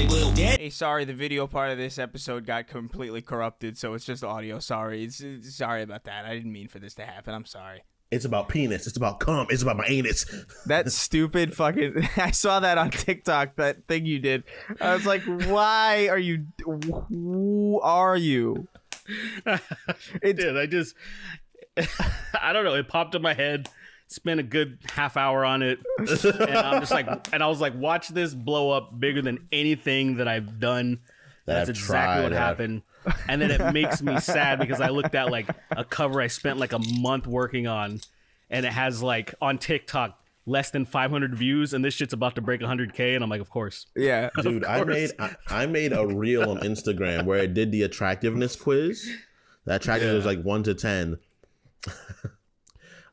they will get. Hey, sorry, the video part of this episode got completely corrupted, so it's just audio. Sorry. Sorry about that. I didn't mean for this to happen. I'm sorry. It's about penis. It's about cum. It's about my anus. That stupid fucking... I saw that on TikTok, that thing you did. I was like, why are you... Who are you? Dude, I don't know. It popped in my head. Spent a good half hour on it. And I'm just like... And I was like, watch this blow up bigger than anything that I've done. That's exactly what happened. And then it makes me sad because I looked at like a cover I spent like a month working on, and it has like on TikTok less than 500 views, and this shit's about to break 100K, and I'm like, of course. Yeah. Dude, I made a reel on Instagram where I did the attractiveness quiz. The attractiveness was like 1 to 10.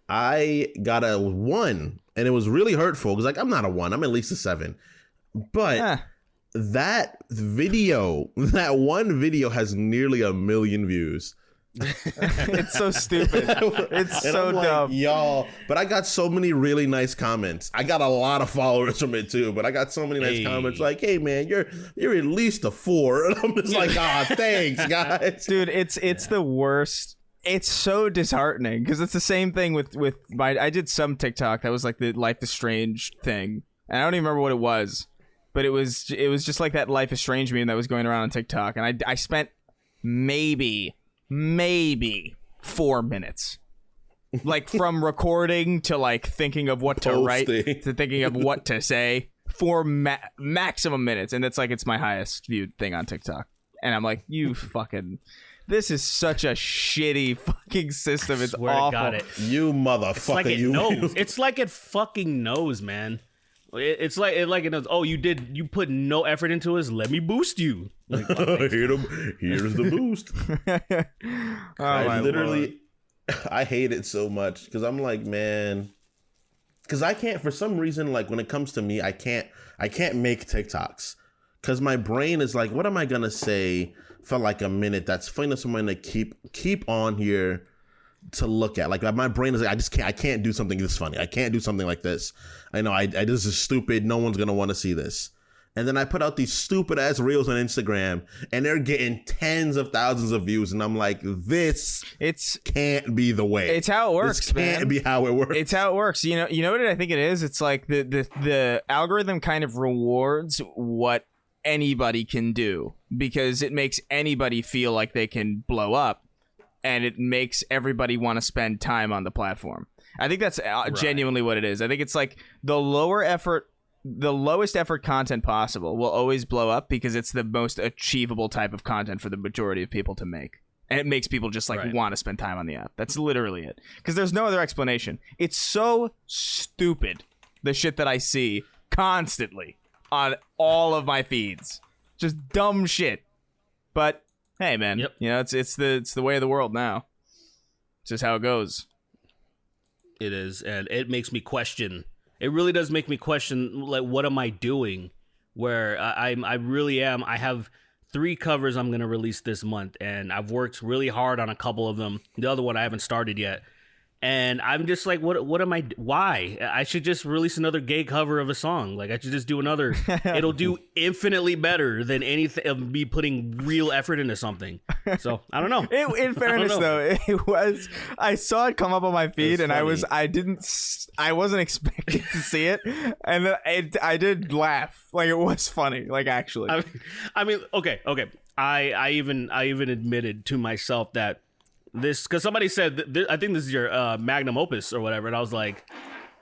I got a 1, and it was really hurtful because like I'm not a 1, I'm at least a 7. But that one video has nearly 1 million views. It's so stupid. It's and so I'm like, dumb. Y'all, but I got so many really nice comments. I got a lot of followers from it too, but I got so many nice comments like, hey man, you're at least a 4. And I'm just like, thanks guys. Dude, it's the worst. It's so disheartening because it's the same thing with my... I did some TikTok that was like the Life is Strange thing, and I don't even remember what it was. But it was just like that Life is Strange meme that was going around on TikTok. And I spent maybe 4 minutes. Like from recording to like thinking of what to write to thinking of what to say. 4 maximum minutes. And it's my highest viewed thing on TikTok. And I'm like, you fucking... This is such a shitty fucking system. It's awful. Got it. You motherfucker. It's like it knows. It's like it fucking knows, man. It's like it knows. Oh, you put no effort into this. Let me boost you. Like, here's the boost. I literally, I hate it so much because I'm like, man, because I can't, for some reason, like when it comes to me, I can't make TikToks because my brain is like, what am I gonna say for like a minute that's funny to someone to keep on here to look at? Like my brain is like, I can't do something this funny. I can't do something like this. I know this is stupid. No one's gonna want to see this. And then I put out these stupid ass reels on Instagram, and they're getting tens of thousands of views. And I'm like, this can't be the way. It's how it works. This can't be how it works. It's how it works. You know what I think it is? It's like the algorithm kind of rewards what anybody can do because it makes anybody feel like they can blow up. And it makes everybody want to spend time on the platform. I think that's genuinely what it is. I think it's like the lowest effort content possible will always blow up because it's the most achievable type of content for the majority of people to make. And it makes people just like want to spend time on the app. That's literally it. Because there's no other explanation. It's so stupid, the shit that I see constantly on all of my feeds. Just dumb shit. But hey, man, you know, it's the way of the world now. It's just how it goes. It is, and it makes me question. It really does make me question, like, what am I doing? Where I really am. I have 3 covers I'm going to release this month, and I've worked really hard on a couple of them. The other one I haven't started yet. And I'm just like, what am I, why? I should just release another gay cover of a song. Like, I should just do another. It'll do infinitely better than anything of me putting real effort into something. So, I don't know. In fairness, though, I saw it come up on my feed, and I wasn't expecting to see it. And then I did laugh. Like, it was funny. Like, actually. I mean, okay. I even admitted to myself that this, because somebody said, I think this is your magnum opus or whatever, and I was like,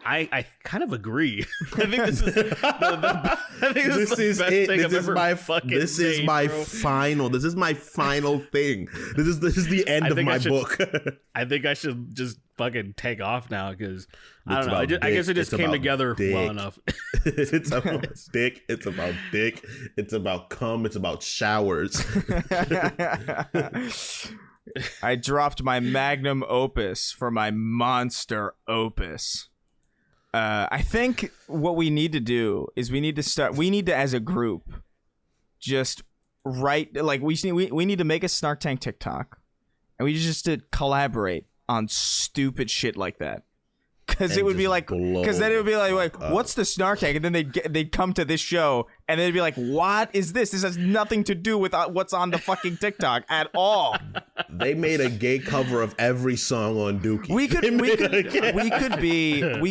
I kind of agree. I think this is the best thing I've ever fucking made, This is my final thing. This is the end of my book. I think I should just fucking take off now because I don't know. I guess it just came together well enough. It's about dick. It's about dick. It's about cum. It's about showers. I dropped my magnum opus for my monster opus. I think what we need to do is we need to as a group just write, like we need to make a Snark Tank TikTok, and we just to collaborate on stupid shit like that. because it would be like, because then it would be like, what's the Snark tag? And then they'd come to this show and they'd be like, what is this? This has nothing to do with what's on the fucking TikTok at all. They made a gay cover of every song on Dookie. We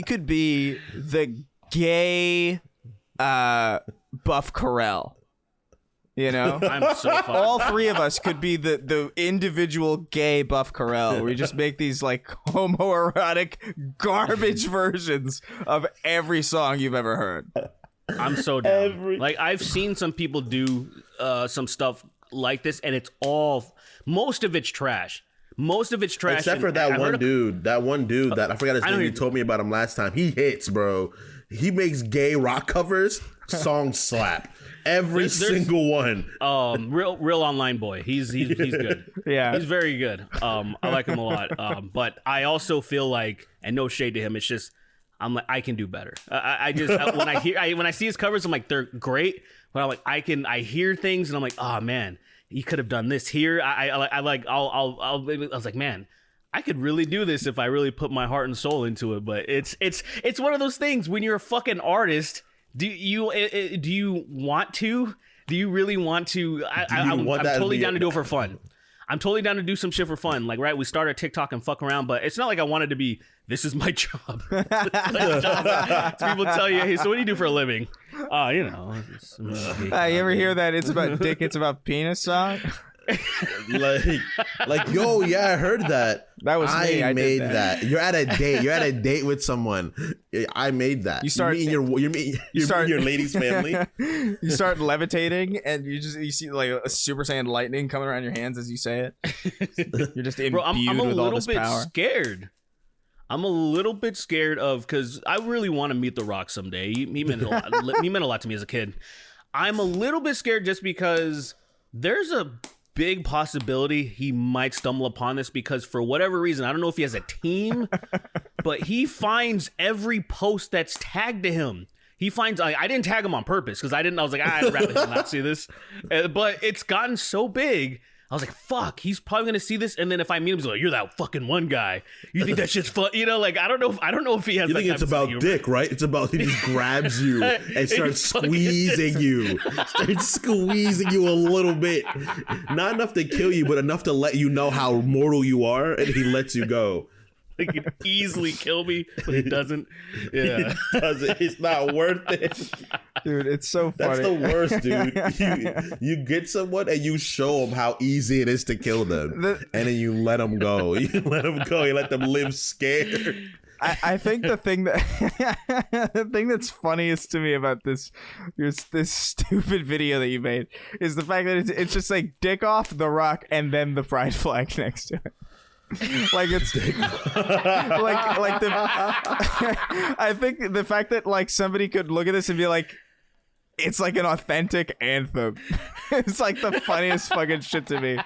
could be the gay Buff Carell. You know, I'm so fun. All three of us could be the individual gay Buff Carell. We just make these like homoerotic garbage versions of every song you've ever heard. I'm so down. Like, I've seen some people do some stuff like this, and it's most of it's trash. Except for that one dude that I forgot his name. You told me about him last time. He hits, bro. He makes gay rock covers. Songs slap. Every single one. Real online boy. He's good. Yeah, he's very good. I like him a lot. But I also feel like, and no shade to him, it's just I'm like, I can do better. I just when I see his covers, I'm like, they're great. But I'm like, I hear things and I'm like, oh man, he could have done this here. I was like, man, I could really do this if I really put my heart and soul into it. But it's one of those things when you're a fucking artist. Do you want to? Do you really want to? I'm totally down to do it for fun. I'm totally down to do some shit for fun. Like, right, we started a TikTok and fuck around, but it's not like I wanted to be, this is my job. So people tell you, hey, so what do you do for a living? You know. You ever hear that it's about dick, it's about penis song? like yo, yeah, I heard that. That was me. I made that. You're at a date with someone. I made that. You meet your lady's family. You start levitating and you see like a Super Saiyan lightning coming around your hands as you say it. You're just imbued with all this power. Scared. I'm a little bit scared because I really want to meet The Rock someday. He meant a lot. He meant a lot to me as a kid. I'm a little bit scared just because there's a big possibility he might stumble upon this because for whatever reason, I don't know if he has a team, but he finds every post that's tagged to him. He finds, I didn't tag him on purpose because I was like, I'd rather him not see this. But it's gotten so big. I was like, fuck, he's probably gonna see this, and then if I meet him, he's like, you're that fucking one guy. You think that shit's fun? You know, like I don't know if he has. You think it's about dick, right? It's about he just grabs you and starts squeezing you, a little bit, not enough to kill you, but enough to let you know how mortal you are, and he lets you go. He could easily kill me, but he doesn't. Yeah, he doesn't. It's not worth it, dude. It's so funny. That's the worst, dude. You get someone and you show them how easy it is to kill them, and then you let them go. You let them live scared. I think the thing that's funniest to me about this stupid video that you made is the fact that it's just like dick off, The Rock, and then the pride flag next to it. Like it's like the I think the fact that like somebody could look at this and be like, it's like an authentic anthem. It's like the funniest fucking shit to me.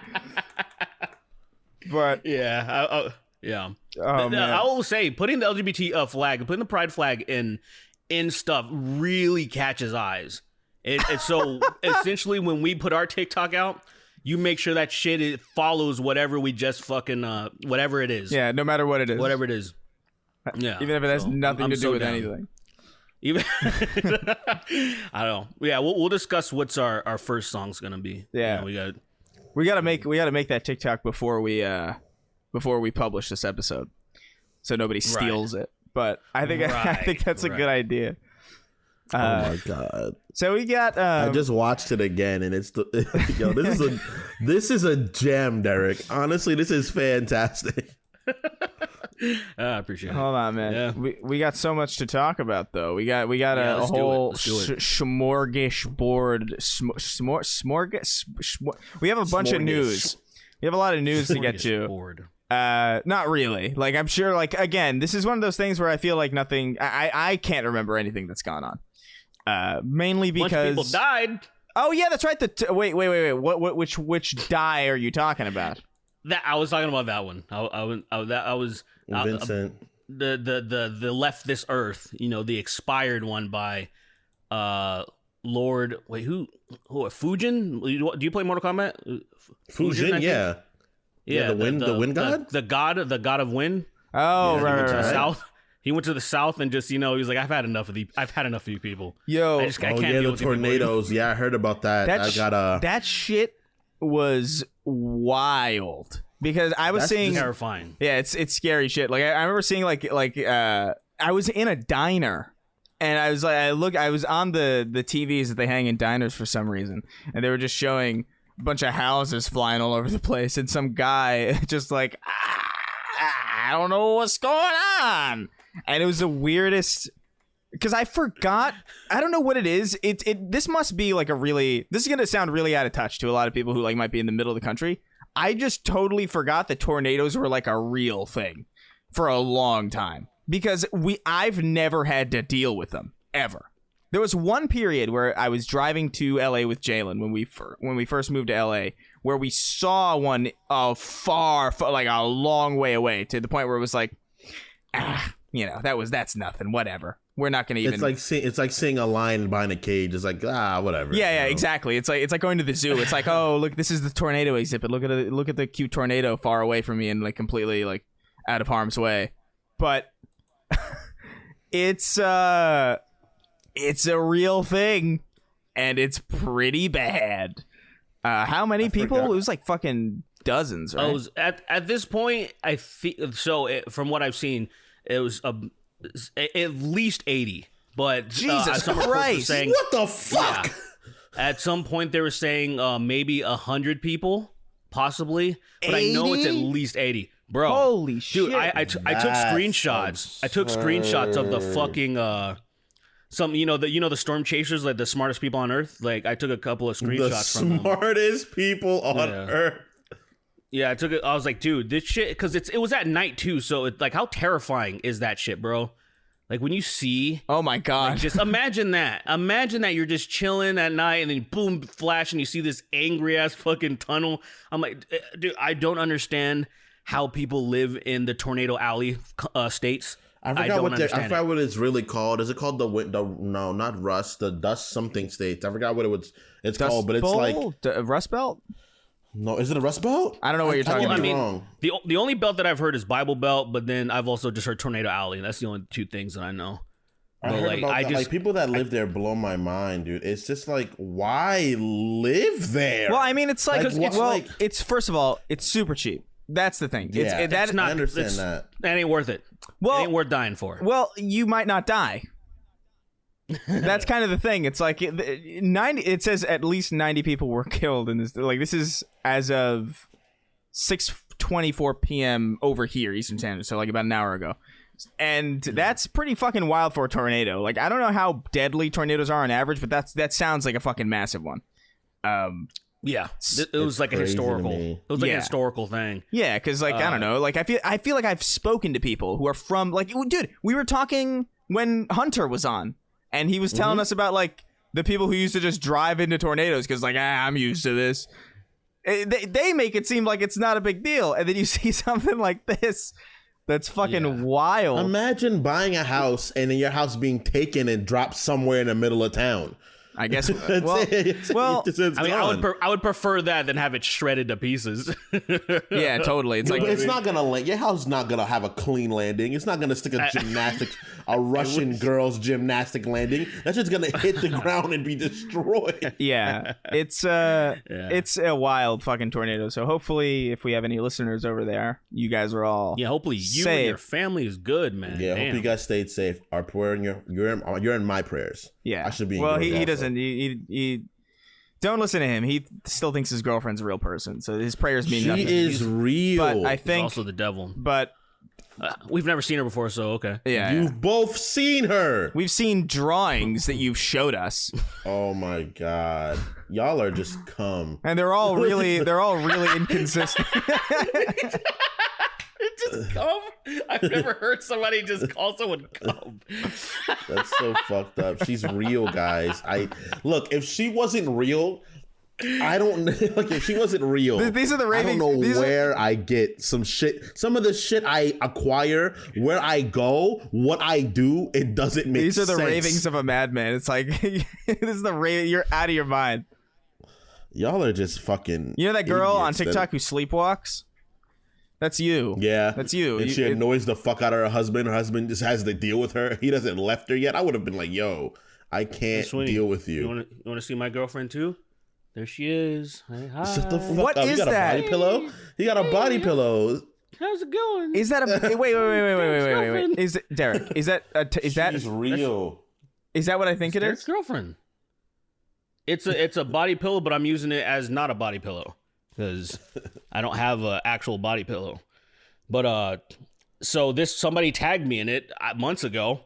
But yeah, yeah. Oh, man. I will say, putting the LGBT flag, putting the pride flag in stuff really catches eyes. It's so essentially when we put our TikTok out, you make sure that shit it follows whatever we just fucking whatever it is. Yeah, no matter what it is. Whatever it is. Yeah. Even if it has nothing to do with anything. Even I don't know. Yeah, we'll discuss what's our first song's gonna be. Yeah, you know, we gotta make that TikTok before we publish this episode, so nobody steals it. But I think that's a good idea. Oh my god! So we got. I just watched it again, and it's yo. This is a gem, Derrick. Honestly, this is fantastic. I appreciate it. Hold on, man. Yeah. We got so much to talk about, though. We got a whole smorgasbord. We have a bunch of news. We have a lot of news to get to. Not really. Like I'm sure. Like again, this is one of those things where I feel like nothing. I can't remember anything that's gone on. Mainly because bunch of people died. Oh yeah, that's right. Wait. Which die are you talking about? That I was talking about that one. I was Vincent. The left this earth. You know, the expired one by Lord. Wait, who? Fujin? Do you play Mortal Kombat? Fujin, yeah. Yeah, the wind god, the god of wind. Oh, yeah, right. South. He went to the south and just, he was like, I've had enough of you people. Yo, I can't deal the with tornadoes. Yeah, I heard about that. That shit was wild because I was seeing terrifying. Yeah, it's scary shit. Like I remember seeing I was in a diner. And I was like, I was on the TVs that they hang in diners for some reason, and they were just showing a bunch of houses flying all over the place, and some guy just like, I don't know what's going on, and it was the weirdest. Because I forgot, I don't know what it is. This must be like this is gonna sound really out of touch to a lot of people who like might be in the middle of the country. I just totally forgot that tornadoes were like a real thing for a long time. Because I've never had to deal with them ever. There was one period where I was driving to LA with Jalen when we first moved to LA, where we saw one far, like a long way away, to the point where it was like, that's nothing. Whatever. We're not gonna even. It's like seeing a lion behind a cage. It's like whatever. Yeah, exactly. It's like going to the zoo. It's like, oh look, this is the tornado exhibit. Look at the cute tornado far away from me and like completely like out of harm's way, but. It's a real thing, and it's pretty bad. How many people? It was like fucking dozens, right? At this point, I feel so. From what I've seen, it was at least 80. But Jesus Christ, saying, what the fuck? Yeah, at some point, they were saying maybe 100 people, possibly, but 80? I know it's at least 80. Bro, holy shit! Dude, I took screenshots. I took screenshots of the fucking the storm chasers, like the smartest people on Earth. Like I took a couple of screenshots from them. Smartest people on Earth. Yeah, I took it. I was like, dude, this shit, because it was at night too. So it, like, how terrifying is that shit, bro? Like when you see, oh my god, like, just imagine that. Imagine that you're just chilling at night and then boom, flash, and you see this angry ass fucking tunnel. I'm like, dude, I don't understand how people live in the tornado alley states. I forgot what it's really called. Is it called no, not Rust, the Dust something states? I forgot what it's called, but it's like Rust Belt. No, is it a Rust Belt? I don't know what you're talking about. I mean, the only belt that I've heard is Bible Belt, but then I've also just heard Tornado Alley. That's the only two things that I know. I heard about that. Like people that live there blow my mind, dude. It's just like, why live there? Well, I mean, it's like, it's first of all, it's super cheap. That's the thing. Yeah, I understand that. That ain't worth it. Well, it ain't worth dying for. Well, you might not die. That's kind of the thing. It's like 90. It says at least 90 people were killed in this. Like this is as of 6:24 p.m. over here, Eastern Standard. So like about an hour ago, and that's pretty fucking wild for a tornado. Like I don't know how deadly tornadoes are on average, but that sounds like a fucking massive one. Yeah, it was like a historical. It was like a historical thing. Yeah, because like I don't know, like I feel like I've spoken to people who are from like, dude, we were talking when Hunter was on, and he was telling us about like the people who used to just drive into tornadoes because like I'm used to this. They make it seem like it's not a big deal, and then you see something like this. That's fucking wild. Imagine buying a house and then your house being taken and dropped somewhere in the middle of town. I guess. I would prefer that than have it shredded to pieces. Yeah, totally. It's like it's not gonna land. Your house is not gonna have a clean landing. It's not gonna stick a Russian girl's gymnastic landing. That's just gonna hit the ground and be destroyed. Yeah, it's a wild fucking tornado. So hopefully, if we have any listeners over there, you guys are all hopefully you safe. And your family is good, man. Yeah, hope you guys stayed safe. Our prayer in you're in my prayers. Yeah, I should be. Well, he doesn't. He don't listen to him. He still thinks his girlfriend's a real person, so his prayers mean nothing. She is real. But I think he's also the devil. But we've never seen her before, so okay. Yeah, you've both seen her. We've seen drawings that you've showed us. Oh my god, y'all are just cum, and they're all really inconsistent. Just cum? I've never heard somebody just call someone cum. That's so fucked up. She's real, guys. Look, if she wasn't real, I don't know. Like, if she wasn't real, these are the ravings. I don't know where I get some shit. Some of the shit I acquire, where I go, what I do, it doesn't make sense. These are the ravings of a madman. It's like this is the you're out of your mind. Y'all are just fucking. You know that girl on TikTok who sleepwalks? That's you. Yeah. That's you. And she annoys the fuck out of her husband. Her husband just has to deal with her. He doesn't left her yet. I would have been like, yo, I can't deal with you. You want to see my girlfriend too? There she is. Hey, hi. Shut the fuck What up. is You got that? a body pillow? He got a body pillow. How's it going? Is that a wait? Is it Derrick? Is that She's real? Is that what I think it Derrick's is? girlfriend. It's a body pillow, but I'm using it as not a body pillow because I don't have an actual body pillow. But so somebody tagged me in it months ago,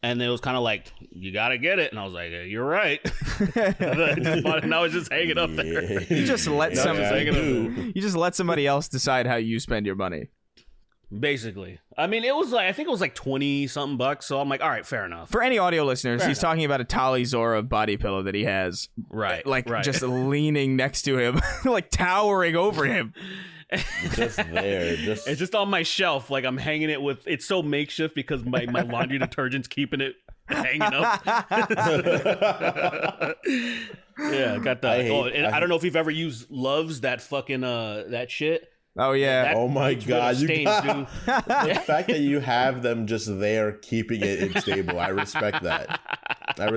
and it was kind of like, you gotta get it, and I was like, you're right. I just bought it, and I was just hanging up there. You just let somebody else decide how you spend your money. Basically, I mean, it was like, I think it was like 20 something bucks. So I'm like, all right, fair enough. For any audio listeners, he's talking about a Tali Zora body pillow that he has, right? Just leaning next to him, like towering over him. Just there, it's just on my shelf. Like I'm hanging it with. It's so makeshift because my laundry detergent's keeping it hanging up. Yeah, got that. I don't know if you've ever used Love's, that fucking that shit. Oh yeah! Oh my god! Stains, dude. The fact that you have them just there, keeping it stable, I respect that. That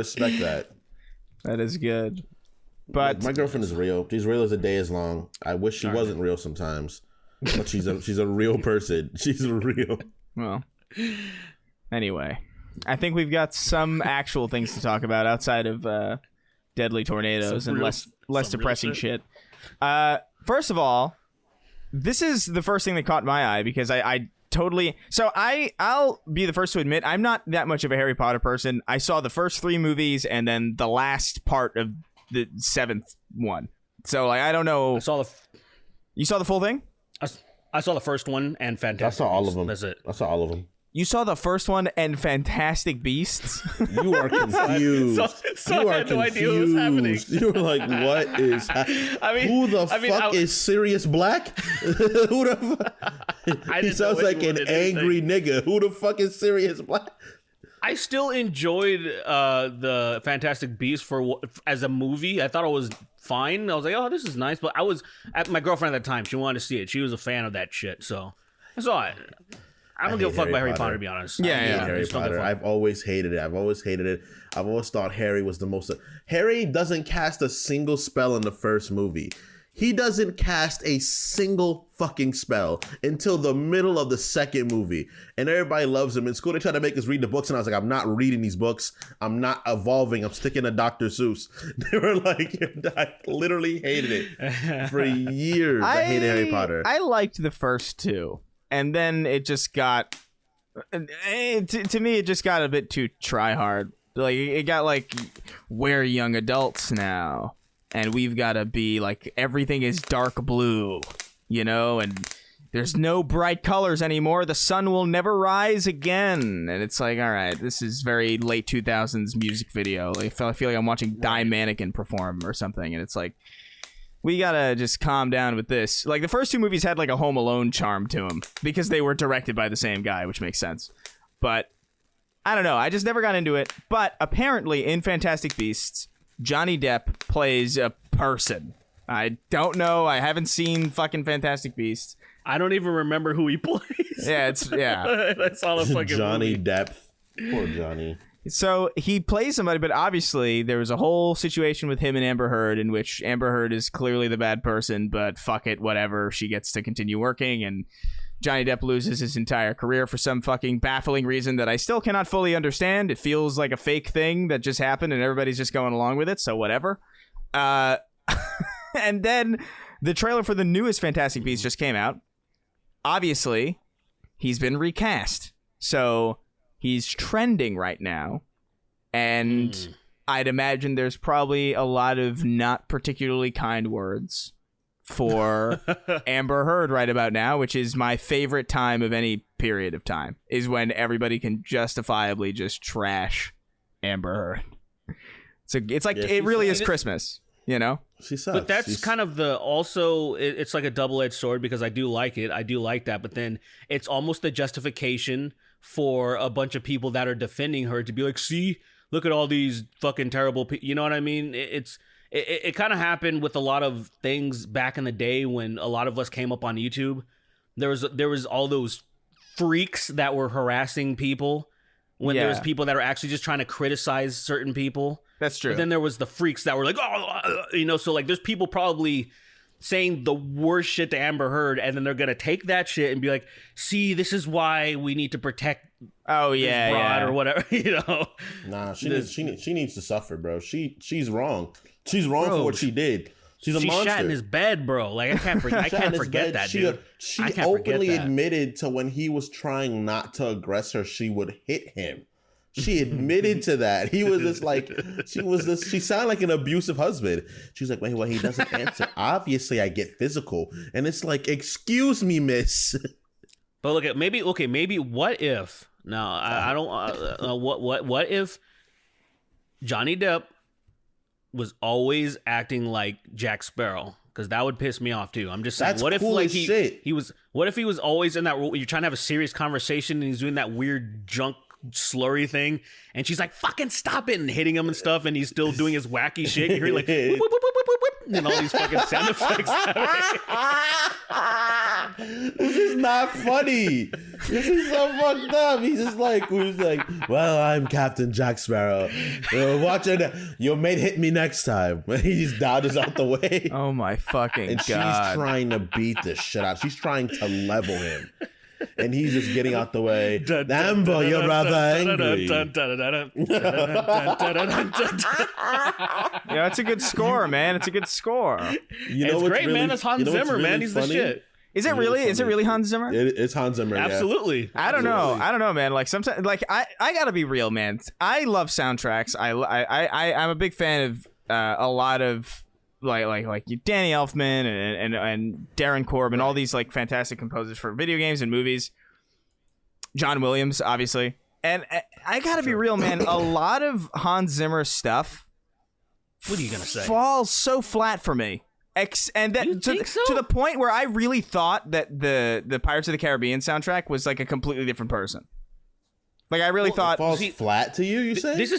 is good. But my girlfriend is real. She's real as the day is long. I wish she wasn't real sometimes, but she's a real person. She's real. Well, anyway, I think we've got some actual things to talk about outside of deadly tornadoes and less depressing shit. First of all, this is the first thing that caught my eye because I totally... So I'll be the first to admit, I'm not that much of a Harry Potter person. I saw the first 3 movies and then the last part of the 7th one. So like, I don't know... You saw the full thing? I saw the first one and Fantastic I saw all of them. That's it. I saw all of them. You saw the first one and Fantastic Beasts? You are confused. You are no idea what was happening. You were like, what is happening? Who the fuck is Sirius Black? Who the fuck? He sounds like an angry nigga. Who the fuck is Sirius Black? I still enjoyed the Fantastic Beasts as a movie. I thought it was fine. I was like, oh, this is nice. But I was at my girlfriend at the time. She wanted to see it. She was a fan of that shit. So I saw it. I don't give a fuck about Harry Potter, to be honest. Yeah. Harry Potter. I've always hated it. I've always thought Harry was the most... Harry doesn't cast a single spell in the first movie. He doesn't cast a single fucking spell until the middle of the second movie. And everybody loves him. In school, they tried to make us read the books, and I was like, I'm not reading these books. I'm not evolving. I'm sticking to Dr. Seuss. They were like, I literally hated it for years. I hated Harry Potter. I liked the first 2. And then it just got, to me, it just got a bit too try hard. Like, it got like, we're young adults now, and we've got to be like, everything is dark blue, you know, and there's no bright colors anymore. The sun will never rise again. And it's like, all right, this is very late 2000s music video. Like, I feel like I'm watching Die Mannequin perform or something, and it's like, we gotta just calm down with this. Like, the first 2 movies had like a Home Alone charm to them because they were directed by the same guy, which makes sense. But I don't know. I just never got into it. But apparently in Fantastic Beasts, Johnny Depp plays a person. I don't know. I haven't seen fucking Fantastic Beasts. I don't even remember who he plays. Yeah. I saw the fucking Johnny movie. Depp. Poor Johnny. So he plays somebody, but obviously there was a whole situation with him and Amber Heard in which Amber Heard is clearly the bad person, but fuck it, whatever. She gets to continue working, and Johnny Depp loses his entire career for some fucking baffling reason that I still cannot fully understand. It feels like a fake thing that just happened and everybody's just going along with it, so whatever. And then the trailer for the newest Fantastic Beasts just came out. Obviously, he's been recast. So he's trending right now, and I'd imagine there's probably a lot of not particularly kind words for Amber Heard right about now, which is my favorite time of any period of time, is when everybody can justifiably just trash Amber Heard. So it's like, it really is Christmas, you know? She sucks. But that's kind of it's like a double-edged sword, because I do like it. I do like that. But then it's almost a justification for a bunch of people that are defending her to be like, see, look at all these fucking terrible people. You know what I mean? It kind of happened with a lot of things back in the day when a lot of us came up on YouTube. there was all those freaks that were harassing people when there was people that are actually just trying to criticize certain people. That's true. But then there was the freaks that were like, so like there's people probably saying the worst shit to Amber Heard, and then they're gonna take that shit and be like, see, this is why we need to protect this broad or whatever, Nah, she needs to suffer, bro. She's wrong. She's wrong for what she did. She's a monster. She shat in his bed, bro. Like I can't forget that, dude. She openly admitted to when he was trying not to aggress her, she would hit him. She admitted to that. He was just like, she sounded like an abusive husband. She was like, wait, well, he doesn't answer. Obviously, I get physical. And it's like, excuse me, miss. But look at maybe what if? No, I don't. What if Johnny Depp was always acting like Jack Sparrow? Because that would piss me off too. I'm just saying. That's what if cool like as shit. he was? What if he was always in that role? You're trying to have a serious conversation and he's doing that weird junk slurry thing, and she's like, "Fucking stop it!" and hitting him and stuff, and he's still doing his wacky shit. You hear like, whip, whip, whip, whip, whip, whip, and all these fucking sound effects. This is not funny. This is so fucked up. He's just like, well, I'm Captain Jack Sparrow. Watch it. Your mate hit me next time. He just dodges out the way. Oh my fucking and god! She's trying to beat the shit out. She's trying to level him. And he's just getting out the way. Amber, you're rather angry. Yeah, it's a good score, man. It's a good score. It's great, man. It's Hans Zimmer, man. He's the shit. Is it really? Is it really Hans Zimmer? It's Hans Zimmer. Absolutely. Yeah. I don't know, man. Like sometimes, like I gotta be real, man. I love soundtracks. I'm a big fan of a lot of like Danny Elfman and Darren Korb and all these like fantastic composers for video games and movies. John Williams, obviously. And I gotta be real, man. A lot of Hans Zimmer stuff. What are you gonna say? Falls so flat for me. And that to the point where I really thought that the Pirates of the Caribbean soundtrack was like a completely different person. Like I really thought it falls flat to you. You say this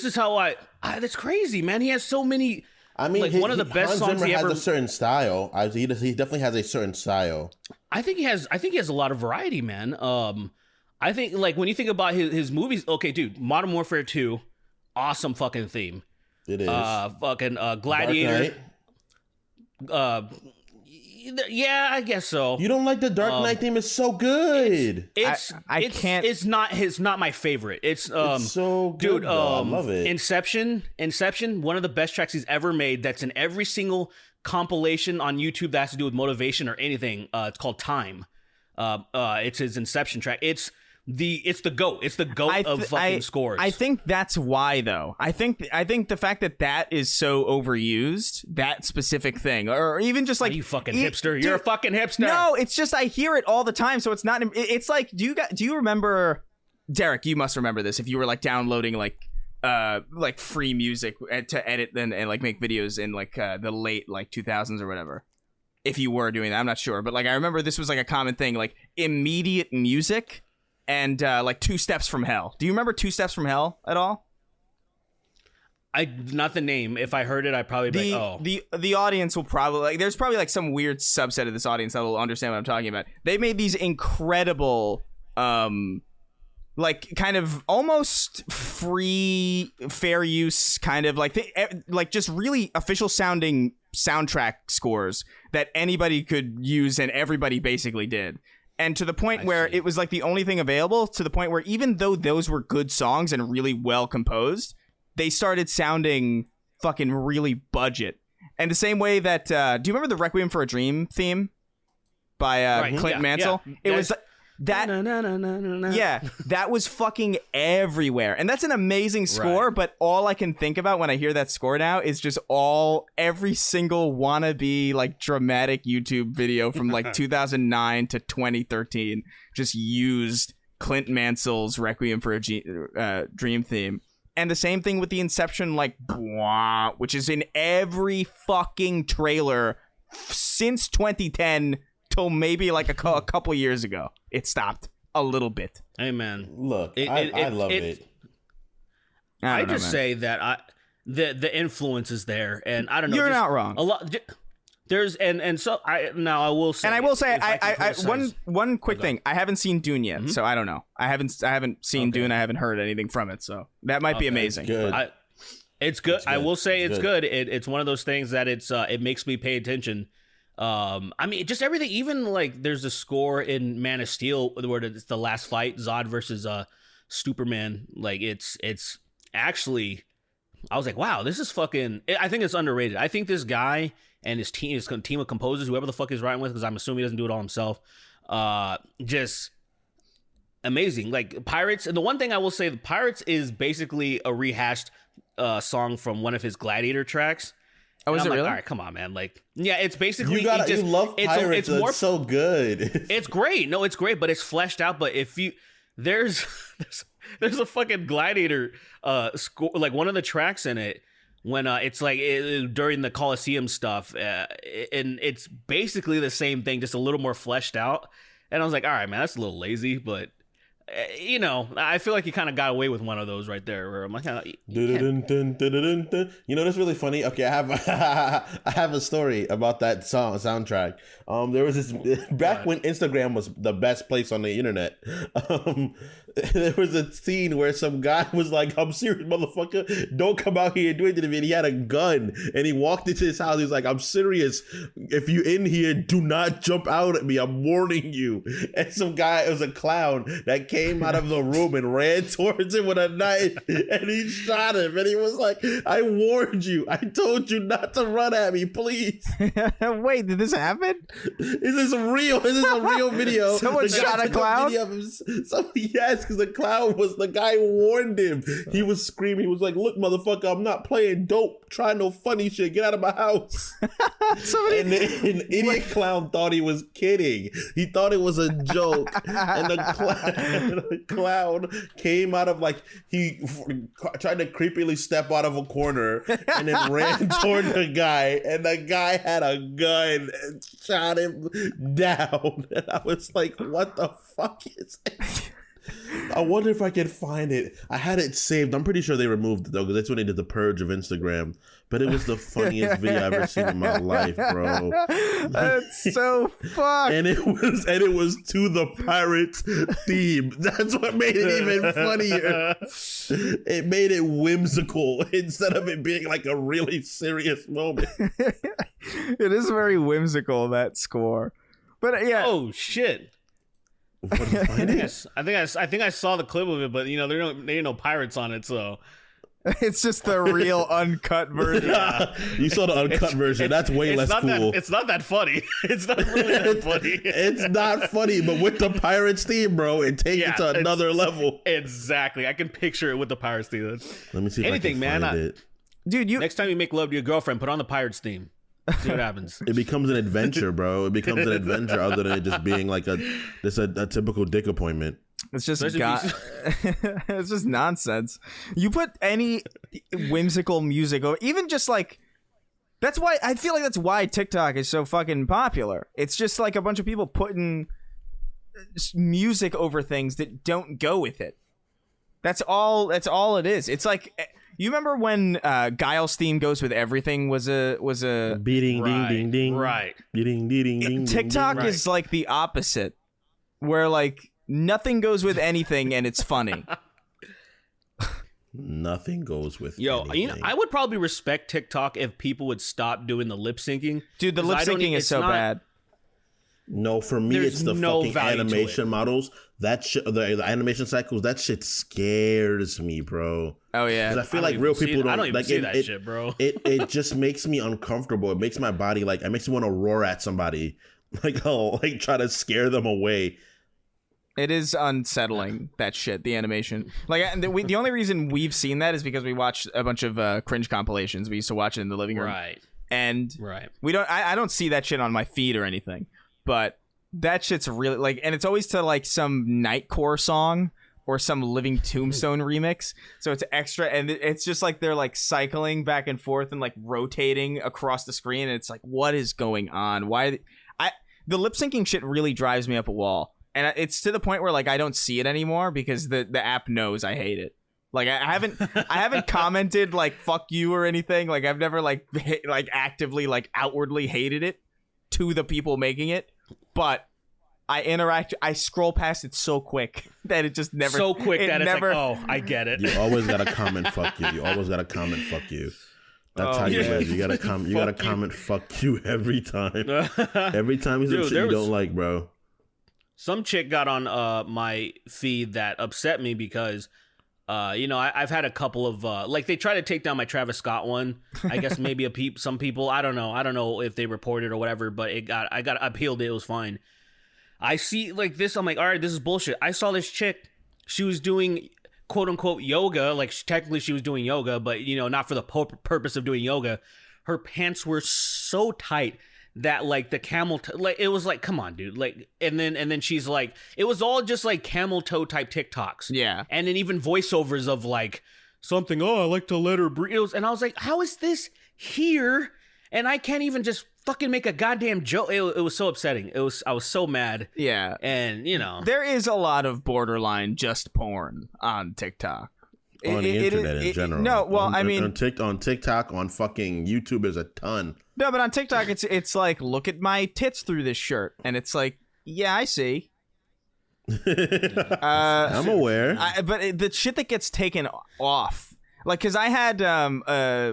is how that's crazy, man. He has so many. I mean, like one of the best Hans songs Zimmer he ever has a certain style. He definitely has a certain style. I think he has a lot of variety, man. I think like when you think about his movies, okay, dude, Modern Warfare 2, awesome fucking theme. It is. Fucking Gladiator. Yeah, I guess so. You don't like the Dark Knight theme? It's so good. I can't. It's not my favorite. It's so good. Dude, I love it. Inception, one of the best tracks he's ever made. That's in every single compilation on YouTube that has to do with motivation or anything. It's called Time. It's his Inception track. It's the GOAT. It's the GOAT of fucking scores. I think that's why, though. I think the fact that is so overused, that specific thing, or even just like you fucking hipster. You're a fucking hipster. No, it's just I hear it all the time, so it's not. It's like, do you remember, Derrick? You must remember this if you were like downloading like free music to edit and like make videos in like the late like 2000s or whatever. If you were doing that, I'm not sure, but like I remember this was like a common thing, like immediate music. And like 2 Steps from Hell. Do you remember 2 Steps from Hell at all? Not the name. If I heard it, I'd probably be like, oh. The audience will probably like. There's probably like some weird subset of this audience that will understand what I'm talking about. They made these incredible, like kind of almost free, fair use kind of like just really official sounding soundtrack scores that anybody could use and everybody basically did. And to the point where it was like the only thing available, to the point where even though those were good songs and really well composed, they started sounding fucking really budget. And the same way that, do you remember the Requiem for a Dream theme by Clint Mansell? Yeah. It was that, yeah, that was fucking everywhere. And that's an amazing score, but all I can think about when I hear that score now is just every single wannabe like dramatic YouTube video from like 2009 to 2013 just used Clint Mansell's Requiem for a Dream theme. And the same thing with the Inception, like, which is in every fucking trailer since 2010 till maybe like a couple years ago. It stopped a little bit. Hey, man. Look, I love it. I just say that the influence is there, and I don't know. You're not wrong. There's and so I will say, I one quick thing. I haven't seen Dune yet, so I don't know. I haven't seen Dune. I haven't heard anything from it, so that might be amazing. Good. It's good. I will say it's good. It's one of those things that it makes me pay attention. I mean, just everything. Even like there's a score in Man of Steel where it's the last fight, Zod versus Superman. Like it's actually, I was like, wow, this is fucking. I think it's underrated. I think this guy and his team of composers, whoever the fuck he's writing with, because I'm assuming he doesn't do it all himself. Just amazing. Like Pirates, and the one thing I will say, the Pirates is basically a rehashed song from one of his Gladiator tracks. Oh, is it really? All right, come on, man. Like, yeah, it's basically you love Pirates. It's more so good. It's great. No, it's great, but it's fleshed out. But if you there's a fucking Gladiator score, like one of the tracks in it when it's like during the Coliseum stuff, and it's basically the same thing, just a little more fleshed out. And I was like, all right, man, that's a little lazy, but. You know, I feel like you kind of got away with one of those right there. Where I'm like, you know, that's really funny. Okay, I have a story about that soundtrack. There was this back when Instagram was the best place on the internet. There was a scene where some guy was like, "I'm serious, motherfucker. Don't come out here and do anything to me." And he had a gun and he walked into his house. He's like, "I'm serious. If you in here, do not jump out at me. I'm warning you." And some guy, it was a clown that came out of the room and ran towards him with a knife and he shot him. And he was like, "I warned you. I told you not to run at me, please." Wait, did this happen? Is this real? Is this a real video? Someone shot a clown? Yes, because the clown was the guy who warned him. He was screaming. He was like, "Look, motherfucker, I'm not playing dope. Try no funny shit. Get out of my house." And an idiot clown thought he was kidding. He thought it was a joke. And the clown came out of he tried to creepily step out of a corner and then ran toward the guy. And the guy had a gun and shot him down. And I was like, what the fuck is it? I wonder if I can find it. I had it saved. I'm pretty sure they removed it though, because that's when they did the purge of Instagram. But it was the funniest video I've ever seen in my life, bro. That's so fucked. And it was to the Pirates theme. That's what made it even funnier. It made it whimsical instead of it being like a really serious moment. It is very whimsical, that score. But yeah. Oh shit. What, did you find it? I think I saw the clip of it, but you know there ain't no pirates on it, so it's just the real uncut version. You saw the uncut version. That's way less cool. It's not that funny. It's not really that funny. It's not funny, but with the Pirates theme, bro, it takes it to another level. Exactly. I can picture it with the Pirates theme. Let me see if I can find it. Dude, next time you make love to your girlfriend, put on the Pirates theme. See what happens. It becomes an adventure, bro. It becomes an adventure other than it just being like a typical dick appointment. It's just it's just nonsense. You put any whimsical music over, even just like, that's why I feel like that's why TikTok is so fucking popular. It's just like a bunch of people putting music over things that don't go with it. That's all it is. It's like, you remember when Guile's theme goes with everything was a beating ding ding ding, right? Beating ding ding. TikTok is like the opposite, where like nothing goes with anything and it's funny. Nothing goes with anything. You know, I would probably respect TikTok if people would stop doing the lip syncing. Dude, the lip syncing is so bad. No, for me, it's the fucking animation models. That shit, the animation cycles, that shit scares me, bro. Oh yeah, because I feel like real people don't. I don't even see that shit, bro. It just makes me uncomfortable. It makes my body it makes me want to roar at somebody, try to scare them away. It is unsettling, that shit, the animation. Like, the only reason we've seen that is because we watched a bunch of cringe compilations. We used to watch it in the living room, right? And we don't. I don't see that shit on my feed or anything. But that shit's really like, and it's always to like some Nightcore song or some Living Tombstone remix. So it's extra, and it's just like they're like cycling back and forth and like rotating across the screen. And it's like, what is going on? Why? The lip syncing shit really drives me up a wall, and it's to the point where like I don't see it anymore because the app knows I hate it. Like I haven't commented like fuck you or anything. Like I've never like actively like outwardly hated it to the people making it, but I scroll past it so quick that it just never so quick that it's never, like, oh, I get it. You always got to comment fuck you. You always got to comment fuck you. That's how you live. You gotta comment fuck you every time. Every time he's shit you don't like, bro. Some chick got on my feed that upset me because I've had a couple of like they try to take down my Travis Scott one. I guess maybe some people, I don't know if they reported or whatever, but I appealed it. It was fine. I see like this. I'm like, all right, this is bullshit. I saw this chick. She was doing quote unquote yoga. Like technically she was doing yoga, but not for the purpose of doing yoga. Her pants were so tight that like the camel like it was like, come on, dude. Like and then she's like, it was all just like camel toe type TikToks. Yeah. And then even voiceovers of like something. Oh, I like to let her breathe. And I was like, how is this here? And I can't even just fucking make a goddamn joke. It was so upsetting. I was so mad. Yeah. And, there is a lot of borderline just porn on TikTok. On the internet in general. No, well, on TikTok, on fucking YouTube is a ton. No, but on TikTok, it's like, look at my tits through this shirt. And it's like, yeah, I see. I'm aware. But the shit that gets taken off. Like, because I had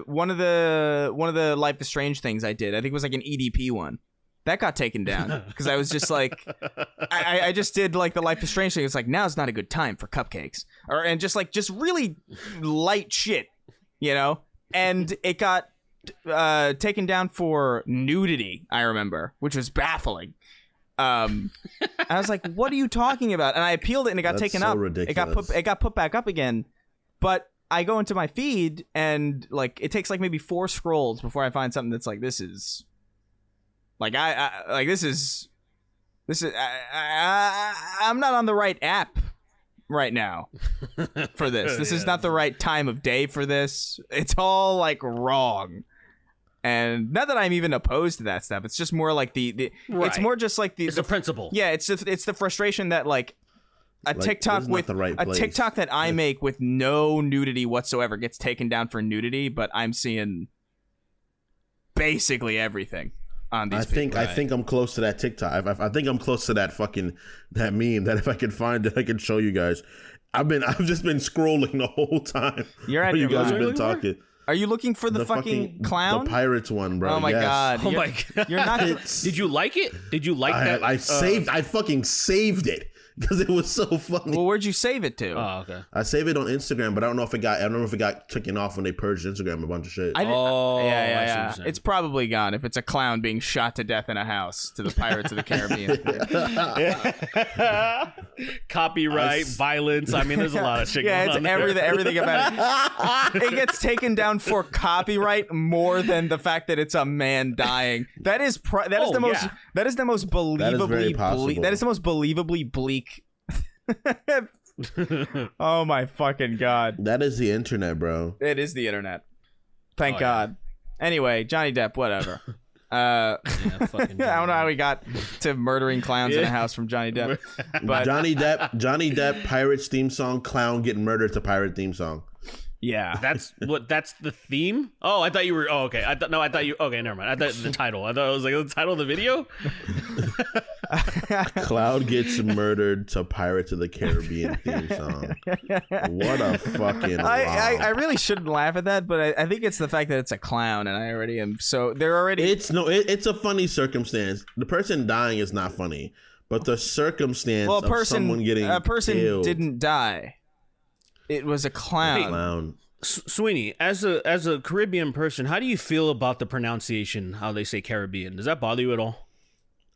one of the Life is Strange things I did. I think it was like an EDP one. That got taken down because I was just like, I just did like the Life is Strange thing. It's like, now's not a good time for cupcakes, and just really light shit, And it got taken down for nudity. I remember, which was baffling. I was like, what are you talking about? And I appealed it, and it got taken up. Ridiculous. It got put back up again, but. I go into my feed and like it takes like maybe 4 scrolls before I find something that's like this is like I'm not on the right app right now for this. This is not the right time of day for this. It's all like wrong. And not that I'm even opposed to that stuff. It's just more like the right. It's more just like it's the principle. Yeah, it's the frustration that like a TikTok TikTok that I make with no nudity whatsoever gets taken down for nudity, but I'm seeing basically everything on these. I think I'm close to that TikTok. I think I'm close to that meme that if I could find it, I could show you guys. I've just been scrolling the whole time. You're at you guys have been talking. Are you looking for the fucking clown? The Pirates one, bro. Oh my god. Oh my god. You're not. Did you like it? Did you like that? I fucking saved it. Because it was so funny. Well, where'd you save it to? Oh, okay. I saved it on Instagram, but I don't know if it got taken off when they purged Instagram a bunch of shit. Yeah. It's probably gone if it's a clown being shot to death in a house to the Pirates of the Caribbean. Copyright, violence. I mean, there's a lot of shit going on. Yeah, it's everything about it. It gets taken down for copyright more than the fact that it's a man dying. That is the most believably bleak. Oh my fucking god. That is the internet, bro. It is the internet. Thank God. Yeah. Anyway, Johnny Depp, whatever. I don't know how we got to murdering clowns in a house from Johnny Depp. But Johnny Depp Pirates theme song, clown getting murdered to pirate theme song. Yeah. That's the theme? Oh, I thought you were okay. Okay, never mind. I thought the title. I thought it was like the title of the video. Cloud gets murdered to Pirates of the Caribbean theme song. What a fucking I really shouldn't laugh at that, but I think it's the fact that it's a clown, and I already am. So they're already. It's a funny circumstance. The person dying is not funny, but the circumstance of someone getting killed. Didn't die. It was a clown. Sweeney, as a Caribbean person, how do you feel about the pronunciation? How they say Caribbean? Does that bother you at all?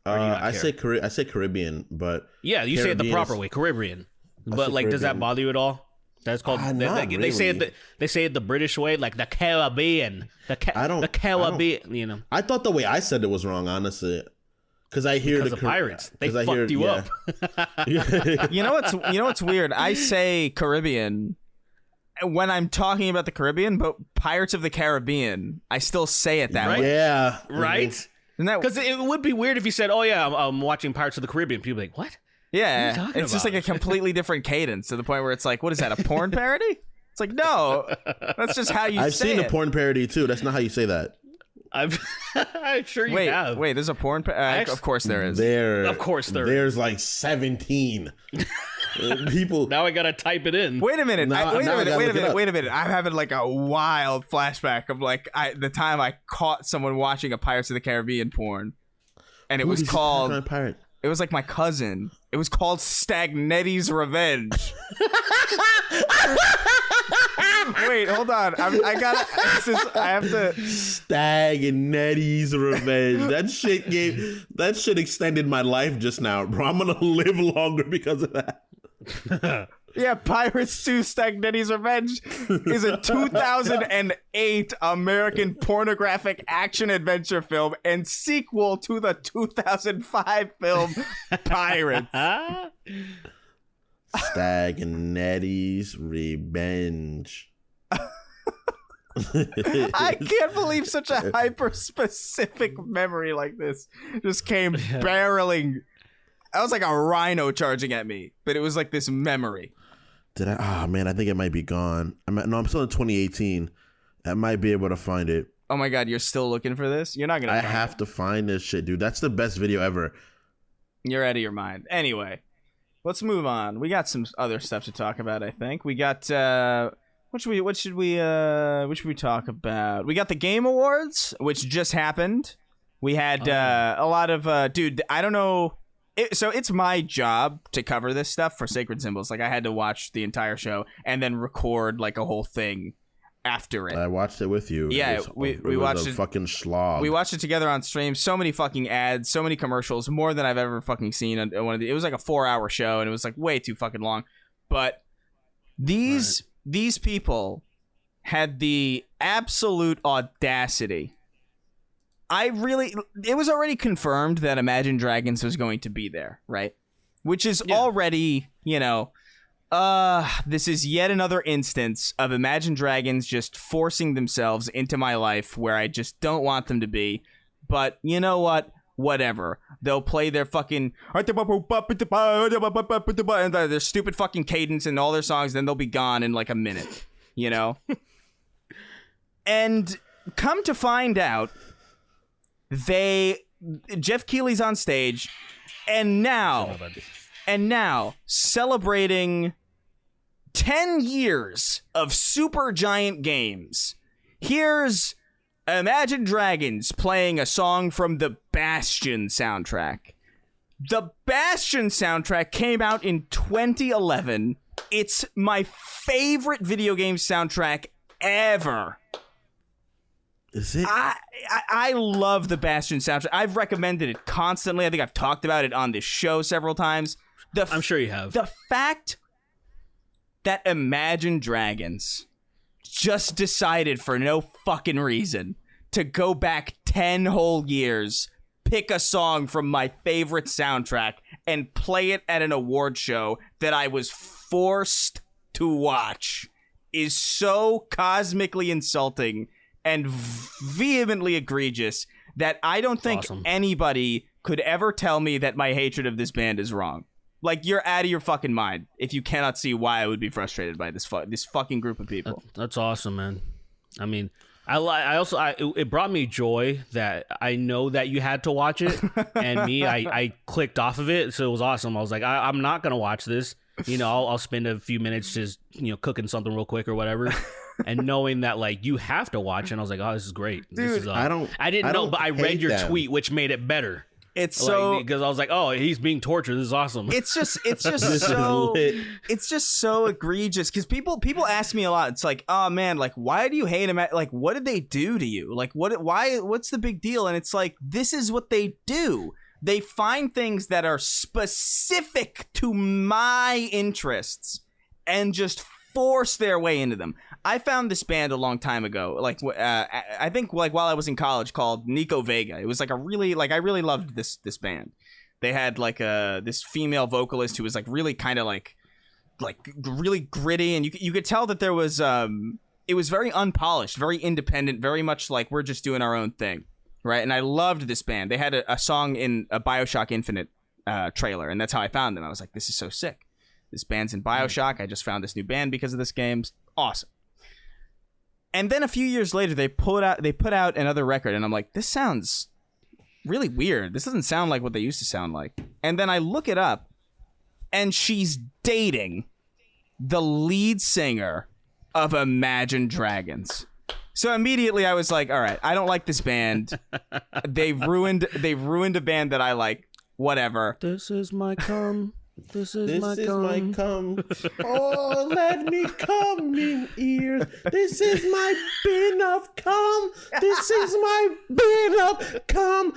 I say Caribbean, but yeah, you say it the proper way, Caribbean. But like, does that bother you at all? That's called. They say it the British way, like the Caribbean. The Caribbean. I thought the way I said it was wrong, honestly. Because I hear the pirates, they fucked you up. You know what's weird? I say Caribbean when I'm talking about the Caribbean, but Pirates of the Caribbean, I still say it that way. Yeah, right. Because it would be weird if you said, "Oh yeah, I'm watching Pirates of the Caribbean." People be like, "What?" Yeah, it's just like a completely different cadence to the point where it's like, "What is that? A porn parody?" It's like, no, that's just how you I've say seen it. a porn parody too. That's not how you say that. I'm sure you have. Wait, there's a porn of course there is. Of course there There's like 17. People. Now I gotta type it in. Wait a minute. Wait a minute. I'm having like a wild flashback of like the time I caught someone watching a Pirates of the Caribbean porn. And it was called Pirate? It was like my cousin. It was called Stagnetti's Revenge. Wait, hold on. I have to. Stagnetti's Revenge. That shit extended my life just now, bro. I'm gonna live longer because of that. Yeah, Pirates 2 Stagnetti's Revenge is a 2008 American pornographic action-adventure film and sequel to the 2005 film Pirates. Stagnetti's Revenge. I can't believe such a hyper-specific memory like this just came barreling. That was like a rhino charging at me, but it was like this memory. Did I? Oh man, I think it might be gone. I'm still in 2018. I might be able to find it. Oh my god, you're still looking for this? You're not gonna. I have to find this shit, dude. That's the best video ever. You're out of your mind. Anyway, let's move on. We got some other stuff to talk about. I think we got. What should we talk about? We got the Game Awards, which just happened. We had a lot of dude. I don't know. So it's my job to cover this stuff for Sacred Symbols. Like I had to watch the entire show and then record like a whole thing after it. I watched it with you. Yeah, we watched it. Fucking slog. We watched it together on stream. So many fucking ads, so many commercials, more than I've ever fucking seen on one of the. It was like a 4-hour show and it was like way too fucking long. But these people had the absolute audacity. It was already confirmed that Imagine Dragons was going to be there, right? Which is already, this is yet another instance of Imagine Dragons just forcing themselves into my life where I just don't want them to be. But you know what? Whatever. They'll play their fucking and their stupid fucking cadence in all their songs, then they'll be gone in like a minute, And come to find out, Jeff Keighley's on stage, and now celebrating 10 years of Supergiant Games. Here's Imagine Dragons playing a song from the Bastion soundtrack. The Bastion soundtrack came out in 2011. It's my favorite video game soundtrack ever. Is it? I love the Bastion soundtrack. I've recommended it constantly. I think I've talked about it on this show several times. I'm sure you have. The fact that Imagine Dragons just decided for no fucking reason to go back 10 whole years, pick a song from my favorite soundtrack, and play it at an award show that I was forced to watch is so cosmically insulting and vehemently egregious that I don't think anybody could ever tell me that my hatred of this band is wrong. Like, you're out of your fucking mind if you cannot see why I would be frustrated by this fucking group of people. That's awesome, man. I mean, it brought me joy that I know that you had to watch it, and I clicked off of it, so it was awesome. I was like, I'm not gonna watch this. I'll spend a few minutes just cooking something real quick or whatever. And knowing that like you have to watch, and I was like, oh, this is great. Dude, this is, I didn't know, but I read your tweet, which made it better. It's because I was like, oh, he's being tortured. This is awesome. It's just so egregious because people ask me a lot. It's like, oh man, like why do you hate him? Like what did they do to you? Like what's the big deal? And it's like, this is what they do. They find things that are specific to my interests and just force their way into them. I found this band a long time ago, like I think like while I was in college, called Nico Vega. It was like I really loved this band. They had like this female vocalist who was like really kind of like really gritty, and you could tell that there was it was very unpolished, very independent, very much like we're just doing our own thing, right? And I loved this band. They had a song in a BioShock Infinite trailer, and that's how I found them. I was like, this is so sick. This band's in BioShock. I just found this new band because of this game. Awesome. And then a few years later, they put out another record, and I'm like, this sounds really weird. This doesn't sound like what they used to sound like. And then I look it up, and she's dating the lead singer of Imagine Dragons. So immediately I was like, all right, I don't like this band. They've ruined a band that I like. Whatever. This is my cum. This is my cum. Oh, let me come in ears. This is my bin of cum. This is my bin of cum.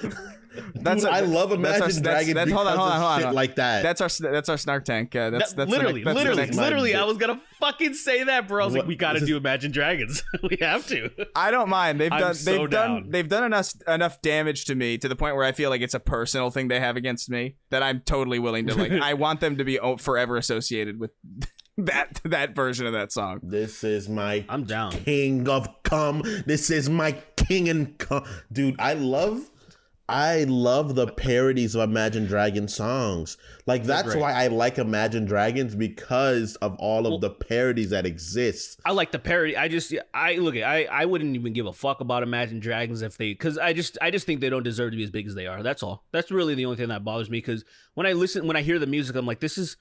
Dude, I love Imagine Dragons because of shit like that. That's our Snark tank. That's literally. I was gonna fucking say that, bro. I was like, we gotta do Imagine Dragons. We have to. I don't mind. They've done enough damage to me to the point where I feel like it's a personal thing they have against me that I'm totally willing to like. I want them to be forever associated with that version of that song. This is my I'm down. King of cum. This is my king and cum. Dude, I love the parodies of Imagine Dragons songs. Like, that's why I like Imagine Dragons, because of all of the parodies that exist. I like the parody. I wouldn't even give a fuck about Imagine Dragons because I just think they don't deserve to be as big as they are. That's all. That's really the only thing that bothers me, because when I hear the music, I'm like, this is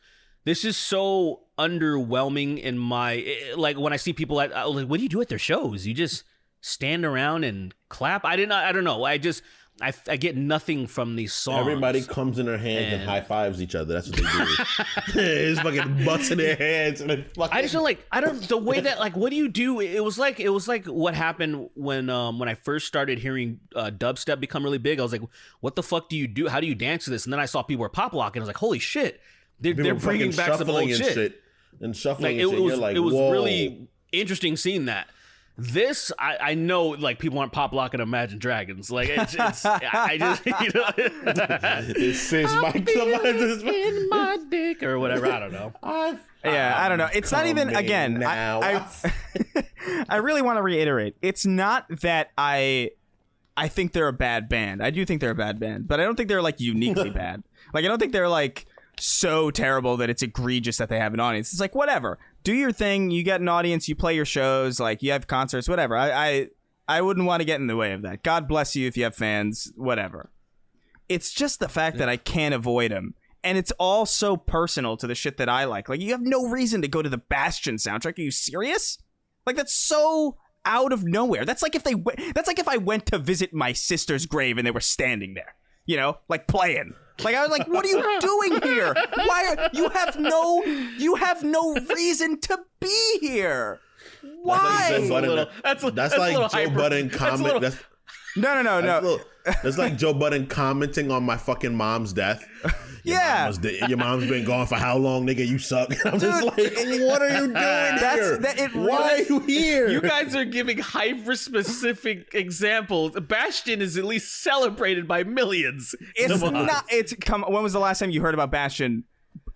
so underwhelming in my, like, when I see people like, what do you do at their shows? You just stand around and clap? I don't know. I get nothing from these songs. Everybody comes in their hands and high fives each other. That's what they do. It's fucking butts in their hands. And fucking... I just don't the way that, like, what do you do? It was like what happened when I first started hearing dubstep become really big. I was like, what the fuck do you do? How do you dance to this? And then I saw people were pop locking. I was like, holy shit, they're bringing back some old shit. And shuffling like, and shit. You're like, it was whoa. really interesting seeing that. This, I know, like, people aren't pop locking Imagine Dragons. Like, I just, this is my dick or whatever. I don't know. I don't know. It's not even, again, I really want to reiterate. It's not that I think they're a bad band. I do think they're a bad band, but I don't think they're, like, uniquely bad. Like, I don't think they're, like, so terrible that it's egregious that they have an audience. It's like, whatever. Do your thing. You get an audience. You play your shows. Like, you have concerts. Whatever. I wouldn't want to get in the way of that. God bless you if you have fans. Whatever. It's just the fact that I can't avoid them, and it's all so personal to the shit that I like. Like, you have no reason to go to the Bastion soundtrack. Are you serious? Like, that's so out of nowhere. That's like if I went to visit my sister's grave and they were standing there. You know, like, playing. Like, I was like, what are you doing here? You have no reason to be here. Why? That's like Joe Budden comment. No. That's like Joe Budden commenting on my fucking mom's death. Your mom's been gone for how long, nigga? You suck. I'm just like, what are you doing here? Why are you here? You guys are giving hyper-specific examples. Bastion is at least celebrated by millions. When was the last time you heard about Bastion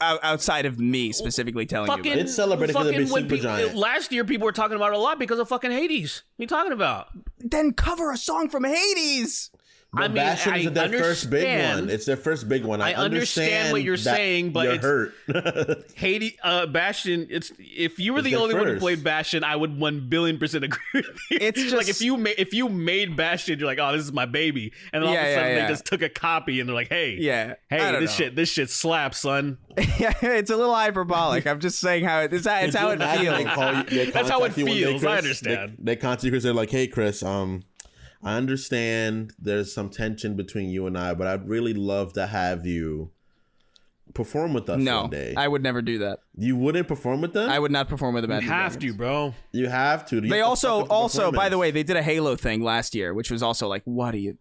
outside of me specifically telling you about it? It's celebrated because of Big Super Giant. Last year, people were talking about it a lot because of fucking Hades. What are you talking about? Then cover a song from Hades. Bastion is their first big one. It's their first big one. I understand what you're saying, but you're hurt. Hades, Bastion. If you were the only one who played Bastion, I would 1,000,000,000% agree with you. It's just like if you made Bastion, you're like, oh, this is my baby, and then all of a sudden they just took a copy and they're like, hey, this shit slaps, son. Yeah, it's a little hyperbolic. I'm just saying how it feels. That's how it feels. I understand. They contact you because they're like, hey, Chris, I understand there's some tension between you and I, but I'd really love to have you perform with us one day. No, I would never do that. You wouldn't perform with them? I would not perform with them. You have to, bro. You have to. They also, by the way, they did a Halo thing last year, which was also like, what do you...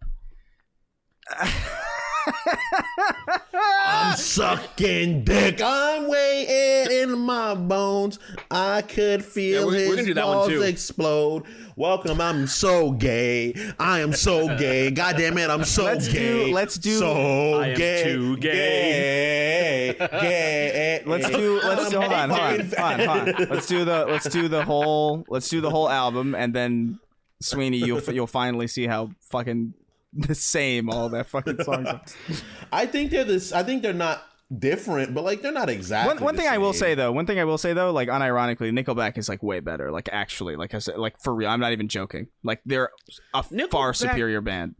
I'm sucking dick. I'm waiting in my bones. I could feel his balls explode. Welcome, I'm so gay. I am so gay. God damn it, I'm so gay. Let's do. So I am gay. too gay. Gay. Let's do. Hold on. Let's do the whole album, and then Sweeney, you'll finally see how fucking the same all that fucking songs are. I think they're not different, but like they're not exactly. One thing I will say though, like unironically, Nickelback is like way better. Like actually, like I said, like for real, I'm not even joking. Like they're a far superior band.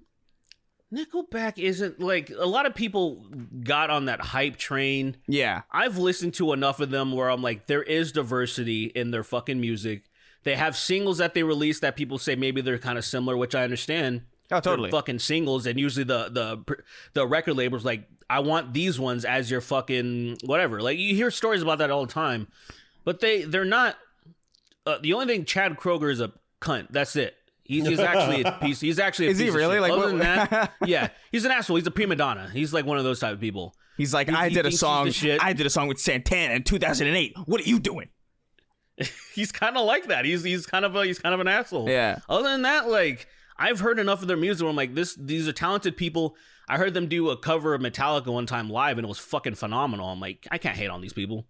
Nickelback isn't like a lot of people got on that hype train. Yeah, I've listened to enough of them where I'm like, there is diversity in their fucking music. They have singles that they release that people say maybe they're kind of similar, which I understand. Oh, totally. They're fucking singles, and usually the record label's like, I want these ones as your fucking whatever. Like you hear stories about that all the time, but they're not. The only thing, Chad Kroeger is a cunt. That's it. He's actually a piece. He's actually a is piece he really of shit. like? Other than that, yeah, he's an asshole. He's a prima donna. He's like one of those type of people. He's like, I did a song with Santana in 2008. What are you doing? He's kind of like that. He's kind of an asshole. Yeah. Other than that, like I've heard enough of their music where I'm like, these are talented people. I heard them do a cover of Metallica one time live, and it was fucking phenomenal. I'm like, I can't hate on these people.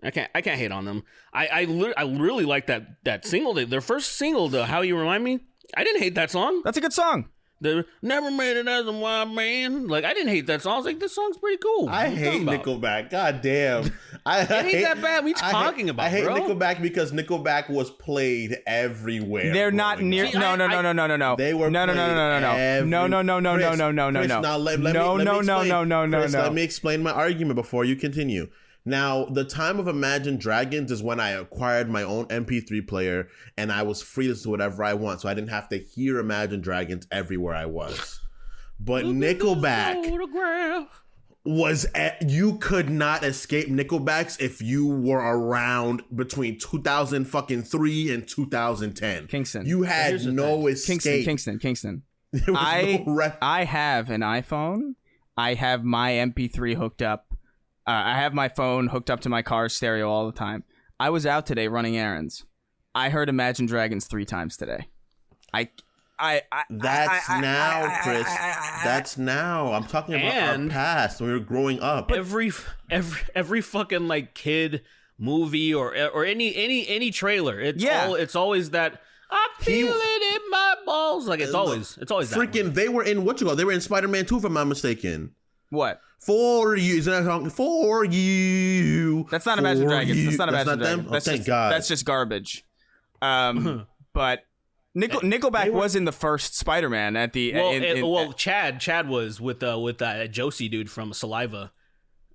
I can't hate on them. I really like that single. Their first single, the How You Remind Me. I didn't hate that song. That's a good song. The Never Made It As a Wild Man. Like, I didn't hate that song. I was like, this song's pretty cool. I hate Nickelback. God damn. It ain't that bad. What are you talking about, I hate bro? Nickelback because Nickelback was played everywhere. They're not near. No. They were no. Let me explain my argument before you continue. Now, the time of Imagine Dragons is when I acquired my own MP3 player and I was free to do whatever I want, so I didn't have to hear Imagine Dragons everywhere I was. But Nickelback you could not escape Nickelbacks if you were around between 2003 and 2010. Kingston. You had no escape. Kingston. I have an iPhone. I have my MP3 hooked up. I have my phone hooked up to my car's stereo all the time. I was out today running errands. I heard Imagine Dragons 3 times today. That's now. I'm talking about our past when we were growing up. Every fucking like kid movie or any trailer. It's always that I feel it in my balls. Like it's always freaking that. They were in They were in Spider-Man 2 if I'm not mistaken. What? For you, is that a song? For you. That's not Imagine Dragons. That's not Imagine Dragons. Them? Thank God. That's just garbage. But Nickelback was in the first Spider-Man at the. Chad was with that Josie dude from Saliva.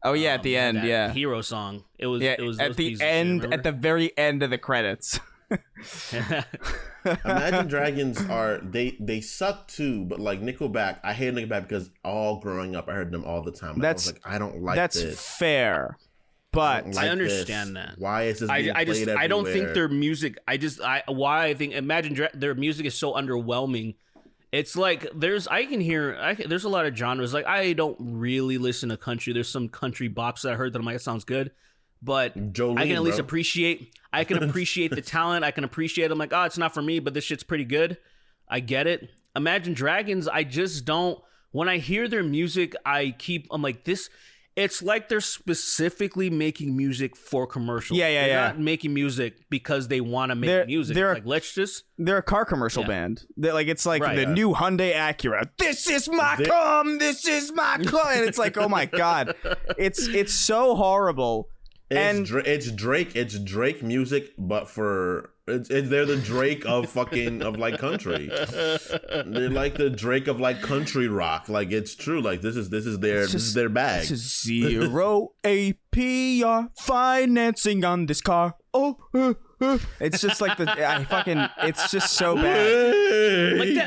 Oh yeah, at the end, yeah. Hero song. It was at the end, at the very end of the credits. Imagine Dragons they suck too, but like Nickelback, I hate Nickelback because all growing up I heard them all the time. I was like, I don't like this. That's fair, but I understand that. Why is this being played everywhere? I don't think their music. I think their music is so underwhelming. It's like there's a lot of genres. Like I don't really listen to country. There's some country bops that I heard that I'm like, that sounds good. But Jolene, I can at least appreciate the talent. I can appreciate it. I'm like, oh, it's not for me, but this shit's pretty good. I get it. Imagine Dragons, I just don't. When I hear their music, I'm like, this. It's like they're specifically making music for commercials. They're not making music because they want to make music. They're a car commercial band. It's like the new Hyundai Acura. This is my cum. This is my cum. And it's like, oh my God, it's so horrible. It's Drake music, but they're the Drake of like country. They're like the Drake of like country rock. Like it's true. Like this is their bag. This is 0 APR financing on this car. It's just like it's just so bad.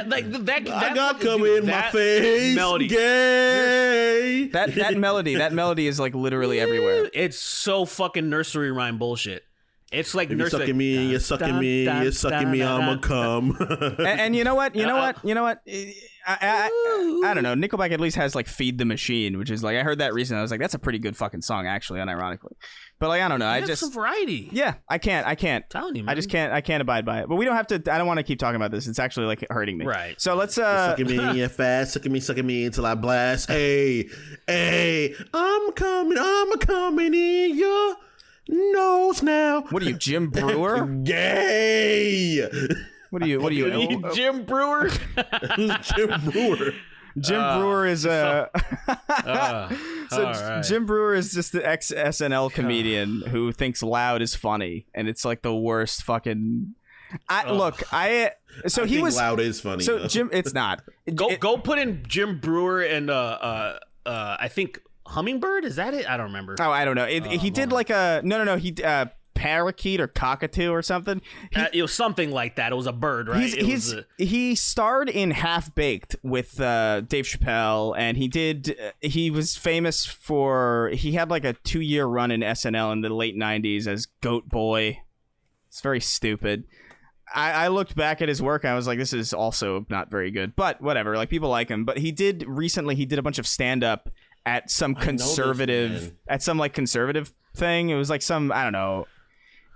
That I got cum in my face. Melody. Gay. That melody is like literally everywhere. It's so fucking nursery rhyme bullshit. It's like you're sucking me, you're sucking me, you're sucking me, I'ma come. And you know what? I don't know. Nickelback at least has like "Feed the Machine," which is like I heard that recently. I was like, that's a pretty good fucking song, actually, unironically. But like I don't know. I just some variety. Yeah, I can't. I'm telling you, man. I just can't. I can't abide by it. But we don't have to. I don't want to keep talking about this. It's actually like hurting me. Right. So let's. Sucking me in fast, sucking me until I blast. Hey, I'm coming in your nose now. What are you, Jim Brewer? Gay. What are you? Jim Brewer? Who's Jim Brewer? Jim Brewer is So right. Jim Brewer is just the ex-SNL comedian who thinks loud is funny, and it's like the worst fucking. I he was loud is funny. So though. Jim, it's not. Go put in Jim Brewer and I think Hummingbird. Is that it? I don't remember. Oh, I don't know. He did like a no. He parakeet or cockatoo or something. It was something like that. It was a bird, right? He starred in Half Baked with Dave Chappelle, and he was famous for, he had like a 2-year run in SNL in the late 90s as Goat Boy. It's very stupid. I looked back at his work and I was like, this is also not very good, but whatever, like people like him. But he did a bunch of stand-up at some conservative thing. It was like some, I don't know.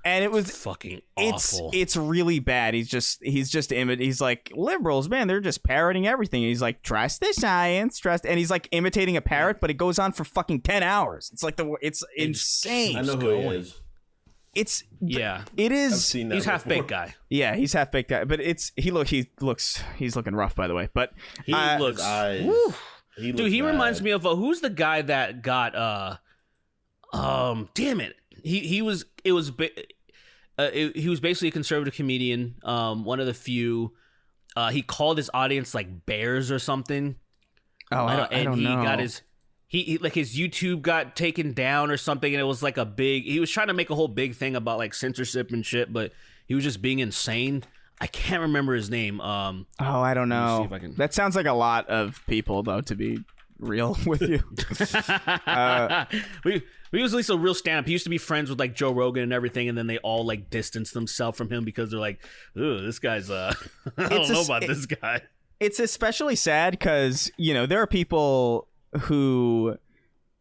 And it was fucking awful. It's really bad. He's like, liberals, man, they're just parroting everything. He's like, trust the science, and he's like imitating a parrot, but it goes on for fucking 10 hours. It's like it's insane. I know who he is. It is. I've seen that he's before. half-baked guy. Yeah, he's half-baked guy, but he's looking rough, by the way. But he looks. Dude, he reminds me of who's the guy that got damn it. He was basically a conservative comedian, one of the few. He called his audience like bears or something. Oh, I don't know. Got his YouTube got taken down or something, and it was like he was trying to make a whole big thing about like censorship and shit, but he was just being insane. I can't remember his name. I don't know. That sounds like a lot of people, though, to be real with you. He was at least a real stand-up. He used to be friends with like Joe Rogan and everything, and then they all like distanced themselves from him because they're like, "Ooh, this guy's I don't know about this guy." It's especially sad because there are people who,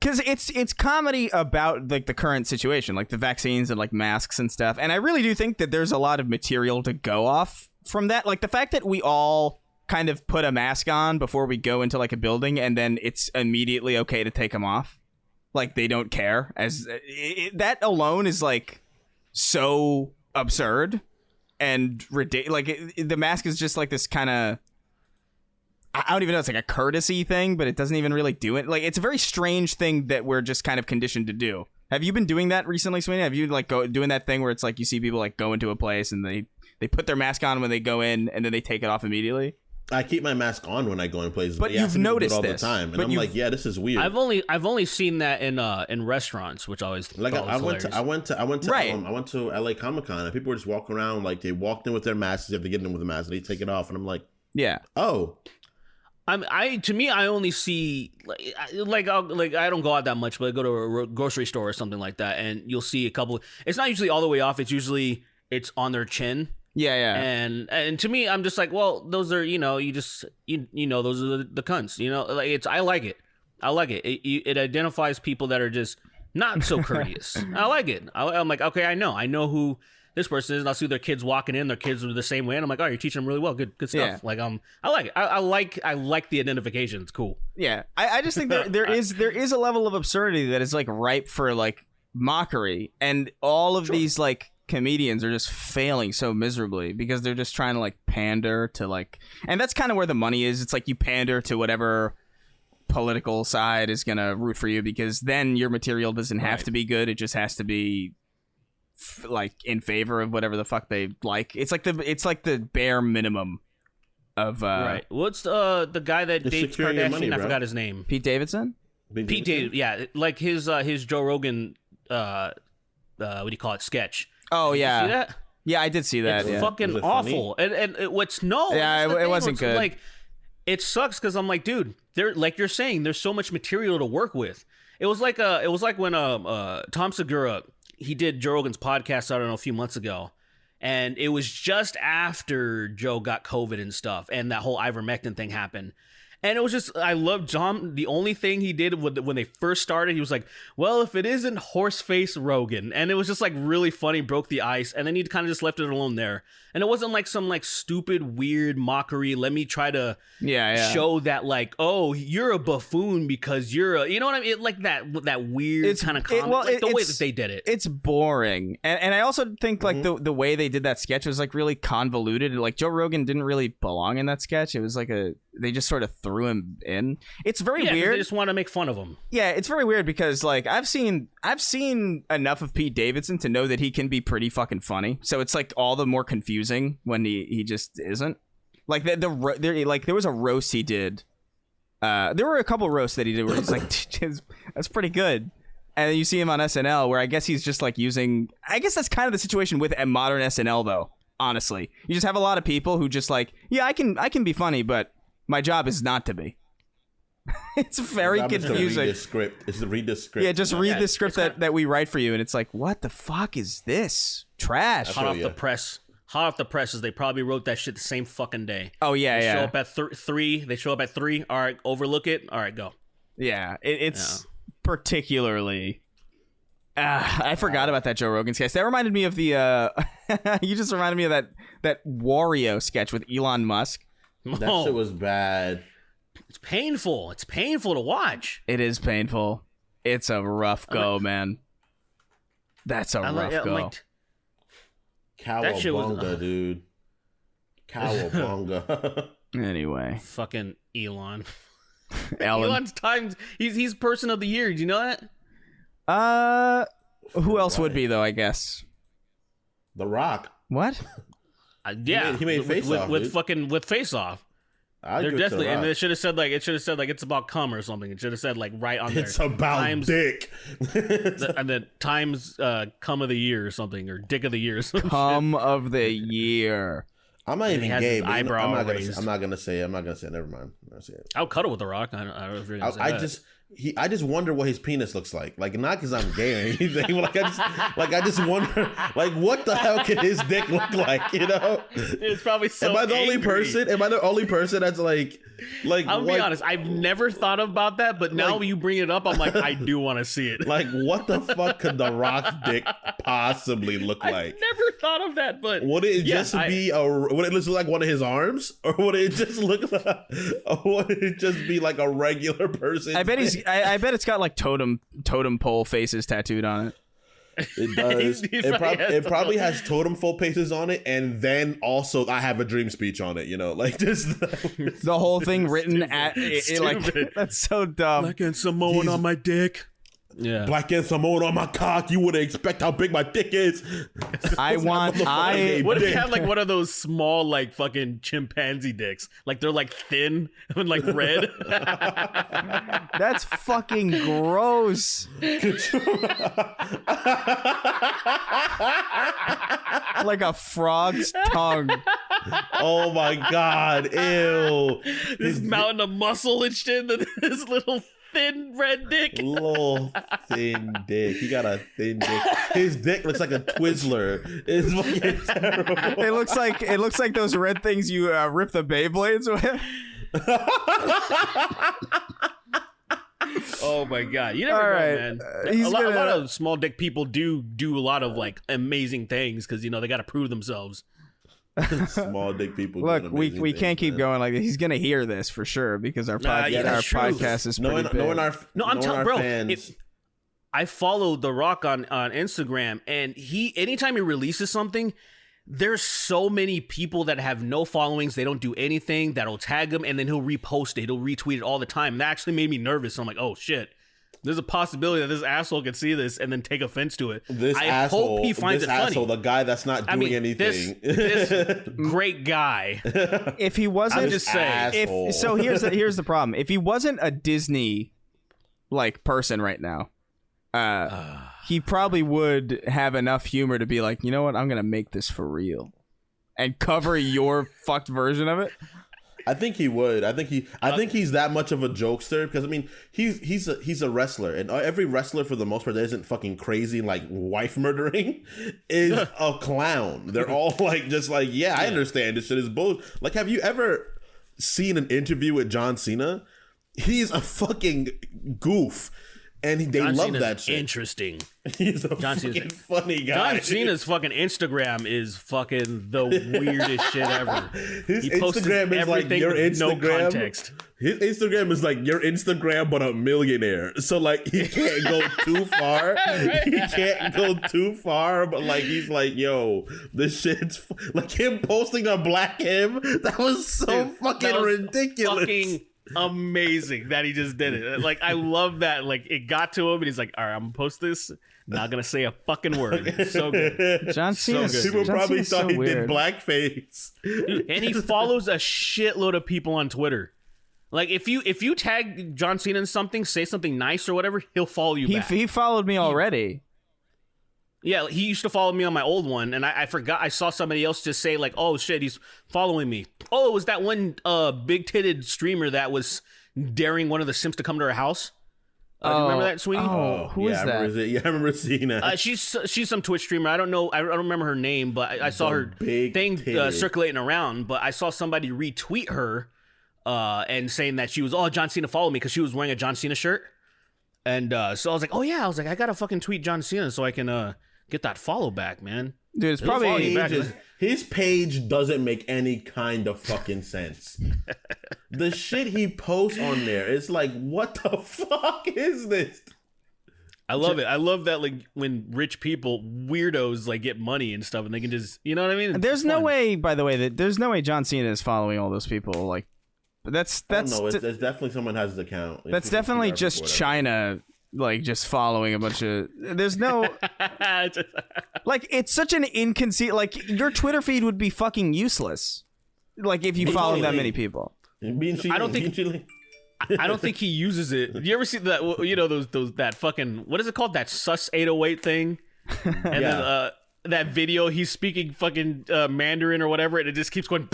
because it's comedy about like the current situation, like the vaccines and like masks and stuff, and I really do think that there's a lot of material to go off from that. Like the fact that we all kind of put a mask on before we go into like a building, and then it's immediately okay to take them off. Like they don't care, that alone is like so absurd and ridiculous. Like the mask is just like this kind of, I don't even know, it's like a courtesy thing, but it doesn't even really do it. Like it's a very strange thing that we're just kind of conditioned to do. Have you been doing that recently, Sweeney? Have you like doing that thing where it's like you see people like go into a place and they put their mask on when they go in and then they take it off immediately? I keep my mask on when I go in places, but you've noticed all this the time, and I'm like, yeah, this is weird. I've only seen that in restaurants, which I always like. I went to LA Comic-Con, and people were just walking around like they walked in with their masks. They have to get in with a mask, and they take it off, and I'm like, yeah, oh. I only see like I don't go out that much, but I go to a grocery store or something like that, and you'll see a couple. It's not usually all the way off. It's usually on their chin. Yeah. And to me, I'm just like, well, those are, those are the cunts, like I like it. It identifies people that are just not so courteous. I like it. I'm like, okay, I know who this person is. And I'll see their kids walking in, their kids are the same way. And I'm like, oh, you're teaching them really well. Good stuff. Yeah. Like, I like it. I like the identification. It's cool. Yeah. I just think there is a level of absurdity that is like ripe for like mockery. And all of these like comedians are just failing so miserably because they're just trying to like pander to like, and that's kind of where the money is. It's like you pander to whatever political side is gonna root for you, because then your material doesn't have to be good. It just has to be like in favor of whatever the fuck they like. It's like the bare minimum of right. What's the guy that dates Kardashian? Money, I forgot his name. Pete Davidson. Pete Davidson. Yeah, like his Joe Rogan what do you call it, sketch. Oh yeah, you see that? Yeah, I did see that. It's fucking awful. And what's no? Yeah, it wasn't good. Like, it sucks because I'm like, dude, there, like you're saying, there's so much material to work with. It was like when Tom Segura, he did Joe Rogan's podcast, I don't know, a few months ago, and it was just after Joe got COVID and stuff, and that whole ivermectin thing happened. And it was just, I loved Tom. The only thing he did when they first started, he was like, well, if it isn't Horseface Rogan. And it was just like really funny, broke the ice. And then he kind of just left it alone there. And it wasn't like some like stupid, weird mockery. Let me try to show that like, oh, you're a buffoon because you're a, you know what I mean? Like that weird kind of comedy, the way that they did it. It's boring. And I also think like the way they did that sketch was like really convoluted. Like Joe Rogan didn't really belong in that sketch. It was like they just sort of threw him in. It's very weird. They just want to make fun of him. Yeah, it's very weird because like I've seen enough of Pete Davidson to know that he can be pretty fucking funny. So it's like all the more confusing when he just isn't. Like there was a roast he did. There were a couple roasts that he did where he's like, that's pretty good. And then you see him on SNL where I guess he's just like I guess that's kind of the situation with a modern SNL though. Honestly, you just have a lot of people who just like, yeah, I can be funny, but my job is not to be. It's very confusing. It's to read the script. Yeah, just read the script that we write for you, and it's like, what the fuck is this? Trash. Hot off the press. Hot off the presses. They probably wrote that shit the same fucking day. Oh yeah, Show up at 3. They show up at 3. All right, overlook it. All right, go. Yeah, it's particularly. I forgot about that Joe Rogan sketch. That reminded me of the. You just reminded me of that Wario sketch with Elon Musk. That shit was bad. It's painful. It's painful to watch. It is painful. It's a rough go, man. That's a rough go. Cowabunga, dude. Cowabunga. Anyway. Fucking Elon. Elon's times. He's person of the year. Did you know that? Who else would be though? I guess The Rock. What? Yeah, he made Face Off with Face Off. They're definitely, and it should have said like it's about cum or something. It should have said like right on there. It's about dick. And then times cum of the year or something, or dick of the year. Or some cum shit. of the year. I'm not even gay. But I'm raised. not gonna say. Never mind. I'll cuddle with The Rock. I don't know if you're gonna say that. I just wonder what his penis looks like. Like not because I'm gay or anything. I just wonder. Like what the hell can his dick look like? You know? It's probably so. Am I the only person? Am I the only person that's like? I'll be honest. I've never thought about that, but now you bring it up, I'm like, I do want to see it. Like what the fuck could The Rock's dick possibly look like? I've never thought of that, but would it just be would it look like one of his arms, or would it just look like? Or would it just be like a regular person? I bet it's got like totem pole faces tattooed on it. It does. It probably has totem pole faces on it, and then also I Have a Dream speech on it. You know, like just the whole thing written at it, like that's so dumb. Black and Samoan on my dick. Yeah, Black and Samoan on my cock. You wouldn't expect how big my dick is. What if you had like one of those small like fucking chimpanzee dicks? Like they're like thin and like red. That's fucking gross. Like a frog's tongue. Oh my god! Ew. This mountain of muscle and shit. This little thin red dick. Little thin dick. He got a thin dick. His dick looks like a Twizzler. It's fucking terrible. It looks like those red things you rip the Beyblades with. Oh my god! You never know, man. A lot of small dick people do a lot of like amazing things because they got to prove themselves. Small dick people. Look, we can't keep going like this. He's gonna hear this for sure because our podcast is pretty big. I follow The Rock on Instagram, and anytime he releases something, there's so many people that have no followings. They don't do anything. That'll tag him, and then he'll repost it. He'll retweet it all the time. And that actually made me nervous. I'm like, oh shit. There's a possibility that this asshole could see this and then take offense to it. I hope he finds it funny. The guy that's not doing anything. This great guy. If he wasn't, I'm just saying. Here's the problem. If he wasn't a Disney like person right now, he probably would have enough humor to be like, you know what, I'm gonna make this for real, and cover your fucked version of it. I think he would. I think he's that much of a jokester because I mean he's a wrestler, and every wrestler for the most part that isn't fucking crazy like wife murdering is a clown. They're all like just like I understand this shit is bull. Like, have you ever seen an interview with John Cena? He's a fucking goof. And they love that shit. Interesting. He's a fucking funny guy. John Cena's fucking Instagram is fucking the weirdest shit ever. His Instagram is like your Instagram. No context. His Instagram is like your Instagram, but a millionaire. So like he can't go too far. He can't go too far. But like he's like, yo, this shit's like him posting a black him. That was so fucking ridiculous. Fucking amazing that he just did it. Like I love that. Like it got to him, and he's like, all right, I'm gonna post this. Not gonna say a fucking word. It's so good. John Cena. So good. People John probably Cena's thought so he weird. did blackface. Dude, and he follows a shitload of people on Twitter. Like if you tag John Cena in something, say something nice or whatever, he'll follow you back. He followed me already. Yeah, he used to follow me on my old one, and I forgot. I saw somebody else just say like, "Oh shit, he's following me." Oh, it was that one big-titted streamer that was daring one of the simps to come to her house. Do you remember that, Sweeney? Who is that? I remember seeing that. She's some Twitch streamer. I don't know. I don't remember her name, but I saw her thing circulating around. But I saw somebody retweet her and saying that she was, John Cena followed me because she was wearing a John Cena shirt. And so I was like, oh yeah, I gotta fucking tweet John Cena so I can get that follow back, man. Dude, it's probably his page doesn't make any kind of fucking sense. The shit he posts on there, it's like, what the fuck is this? I love it. I love that, like, when rich people, weirdos, like, get money and stuff, and they can just, you know what I mean? There's no way, by the way, there's no way John Cena is following all those people. Like, that's no, it's definitely someone has his account. That's definitely just China. Like just following a bunch of there's no like it's such an inconceivable like your Twitter feed would be fucking useless like if you followed that many people. I don't think he uses it. Do you ever see that, you know, those that fucking, what is it called, that sus 808 thing, and then that video he's speaking fucking Mandarin or whatever, and it just keeps going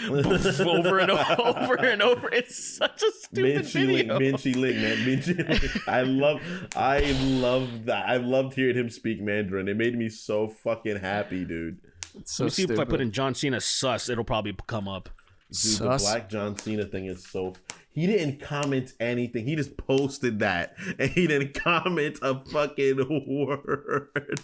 over and over and over. It's such a stupid video. Minchy Link, man. Minchy Link. I love that. I loved hearing him speak Mandarin. It made me so fucking happy, dude. So Let me see if I put in John Cena sus, it'll probably come up. Dude, sus? The Black John Cena thing is so... He didn't comment anything. He just posted that. And he didn't comment a fucking word.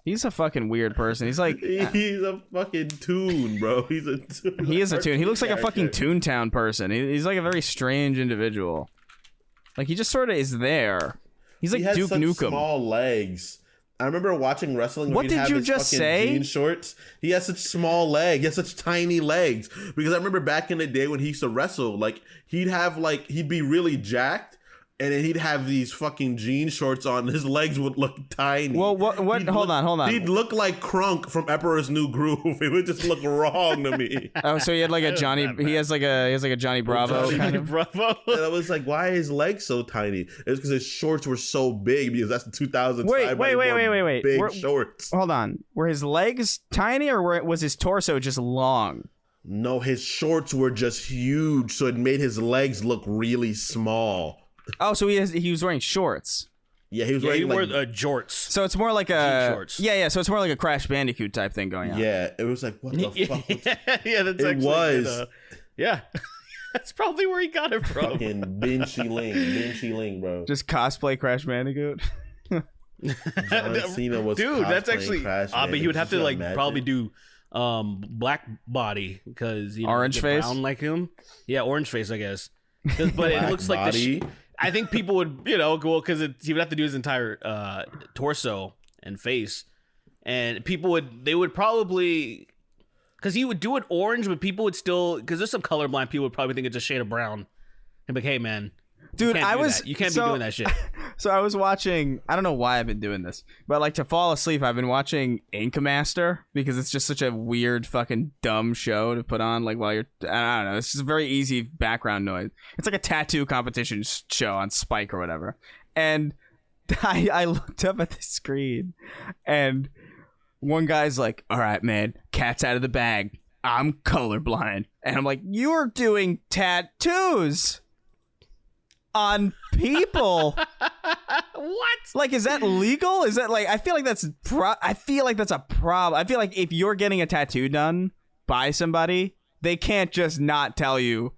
He's a fucking weird person. He's like... He's a fucking toon, bro. He's a toon. He is a toon. He looks like a fucking Toontown person. He's like a very strange individual. Like, he just sort of is there. He's like Duke Nukem. Small legs. I remember watching wrestling. What did you just say? Jean shorts. He has such small legs. He has such tiny legs. Because I remember back in the day when he used to wrestle, like he'd be really jacked, and then he'd have these fucking jean shorts on. His legs would look tiny. Well, what? Hold on. He'd look like Crunk from Emperor's New Groove. It would just look wrong to me. Oh, so he had like a Johnny. He has like a Johnny Bravo kind of. Bravo. And I was like, why are his legs so tiny? It's because his shorts were so big because that's the 2005. Wait. Big shorts. Hold on. Were his legs tiny or was his torso just long? No, his shorts were just huge, so it made his legs look really small. Oh, so he was wearing shorts. Yeah, he was wearing. He wore jorts. So it's more like a shorts. Yeah. So it's more like a Crash Bandicoot type thing going on. Yeah, it was like, what the fuck? Yeah, that's it actually was. Good, yeah, that's probably where he got it from. Fucking Binchy Ling, bro. Just cosplay Crash Bandicoot. John Cena was that's actually. Crash But he would have to like imagine? probably do black body because orange face brown like him. Yeah, orange face, I guess. But it looks like the. I think people would, go because he would have to do his entire torso and face, and they would probably, because he would do it orange, but people would still, because there's some colorblind people would probably think it's a shade of brown, and be like, hey man, dude, you can't be doing that shit. So I was watching, I don't know why I've been doing this, but like to fall asleep, I've been watching Ink Master because it's just such a weird fucking dumb show to put on like while you're, I don't know, it's just a very easy background noise. It's like a tattoo competition show on Spike or whatever. And I looked up at the screen and one guy's like, all right, man, cat's out of the bag. I'm colorblind. And I'm like, you're doing tattoos on people. What? Like, is that legal? Is that like, I feel like that's a problem. I feel like if you're getting a tattoo done by somebody, they can't just not tell you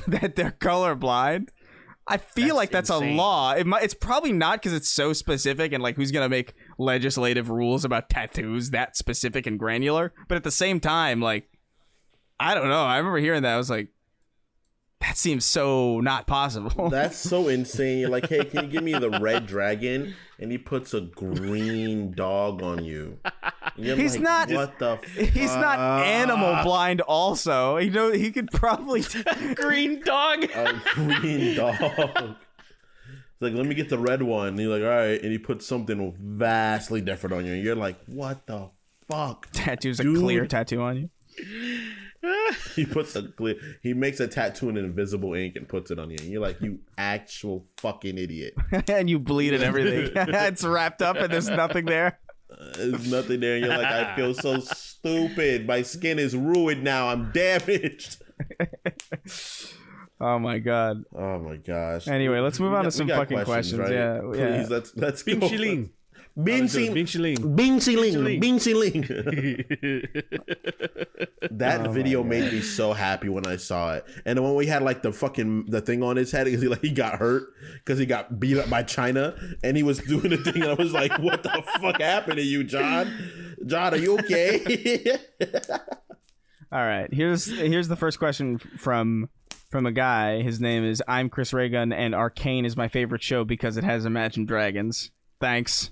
that they're colorblind. I feel like that's insane. A law. It's probably not because it's so specific and like who's gonna make legislative rules about tattoos that specific and granular. But at the same time, like, I don't know. I remember hearing that. I was like, That seems so not possible. That's so insane. You're like, hey, can you give me the red dragon? And he puts a green dog on you. He's like, not. What the fuck? He's not animal blind. Also, he could probably green dog. A green dog. It's like, let me get the red one. And you're like, all right. And he puts something vastly different on you. And you're like, what the fuck? Tattoo's a clear tattoo on you. He makes a tattoo in invisible ink and puts it on you. And you're like, you actual fucking idiot. And you bleed and everything. It's wrapped up and there's nothing there. There's nothing there. And you're like, I feel so stupid. My skin is ruined now. I'm damaged. Oh my god. Oh my gosh. Anyway, let's move on to some fucking questions. Right? Yeah. Please, let's go. Bing Shilling. That video made me so happy when I saw it. And when we had like the thing on his head because he got hurt because he got beat up by China and he was doing the thing and I was like, what the fuck happened to you, John? John, are you okay? All right. Here's the first question from a guy. His name is I'm Chris Reagan and Arcane is my favorite show because it has Imagine Dragons. Thanks.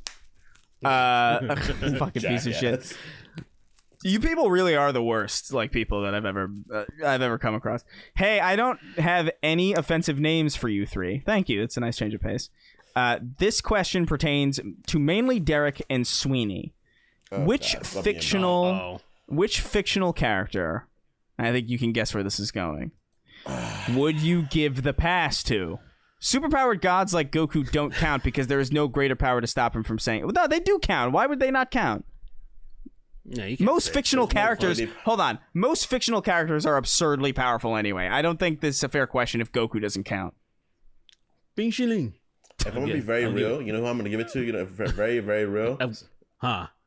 Fucking piece of shit. You people really are the worst, like, people that I've ever come across. Hey, I don't have any offensive names for you three. Thank you. It's a nice change of pace. This question pertains to mainly Derrick and Sweeney. Which fictional character, I think you can guess where this is going, would you give the pass to? Superpowered gods like Goku don't count because there is no greater power to stop him from saying... No, they do count. Why would they not count? Yeah, most fictional characters... Hold on. Most fictional characters are absurdly powerful anyway. I don't think this is a fair question if Goku doesn't count. Bing Shilling. If I'm going to be very real, you know who I'm going to give it to? You know, very, very real?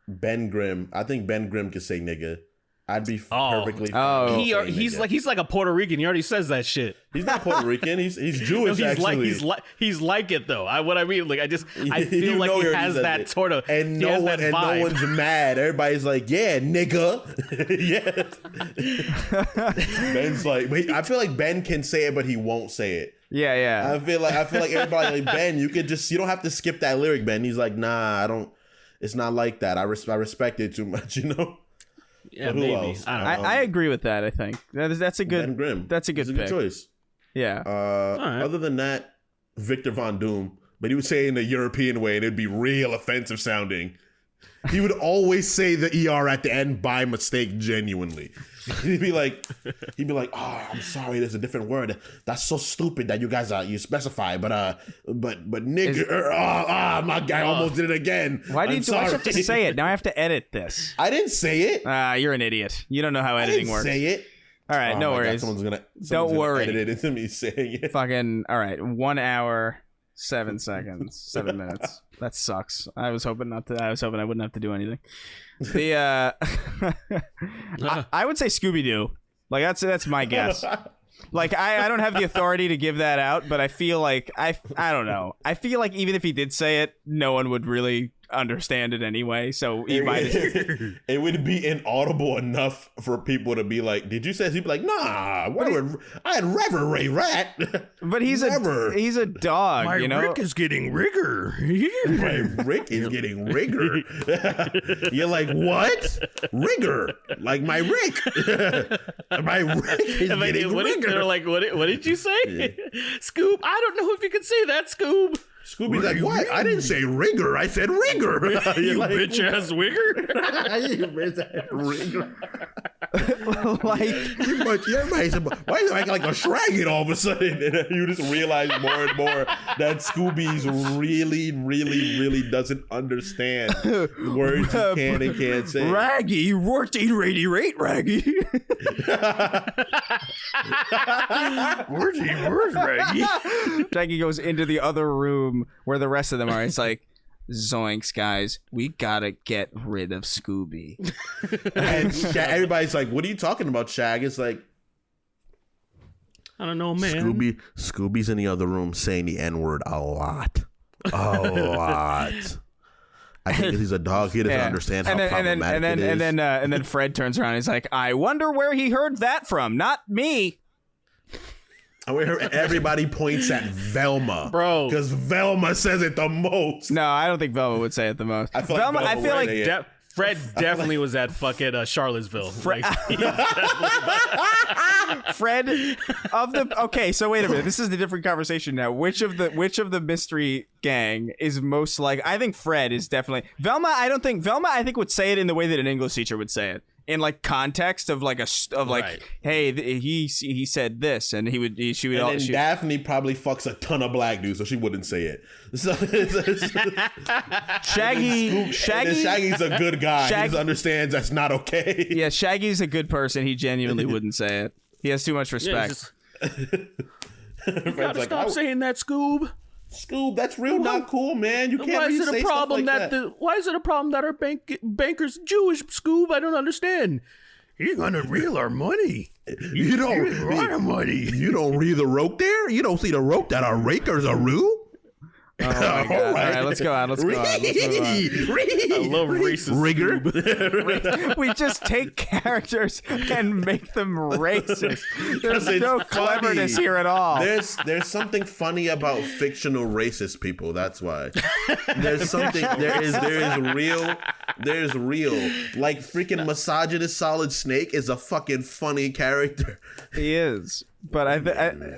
Ben Grimm. I think Ben Grimm could say nigga. I'd be perfectly fine. He's like a Puerto Rican. He already says that shit. He's not Puerto Rican. He's Jewish. No, actually, he's like it though. I feel like he has that sort of and no one's mad. Everybody's like, yeah, nigga. Yeah. Ben's like, wait, I feel like Ben can say it, but he won't say it. Yeah. I feel like everybody like, Ben, you don't have to skip that lyric, Ben. He's like, nah, I don't. It's not like that. I respect it too much, you know. Yeah, maybe. Else? I agree with that. I think that's a good. Ben Grimm. That's a good pick. Choice. Yeah. Right. Other than that, Victor Von Doom, but he would say it in a European way, and it'd be real offensive sounding. He would always say the ER at the end by mistake, genuinely. He'd be like, oh, I'm sorry, there's a different word. That's so stupid that you specify, but nigga, my guy almost did it again. Why do you have to say it? Now I have to edit this. I didn't say it. You're an idiot. You don't know how editing works. Say it. All right, no worries. Someone's don't worry. Edit it into me saying it. Fucking all right. 1 hour, 7 seconds, 7 minutes. That sucks. I was hoping I wouldn't have to do anything. I would say Scooby Doo. Like that's my guess. Like I don't have the authority to give that out, but I feel like I don't know. I feel like even if he did say it, no one would really understand it anyway. So he might. It would be inaudible enough for people to be like, "Did you say?" He'd be like, "Nah, I had Rever Ray Rat." But he's a dog. My Rick is getting rigger. My Rick is getting rigger. You're like, what? Rigger? Like my Rick? My Rick is getting rigger. They're like, what did you say? Yeah. Scoob, I don't know if you can say that, Scoob. Scooby's like, what? I didn't say rigger. I said rigger. You like, bitch ass wigger. You bitch ass rigger. Like, everybody's why are you acting like a shraggin all of a sudden? And you just realize more and more that Scooby's really, really, really doesn't understand the words he can and can't say. Raggy, 1488 Raggy. Where's Raggy? Raggy goes into the other room where the rest of them are. It's like, zoinks, guys, we gotta get rid of Scooby. And everybody's like, what are you talking about, Shag? It's like, I don't know, man. Scooby's in the other room saying the N-word a lot. I think he's a dog. He doesn't understand how problematic it is. And then Fred turns around and he's like, I wonder where he heard that from. Not me. Where everybody points at Velma, bro, because Velma says it the most. No, I don't think Velma would say it the most. I feel like Fred definitely was at fucking Charlottesville. Fred okay, so wait a minute. This is a different conversation now. Which of the mystery gang is most like? I think Fred is definitely Velma. I think would say it in the way that an English teacher would say it. In like context of like right. Hey, he said this, and she would. And then Daphne probably fucks a ton of black dudes, so she wouldn't say it. So, Shaggy's a good guy. He just understands that's not okay. Yeah, Shaggy's a good person. He genuinely wouldn't say it. He has too much respect. You gotta stop saying that, Scoob. Scoob, that's real not cool, man. You can't. Why is it a problem why is it a problem that our banker's Jewish, Scoob? I don't understand. You're gonna reel our money. You don't read our money. You don't read the rope there. You don't see the rope that our rakers are rue. Oh my God. All right, let's go on. Let's move on. I love racist rigor. We just take characters and make them racist. There's no cleverness here at all. There's something funny about fictional racist people. That's why. There's something. There's real. Like freaking misogynist Solid Snake is a fucking funny character. He is. But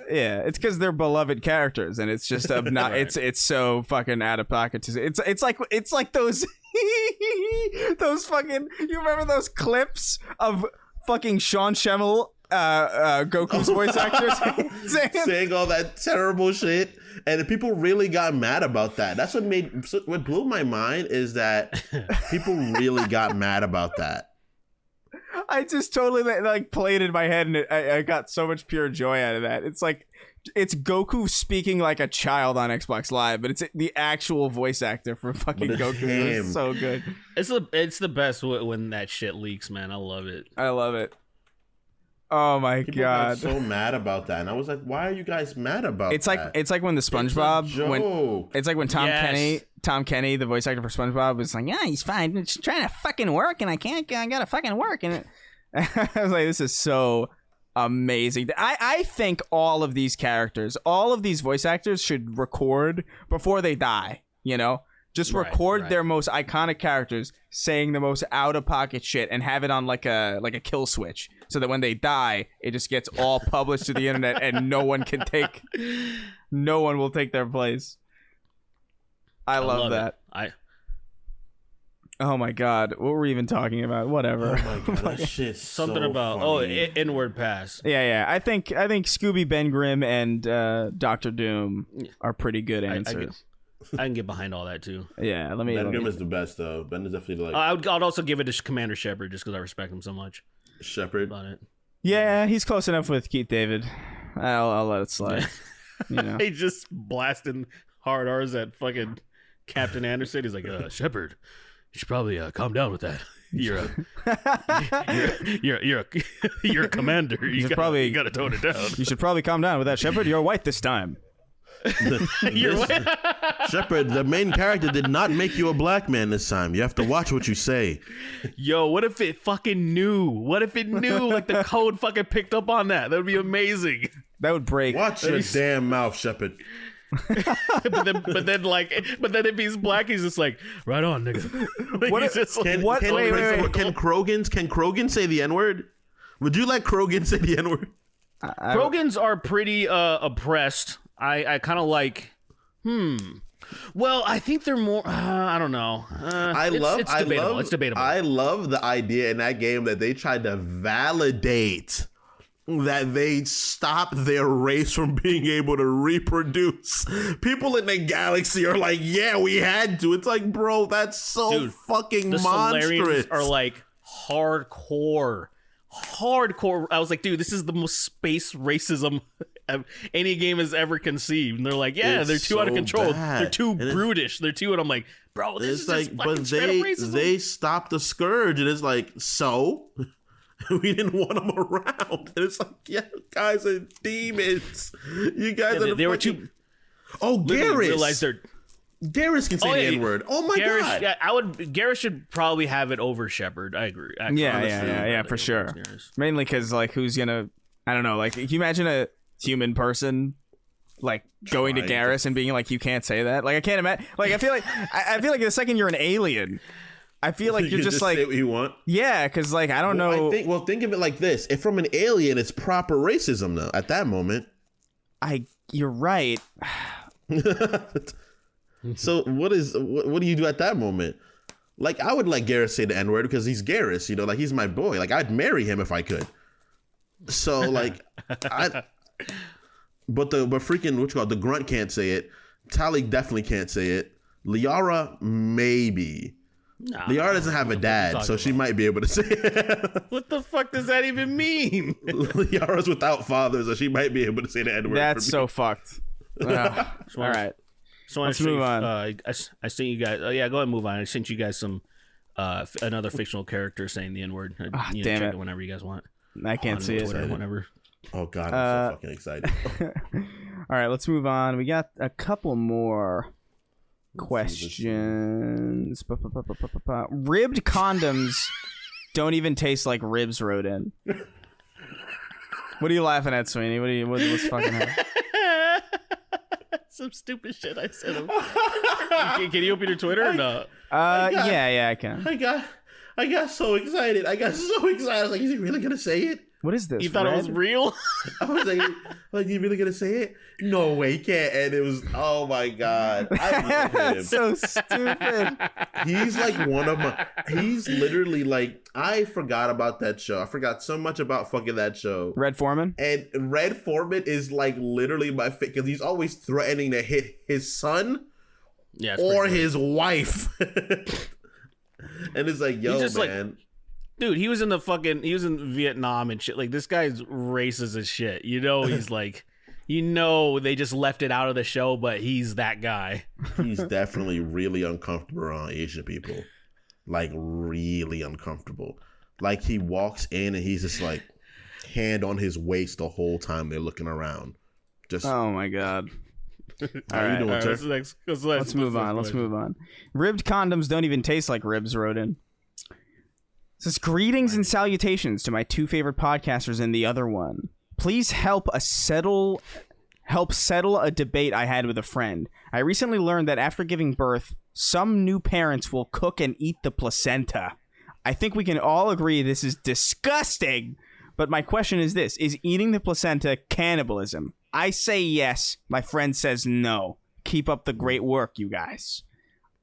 yeah, it's because they're beloved characters, and it's just not. Right. It's so fucking out of pocket. It's like those those fucking. You remember those clips of fucking Sean Schemmel, Goku's voice actors, saying all that terrible shit, and people really got mad about that. That's what blew my mind is that people really got mad about that. I just totally like played in my head, and I got so much pure joy out of that. It's like it's Goku speaking like a child on Xbox Live, but it's the actual voice actor for fucking Goku. It's so good. It's the best when that shit leaks, man. I love it. I love it. Oh my People God! got so mad about that, and I was like, "Why are you guys mad about that?" It's like when the SpongeBob it's like when Tom Kenny, the voice actor for SpongeBob, was like, "Yeah, he's fine. It's trying to fucking work, and I gotta fucking work." And I was like, "This is so amazing." I think all of these characters, all of these voice actors, should record before they die. You know. Just record their most iconic characters saying the most out of pocket shit and have it on like a kill switch so that when they die, it just gets all published to the internet and no one will take their place. I love that. Oh my God, what were we even talking about? Whatever. Oh my God, that shit's something so about funny. Inward Pass. Yeah. I think Scooby, Ben Grimm, and Dr. Doom are pretty good answers. I can get behind all that too. Yeah, Ben Grimm is the best though. Ben is definitely like. I'd also give it to Commander Shepard just because I respect him so much. Shepard. On it. Yeah, he's close enough with Keith David. I'll let it slide. You know, he just blasting hard R's at fucking Captain Anderson. He's like, Shepard, you should probably calm down with that. You're a commander. You gotta tone it down. You should probably calm down with that, Shepard. You're white this time. Shepard, the main character did not make you a black man this time. You have to watch what you say. Yo, what if it fucking knew? What if it knew? Like the code fucking picked up on that? That would be amazing. That would break. Watch your damn mouth, Shepard. but then if he's black, he's just like, right on, nigga. Can Krogan say the N-word? Would you let Krogan say the N-word? Krogans are pretty oppressed. I kind of like, well, I think they're more, I don't know. It's debatable. I love the idea in that game that they tried to validate that they stopped their race from being able to reproduce. People in the galaxy are like, yeah, we had to. It's like, bro, that's so fucking monstrous. The Solarians are like hardcore. I was like, dude, this is the most space racism any game has ever conceived. And they're like, yeah, they're too out of control. Bad. They're too brutish. They're too, and I'm like, bro, this is like, but they stopped the scourge, and it's like, so we didn't want them around. And it's like, yeah, guys are demons. You guys are. They were too. Oh, Garrus realized they're. Garrus can say the N-word. Oh my God. Yeah, Garrus should probably have it over Shepard. I agree. Actually, yeah, for sure. Mainly because like, who's gonna? I don't know. Like, can you imagine human person like going to Garrus and being like, you can't say that. Like I can't imagine. Like I feel like the second you're an alien, I feel like you're just like say what you want. Yeah, because like I don't know. Think of it like this: if from an alien, it's proper racism though. At that moment, you're right. So what do you do at that moment? Like I would let Garrus say the N-word because he's Garrus, you know, like he's my boy. Like I'd marry him if I could. So like but freaking the Grunt can't say it. Tally definitely can't say it. Liara maybe. Nah, Liara doesn't have a dad, so she might be able to say it. What the fuck does that even mean? Liara's without father, so she might be able to say the N-word. That's so fucked. All right. So let's move on. I sent you guys. Go ahead and move on. I sent you guys some another fictional character saying the N-word. Damn check it! Whenever you guys want. I can't see Twitter, it. Whenever. Oh god, I'm so fucking excited. All right, let's move on. We got a couple more questions. Ribbed condoms don't even taste like ribs wrote in. What are you laughing at, Sweeney? What's fucking happening? Some stupid shit I said. Can you open your Twitter or no? Yeah, I can. I got so excited. I was like, is he really gonna say it? What is this? You thought it was real? I was like, you really gonna say it? No way, he can't. And it was, oh my god, I love him. So stupid. He's like he's literally like, I forgot about that show. I forgot so much about fucking that show. Red Foreman? And Red Foreman is like literally my fit because he's always threatening to hit his son or his wife. And it's like, yo, man. Like, dude, he was in Vietnam and shit. Like, this guy's racist as shit. You know, he's like, they just left it out of the show, but he's that guy. He's definitely really uncomfortable around Asian people. Like, really uncomfortable. Like, he walks in and he's just like, hand on his waist the whole time they're looking around. Just, oh my god. How are you doing, sir? Let's move on. Ribbed condoms don't even taste like ribs wrote in. It says, greetings and salutations to my two favorite podcasters and the other one. Please help settle a debate I had with a friend. I recently learned that after giving birth, some new parents will cook and eat the placenta. I think we can all agree this is disgusting. But my question is this: is eating the placenta cannibalism? I say yes. My friend says no. Keep up the great work, you guys.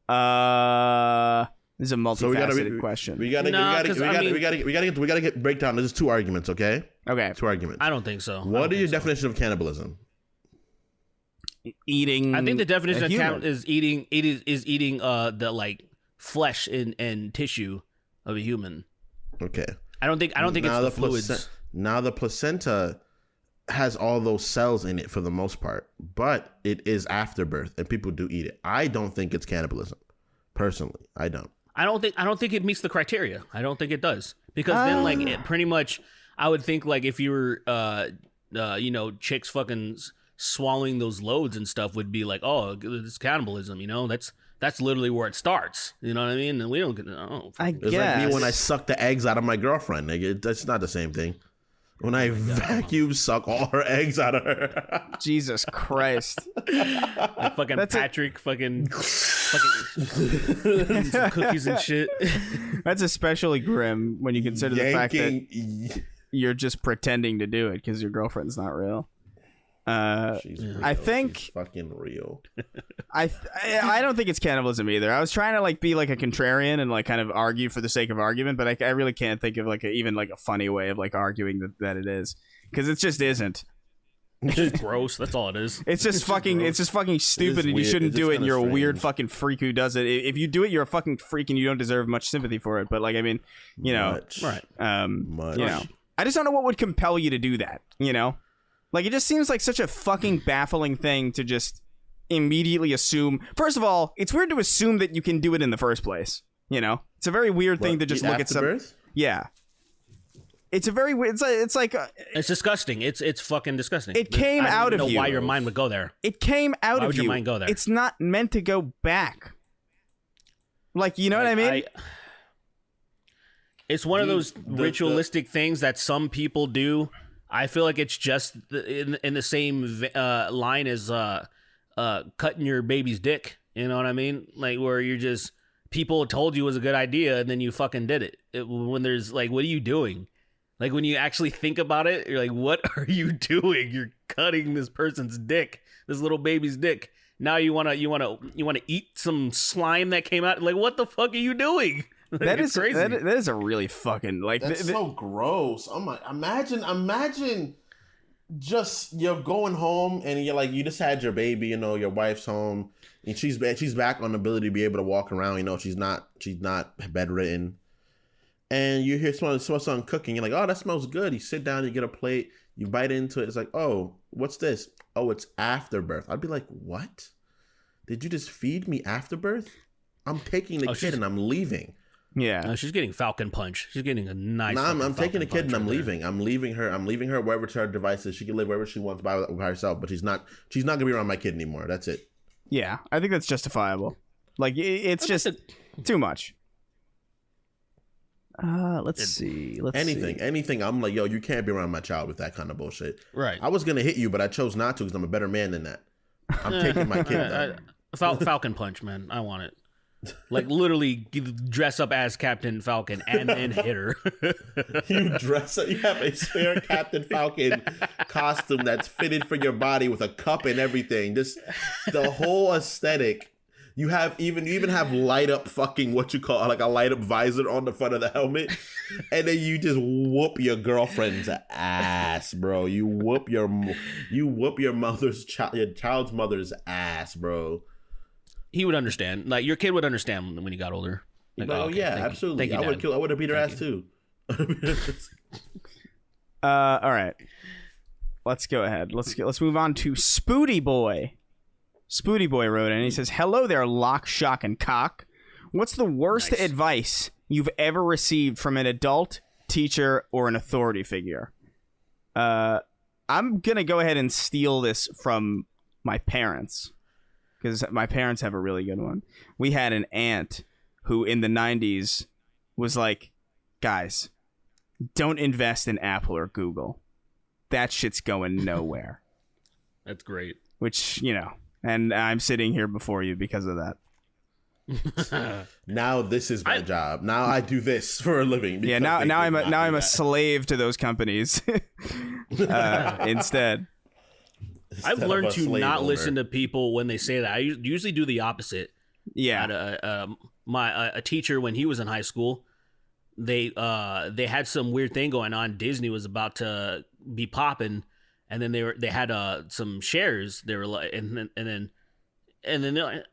This is a multifaceted question. We gotta get breakdown. There's two arguments, okay? Okay. Two arguments. I don't think so. What is your definition of cannibalism? Eating. I think the definition of cannibalism is eating. Is eating the like flesh and tissue of a human. Okay. I don't think it's the fluids. Now the placenta has all those cells in it for the most part, but it is afterbirth and people do eat it. I don't think it's cannibalism. Personally, I don't. I don't think it meets the criteria. I don't think it does. Because then like it pretty much, I would think like if you were chicks fucking swallowing those loads and stuff would be like, oh, it's cannibalism, you know? That's literally where it starts. You know what I mean? And we don't get I guess. It's like me when I suck the eggs out of my girlfriend, nigga. That's not the same thing. When I vacuum suck all her eggs out of her. Jesus Christ. Like fucking Patrick fucking some cookies and shit. That's especially grim when you consider the fact that you're just pretending to do it because your girlfriend's not real. I think she's fucking real. I don't think it's cannibalism either. I was trying to like be like a contrarian and like kind of argue for the sake of argument, but I really can't think of like even like a funny way of like arguing that it is, because it just isn't. It's just gross. That's all it is. It's just fucking stupid, and you shouldn't do it. And you're a weird fucking freak who does it. If you do it, you're a fucking freak, and you don't deserve much sympathy for it. But like, I mean, you know, right? You know, I just don't know what would compel you to do that. You know. Like, it just seems like such a fucking baffling thing to just immediately assume. First of all, it's weird to assume that you can do it in the first place. You know? It's a very weird thing to just look at some... Birth? Yeah. It's a very weird... It's like... It's disgusting. It's fucking disgusting. It came out of you. I don't know why your mind would go there. It came out of you. Why would your mind go there? It's not meant to go back. Like, you know what I mean? It's one of those ritualistic things that some people do. I feel like it's just in the same line as cutting your baby's dick. You know what I mean? Like where you're just people told you it was a good idea and then you fucking did it. When there's like, what are you doing? Like when you actually think about it, you're like, what are you doing? You're cutting this person's dick, this little baby's dick. Now you wanna eat some slime that came out. Like what the fuck are you doing? Like, that is crazy. That is a really fucking like. That's so gross. I'm like, imagine. Just you're going home and you're like you just had your baby, you know, your wife's home and she's back on the ability to be able to walk around, you know, she's not bedridden, and you hear someone cooking, you're like, oh, that smells good. You sit down, you get a plate, you bite into it, it's like, oh, what's this? Oh, it's afterbirth. I'd be like, what? Did you just feed me afterbirth? I'm taking the kid and I'm leaving. Yeah, no, she's getting Falcon Punch. She's getting a nice. No, I'm taking the kid and I'm right leaving. There. I'm leaving her wherever her device is. She can live wherever she wants by herself, but she's not gonna be around my kid anymore. That's it. Yeah, I think that's justifiable. Like it's just too much. Let's see. Anything. I'm like, yo, you can't be around my child with that kind of bullshit. Right. I was gonna hit you, but I chose not to because I'm a better man than that. I'm taking my kid. Falcon Punch, man. I want it. Like literally dress up as Captain Falcon and then hit her. You dress up. You have a spare Captain Falcon costume that's fitted for your body with a cup and everything. Just the whole aesthetic. You even have light up fucking what you call like a light up visor on the front of the helmet, and then you just whoop your girlfriend's ass, bro. You whoop your child's mother's ass, bro. He would understand. Like your kid would understand when he got older. Like, oh okay, yeah, absolutely. Thank you, I would have beat her ass too. All right. Let's go ahead. Let's move on to Spooty Boy. Spooty Boy wrote in and he says, "Hello there, Lock, Shock, and Cock. What's the worst advice you've ever received from an adult, teacher, or an authority figure?" I'm gonna go ahead and steal this from my parents, because my parents have a really good one. We had an aunt who in the 90s was like, guys, don't invest in Apple or Google. That shit's going nowhere. That's great. Which, you know, and I'm sitting here before you because of that. Now this is my job. Now I do this for a living. Yeah, now I'm a slave to those companies instead. I've learned to not listen to people when they say that. I usually do the opposite. Yeah. A teacher when he was in high school, they had some weird thing going on. Disney was about to be popping, and then they had some shares. They were like, and then they're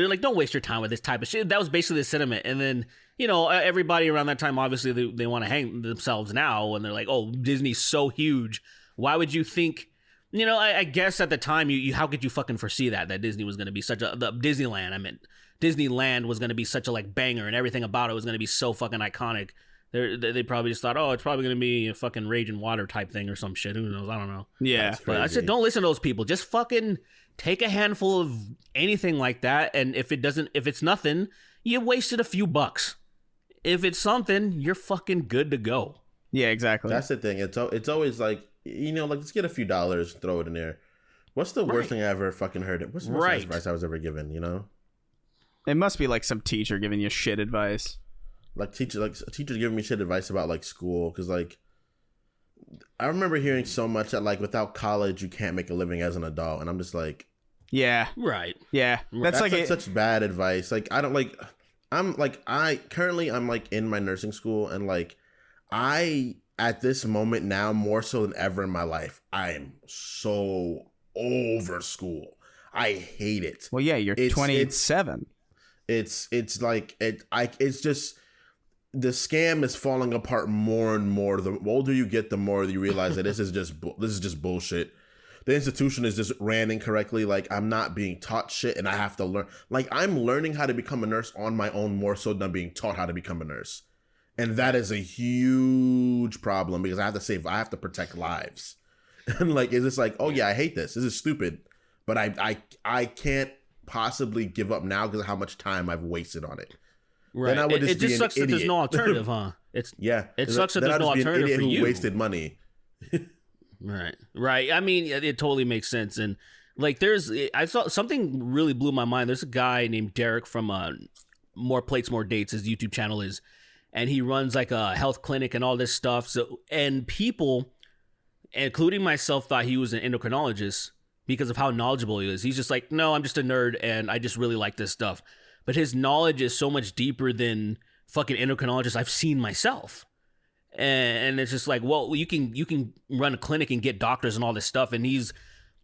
like, don't waste your time with this type of shit. That was basically the sentiment. And then, you know, everybody around that time, obviously they want to hang themselves now, and they're like, oh, Disney's so huge. Why would you think, you know, I guess at the time, you how could you fucking foresee that Disney was going to be Disneyland was going to be such a like banger, and everything about it was going to be so fucking iconic. They probably just thought, oh, it's probably going to be a fucking Raging Water type thing or some shit. Who knows? I don't know. Yeah. But I said, don't listen to those people. Just fucking take a handful of anything like that. And if it's nothing, you wasted a few bucks. If it's something, you're fucking good to go. Yeah, exactly. That's the thing. It's always like, you know, like let's get a few dollars, throw it in there. What's the worst thing I ever fucking heard? What's the worst advice I was ever given? You know, it must be like some teacher giving you shit advice. Like a teacher giving me shit advice about like school, because like I remember hearing so much that like without college you can't make a living as an adult, and I'm just like, yeah, right, yeah, that's like such bad advice. Like I don't like. I'm like I'm like in my nursing school, and like I. At this moment now, more so than ever in my life, I am so over school. I hate it. Well, yeah, you're 27. It's like it's just the scam is falling apart more and more. The older you get, the more you realize that this is just bullshit. The institution is just ran incorrectly. Like I'm not being taught shit, and I have to learn. Like I'm learning how to become a nurse on my own more so than being taught how to become a nurse. And that is a huge problem because I have to protect lives. And like, is this like, oh yeah, I hate this. This is stupid. But I can't possibly give up now because of how much time I've wasted on it. Right. Then I would it just sucks that there's no alternative, huh? It Then sucks that then there's I'll no just be an alternative idiot for who you. wasted money. Right. I mean, it totally makes sense. And like, I saw something really blew my mind. There's a guy named Derrick from More Plates, More Dates, his YouTube channel is, and he runs like a health clinic and all this stuff. So, and people, including myself, thought he was an endocrinologist because of how knowledgeable he is. He's just like, no, I'm just a nerd and I just really like this stuff. But his knowledge is so much deeper than fucking endocrinologists I've seen myself. And it's just like, well, you can run a clinic and get doctors and all this stuff. And he's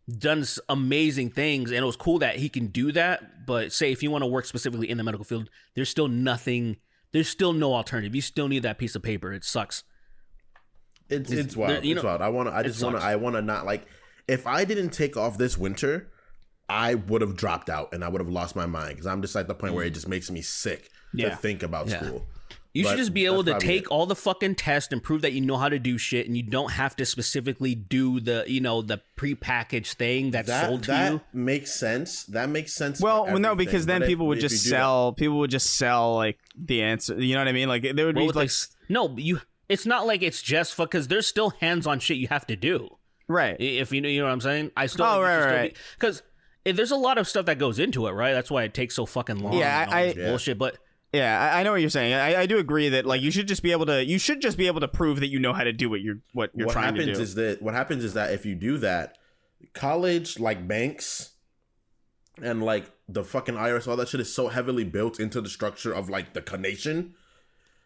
done amazing things. And it was cool that he can do that. But say if you want to work specifically in the medical field, there's still no alternative. You still need that piece of paper. It sucks. It's wild. It's wild. I want to not like, if I didn't take off this winter, I would have dropped out and I would have lost my mind because I'm just at the point where it just makes me sick to think about school. You should just be able to take all the fucking tests and prove that you know how to do shit, and you don't have to specifically do the prepackaged thing that's sold to you. That makes sense. That makes sense. Well, no, because then people would just sell like the answer. You know what I mean? Like there would be like no, it's not like it's just because there's still hands-on shit you have to do. Right. If you know what I'm saying? I still right. Because there's a lot of stuff that goes into it, right? That's why it takes so fucking long. Yeah, bullshit, but. Yeah, I know what you're saying. I do agree that like you should just be able to prove that you know how to do what you're trying to do. What happens is that if you do that, college, like banks and like the fucking IRS, all that shit is so heavily built into the structure of like the nation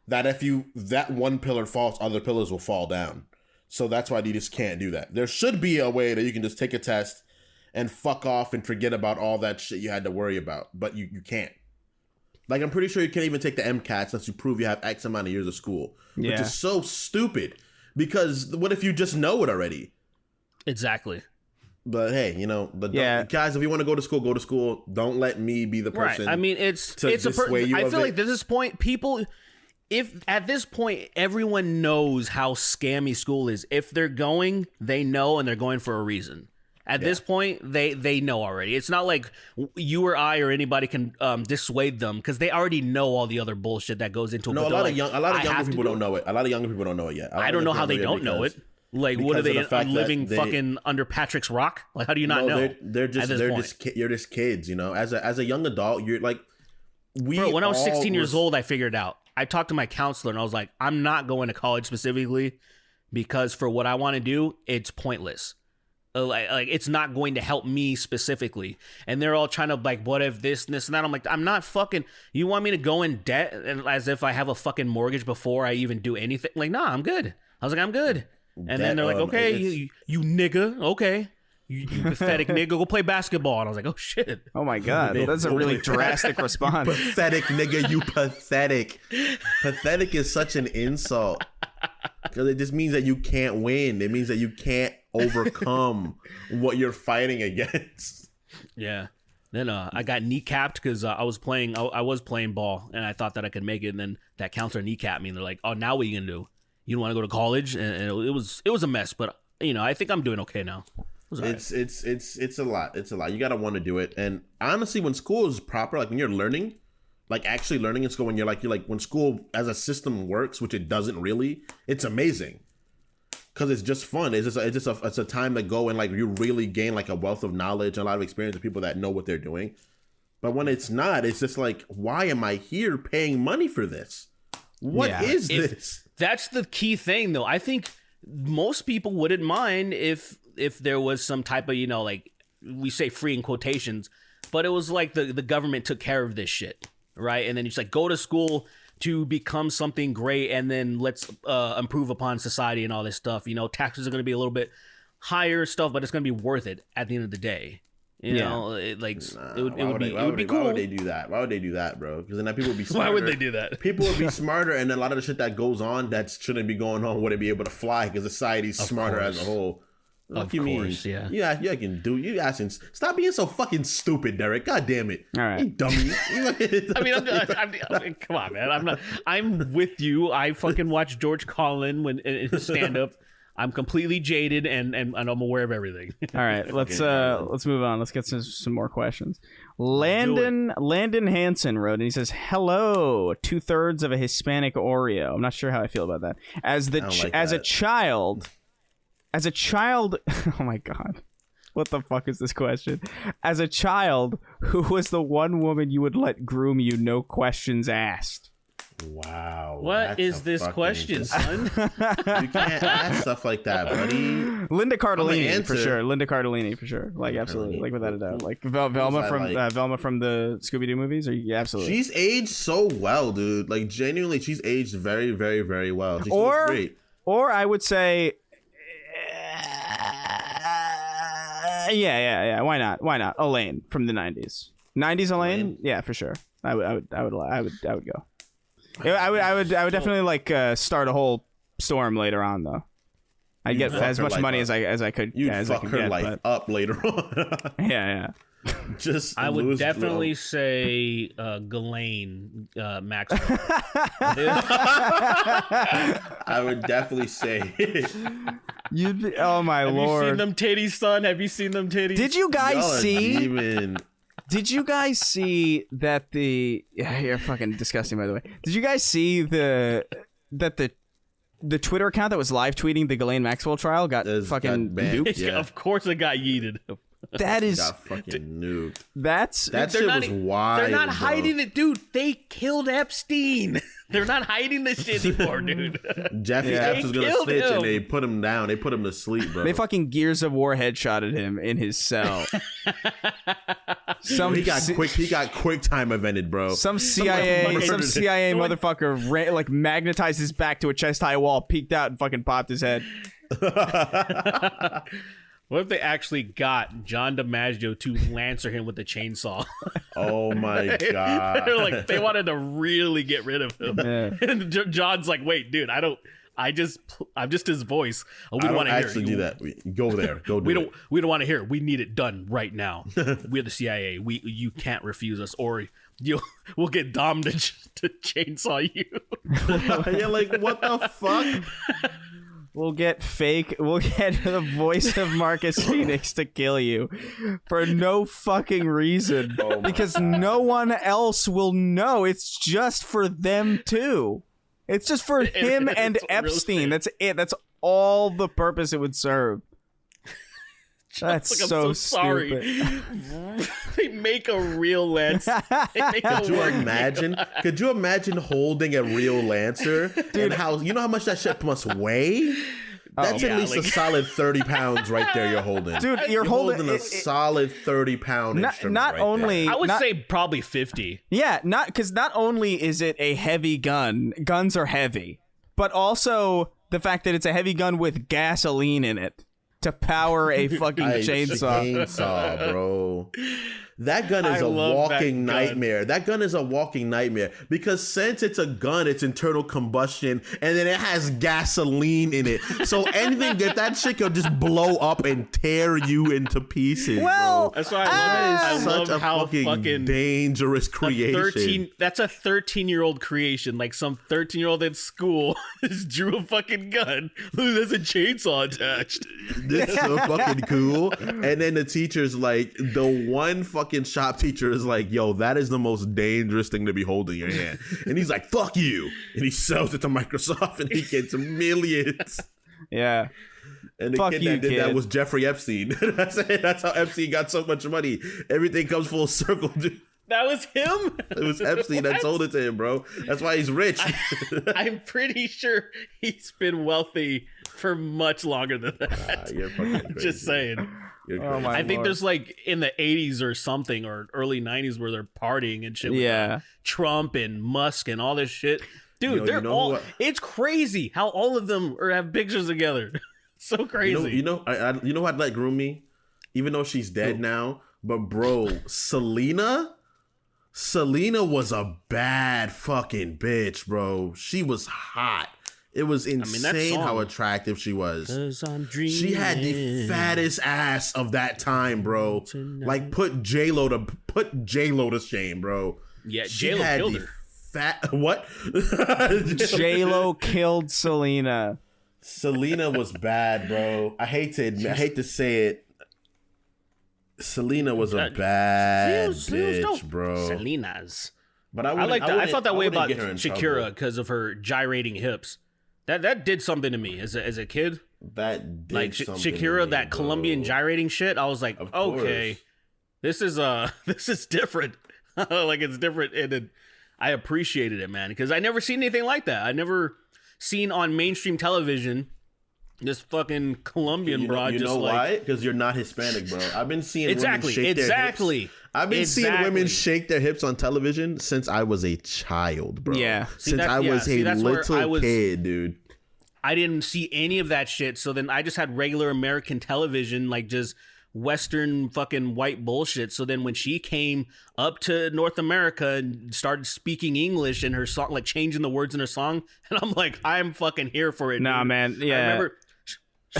that if that one pillar falls, other pillars will fall down. So that's why you just can't do that. There should be a way that you can just take a test and fuck off and forget about all that shit you had to worry about, but you can't. Like, I'm pretty sure you can't even take the MCATs unless you prove you have X amount of years of school, which is so stupid because what if you just know it already? Exactly. But hey, guys, if you want to go to school, go to school. Don't let me be the person. Right. I mean, it's I feel like at this point, if at this point, everyone knows how scammy school is. If they're going, they know, and they're going for a reason. At this point, they know already. It's not like you or I or anybody can dissuade them because they already know all the other bullshit that goes into it. No, a lot of younger people don't know it. A lot of younger people don't know it yet. I don't know how they don't know it. Like, what are they living fucking under Patrick's rock? Like, how do you not know? You're just kids, you know. As a young adult, you're like, when I was 16 years old, I figured out. I talked to my counselor and I was like, I'm not going to college specifically because for what I want to do, it's pointless. Like it's not going to help me specifically. And they're all trying to like, what if this and this and that? I'm like, I'm not fucking, you want me to go in debt and as if I have a fucking mortgage before I even do anything? Like, nah, I'm good. I was like, I'm good. And then they're like, okay, you nigga, okay. You pathetic nigga, go play basketball. And I was like, oh shit. Oh my God. That's a really drastic response. Pathetic nigga, you pathetic. Pathetic is such an insult. Because it just means that you can't win. It means that you can't overcome what you're fighting against. Yeah. Then I got kneecapped because I was playing ball and I thought that I could make it. And then that counselor kneecapped me and they're like, oh, now what are you gonna do? You don't want to go to college? And it was a mess, but I think I'm doing okay now. It's a lot. It's a lot. You gotta want to do it. And honestly, when school is proper, like when you're learning, like actually learning in school, when you're like when school as a system works, which it doesn't really, it's amazing. Because it's just fun. It's a time to go and like you really gain like a wealth of knowledge and a lot of experience of people that know what they're doing. But when it's not, it's just like, why am I here paying money for this? What is this? That's the key thing, though. I think most people wouldn't mind if there was some type of, like we say free in quotations, but it was like the government took care of this shit, right? And then you just like go to school to become something great, and then let's improve upon society and all this stuff. Taxes are going to be a little bit higher stuff, but it's going to be worth it at the end of the day. It would be cool. Why would they do that? Why would they do that, bro? Because then people would be smarter. Why would they do that? People would be smarter, and then a lot of the shit that goes on that shouldn't be going on wouldn't be able to fly because society's smarter as a whole. What you mean? Yeah. You can do. You asking? Stop being so fucking stupid, Derrick. God damn it! All right, you dummy. I mean, come on, man. I'm with you. I fucking watch George Carlin when in his stand up. I'm completely jaded and I'm aware of everything. All right, let's move on. Let's get some more questions. Landon Hansen wrote, and he says, "Hello, 2/3 of a Hispanic Oreo." I'm not sure how I feel about that. As a child, oh my god, what the fuck is this question? As a child, who was the one woman you would let groom you, no questions asked? Wow. What is this question, son? You can't ask stuff like that, buddy. Linda Cardellini for sure. Linda Cardellini for sure. Like absolutely, like without a doubt. Like Velma from the Scooby Doo movies. Yeah, absolutely. She's aged so well, dude. Like genuinely, she's aged very, very, very well. She looks great. Or I would say, yeah. Why not? Elaine from the '90s. '90s Elaine. Yeah, for sure. I would go. I would definitely like start a whole storm later on though. I'd get as much money as I could. You'd fuck her life up later on. Yeah. I would definitely say Ghislaine Maxwell. I would definitely say oh my lord! Have you seen them titties, son? Have you seen them titties? Did you guys see? Demon. Did you guys see that you're fucking disgusting, by the way. Did you guys see the Twitter account that was live tweeting the Ghislaine Maxwell trial got fucking nuked? Yeah. Of course it got yeeted. That is got fucking nuked. That shit was wild. They're not hiding it, dude. They killed Epstein. They're not hiding this shit anymore, dude. Jeffrey Epps was gonna snitch, and they put him down. They put him to sleep, bro. They fucking Gears of War headshotted him in his cell. He got quick time evented, bro. Some CIA motherfucker magnetized his back to a chest high wall, peeked out, and fucking popped his head. What if they actually got John DiMaggio to lancer him with a chainsaw? Oh my god! They wanted to really get rid of him, and John's like, "Wait, dude, I'm just his voice. Oh, we don't want to hear it. Do that. Go there. Go do it. We don't want to hear it. We need it done right now. We're the CIA. You can't refuse us, or we'll get Dom to chainsaw you." You're like, what the fuck? We'll get the voice of Marcus Phoenix to kill you for no fucking reason, because no one else will know. It's just for them too. It's just for him and Epstein. That's it. That's all the purpose it would serve. That's like, so stupid. Sorry. They make a real Lancer. Could you imagine holding a real Lancer? Dude, and how much that shit must weigh? That's at least a solid 30 pounds right there you're holding. Dude, you're holding a solid 30-pound instrument. Not only... I would say probably 50. Yeah, because not only is it a heavy gun, guns are heavy, but also the fact that it's a heavy gun with gasoline in it to power a fucking chainsaw, bro. That gun is a walking nightmare. That gun is a walking nightmare because since it's a gun, it's internal combustion, and then it has gasoline in it. So anything that shit could just blow up and tear you into pieces. Well, bro. That's why I love how fucking dangerous creation. That's a 13-year-old creation. Like some 13-year-old at school just drew a fucking gun. There's a chainsaw attached. This is so fucking cool. And then the teacher's like, the one fucking shop teacher is like, yo, that is the most dangerous thing to be holding in your hand. And he's like, fuck you. And he sells it to Microsoft and he gets millions. Yeah. And the kid that did that was Jeffrey Epstein. That's how Epstein got so much money. Everything comes full circle, dude. That was him? It was Epstein that sold it to him, bro. That's why he's rich. I'm pretty sure he's been wealthy for much longer than that. You're fucking crazy. Just saying. I think there's like in the 80s or something or early 90s where they're partying and shit with Trump and Musk and all this shit. Dude, it's crazy how all of them have pictures together. So crazy. You know who'd like groom me? Even though she's dead now. But bro, Selena was a bad fucking bitch, bro. She was hot. It was insane how attractive she was. She had the fattest ass of that time, bro. Like put J-Lo to shame, bro. Yeah, J-Lo killed her. What? J-Lo killed Selena. Selena was bad, bro. I hate to say it. Selena was a bad bitch, bro. Selena's. But I thought that way about Shakira trouble. because of her gyrating hips. That did something to me as a kid. That did like something Shakira, to me, that bro. Colombian gyrating shit. I was like, Of okay, this is different. Like it's different, and I appreciated it, man, because I never seen anything like that. I never seen on mainstream television this fucking Colombian broad. You know why? Because you're not Hispanic, bro. I've been seeing women shake their hips. I've been seeing women shake their hips on television since I was a child, bro. Yeah. Since I was a little kid, dude. I didn't see any of that shit. So then I just had regular American television, like just Western fucking white bullshit. So then when she came up to North America and started speaking English in her song, like changing the words in her song, and I'm like, I'm fucking here for it. Nah, dude. man. Yeah. I remember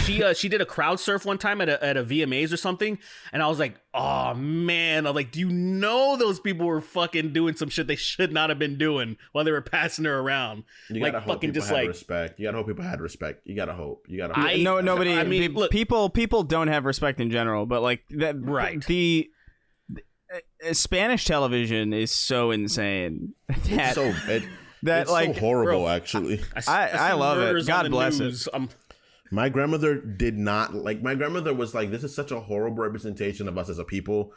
she did a crowd surf one time at a VMAs or something, and I was like, oh man, I'm like, do you know those people were fucking doing some shit they should not have been doing while they were passing her around? You like gotta hope fucking people just had like respect. You gotta hope people had respect. You gotta hope. Nobody. I mean, look, people don't have respect in general, but like that. Right. The Spanish television is so insane. It's so horrible, bro, actually. I love it. God bless it. My grandmother did not like. My grandmother was like, "This is such a horrible representation of us as a people.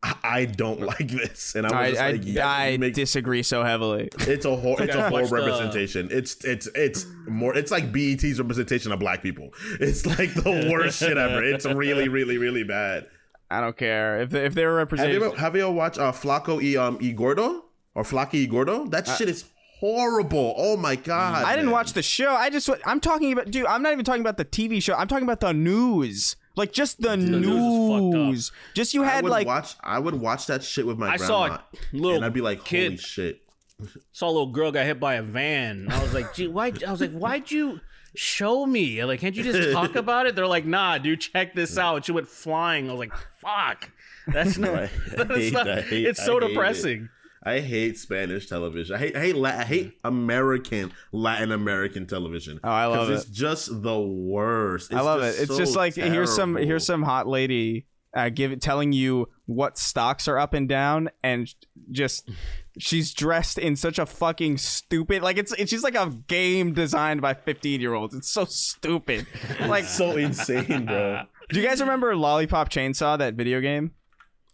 I don't like this." And I was I disagree so heavily. It's a horrible representation. It's more. It's like BET's representation of black people. It's like the worst shit ever. It's really, really, really bad. I don't care if they were represented. Have you ever watched Flaco y Gordo or Flaky y Gordo? That shit is horrible. Oh my god. I didn't watch the show. I'm talking about, dude, I'm not even talking about the TV show. I'm talking about the news. Like just the news. Just you had I would watch that shit with my grandma. Saw a little and I'd be like, kid, holy shit. Saw a little girl got hit by a van. I was like, gee, why'd you show me? Like, can't you just talk about it? They're like, nah, dude, check this out. She went flying. I was like, fuck. That's not. It's so depressing. I hate Spanish television. I hate Latin American television. Oh, I love it. It's just the worst. I love it. It's just like here's some hot lady telling you what stocks are up and down, and just she's dressed in such a fucking stupid, like she's like a game designed by 15-year-olds. It's so stupid. Like so insane, bro. Do you guys remember Lollipop Chainsaw, that video game?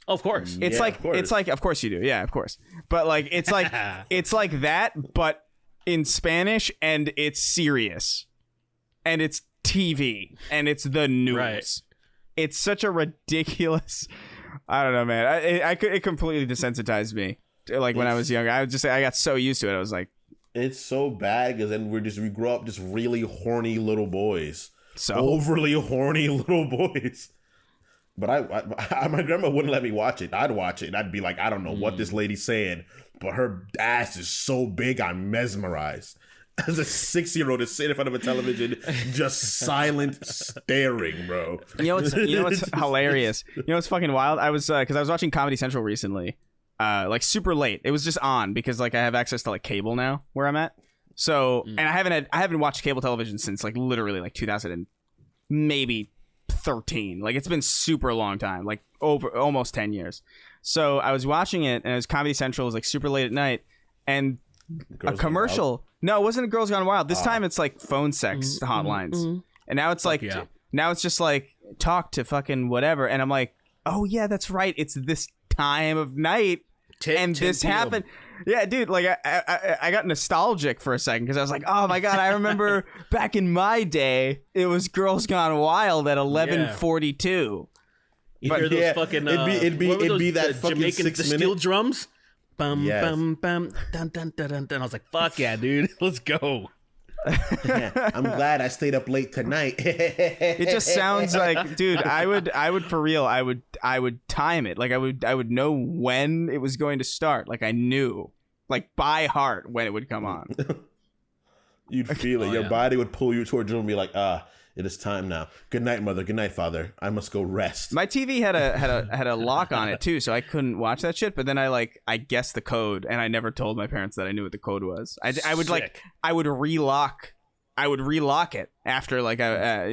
Of course. It's like of course you do. Yeah, of course. But like it's like that, but in Spanish, and it's serious. And it's TV, and it's the news. Right. It's such a ridiculous, I don't know, man. It completely desensitized me. Like when I was young, I got so used to it. I was like, it's so bad because then we grow up just really horny little boys. So overly horny little boys. But my grandma wouldn't let me watch it. I'd watch it. And I'd be like, I don't know what this lady's saying, but her ass is so big, I'm mesmerized. As a 6-year-old to sit in front of a television, just silent staring, bro. You know what's hilarious? You know what's fucking wild? I was because I was watching Comedy Central recently, like super late. It was just on because like I have access to like cable now where I'm at. So and I haven't watched cable television since like literally like 2000 and maybe 13. Like it's been super long time, like over almost 10 years. So I was watching it, and it was Comedy Central. It was like super late at night, and a commercial. No, it wasn't a Girls Gone Wild. This time it's like phone sex hotlines, and now it's like now it's just like talk to fucking whatever. And I'm like, oh yeah, that's right. It's this time of night, and this happened. Yeah, dude, like I got nostalgic for a second because I was like, oh my god, I remember back in my day, it was Girls Gone Wild at 11:42. You hear those fucking it'd be that fucking Jamaican 6 minute steel drums. Bum bum bum dun dun dun dun dun. I was like, fuck yeah, dude, let's go. I'm glad I stayed up late tonight. It just sounds like, dude, I would for real, I would time it. Like I would know when it was going to start. Like I knew, like by heart, when it would come on. You'd feel it. Your body would pull you towards you and be like, it is time now. Good night, mother. Good night, father. I must go rest. My TV had a lock on it too, so I couldn't watch that shit. But then I guessed the code, and I never told my parents that I knew what the code was. I would relock I would relock it after like but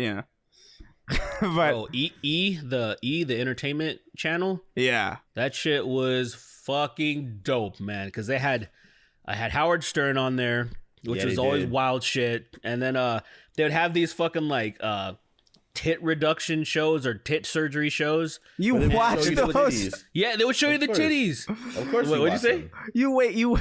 the entertainment channel. Yeah, that shit was fucking dope, man. Because I had Howard Stern on there, which was always wild shit, and then they would have these fucking like tit reduction shows or tit surgery shows. You watch those? Yeah, they would show you the titties. Of course. What'd you say? You